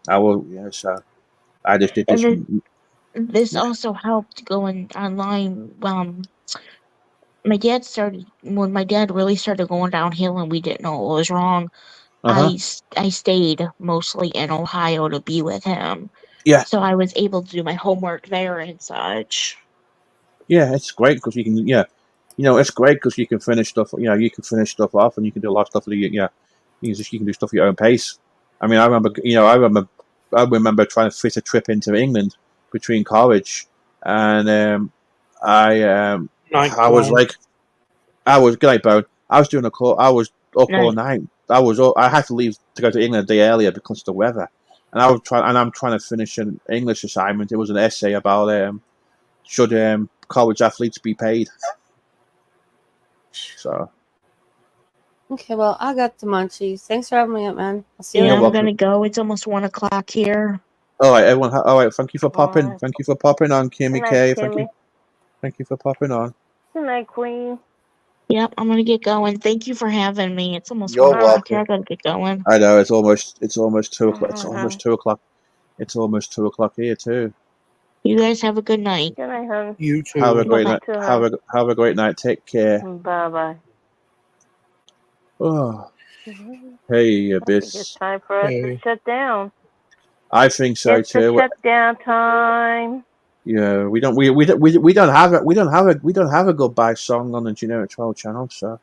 I will so I just did And this. this also helped going online. When my dad really started going downhill and we didn't know what was wrong. Uh huh. I stayed mostly in Ohio to be with him, Yeah, so I was able to do my homework there and such. yeah, it's great because you can it's great because you can finish stuff. You can finish stuff off and you can do a lot of stuff. You can do stuff at your own pace. I mean, I remember trying to fit a trip into England between college, and I night I was clone. like, good night, Bone. I was doing a call. I was up all Nice. night. I had to leave to go to England a day earlier because of the weather, and I'm trying to finish an English assignment. It was an essay about should college athletes be paid. So okay, well, I got the munchies. Thanks for having me up, man. I'll see you Yeah, you're I'm later. welcome. gonna go. It's almost 1 o'clock here. All right, everyone. All right, thank you for popping. Bye. Thank you for popping on, Good Kimmy night, K. Kimmy. Thank you for popping on. Good night, Queen. Yep, I'm gonna get going. Thank you for having me. It's almost one You're o'clock here. welcome. I gotta get going. I know it's almost 2 o'clock. It's Mm-hmm. almost 2 o'clock. It's almost 2 o'clock here too. You guys have a good night. Good night, hon. You Have a too. Bye great bye. night. You too, hon. Have a great night. Take care. Bye-bye. Oh, Mm-hmm. hey, I think it's Abyss. time for us to Hey. shut down. I think so It's the too. shutdown time. Yeah, we don't have it. We don't have a goodbye song on the Generic 12 channel. So,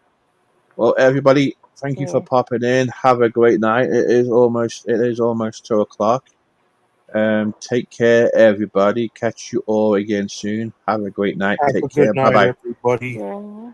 well, everybody, thank you for Yeah. popping in. Have a great night. It is almost 2 o'clock. Take care, everybody. Catch you all again soon. Have a great night. Have a Take care. good Bye night, bye. everybody. Yeah.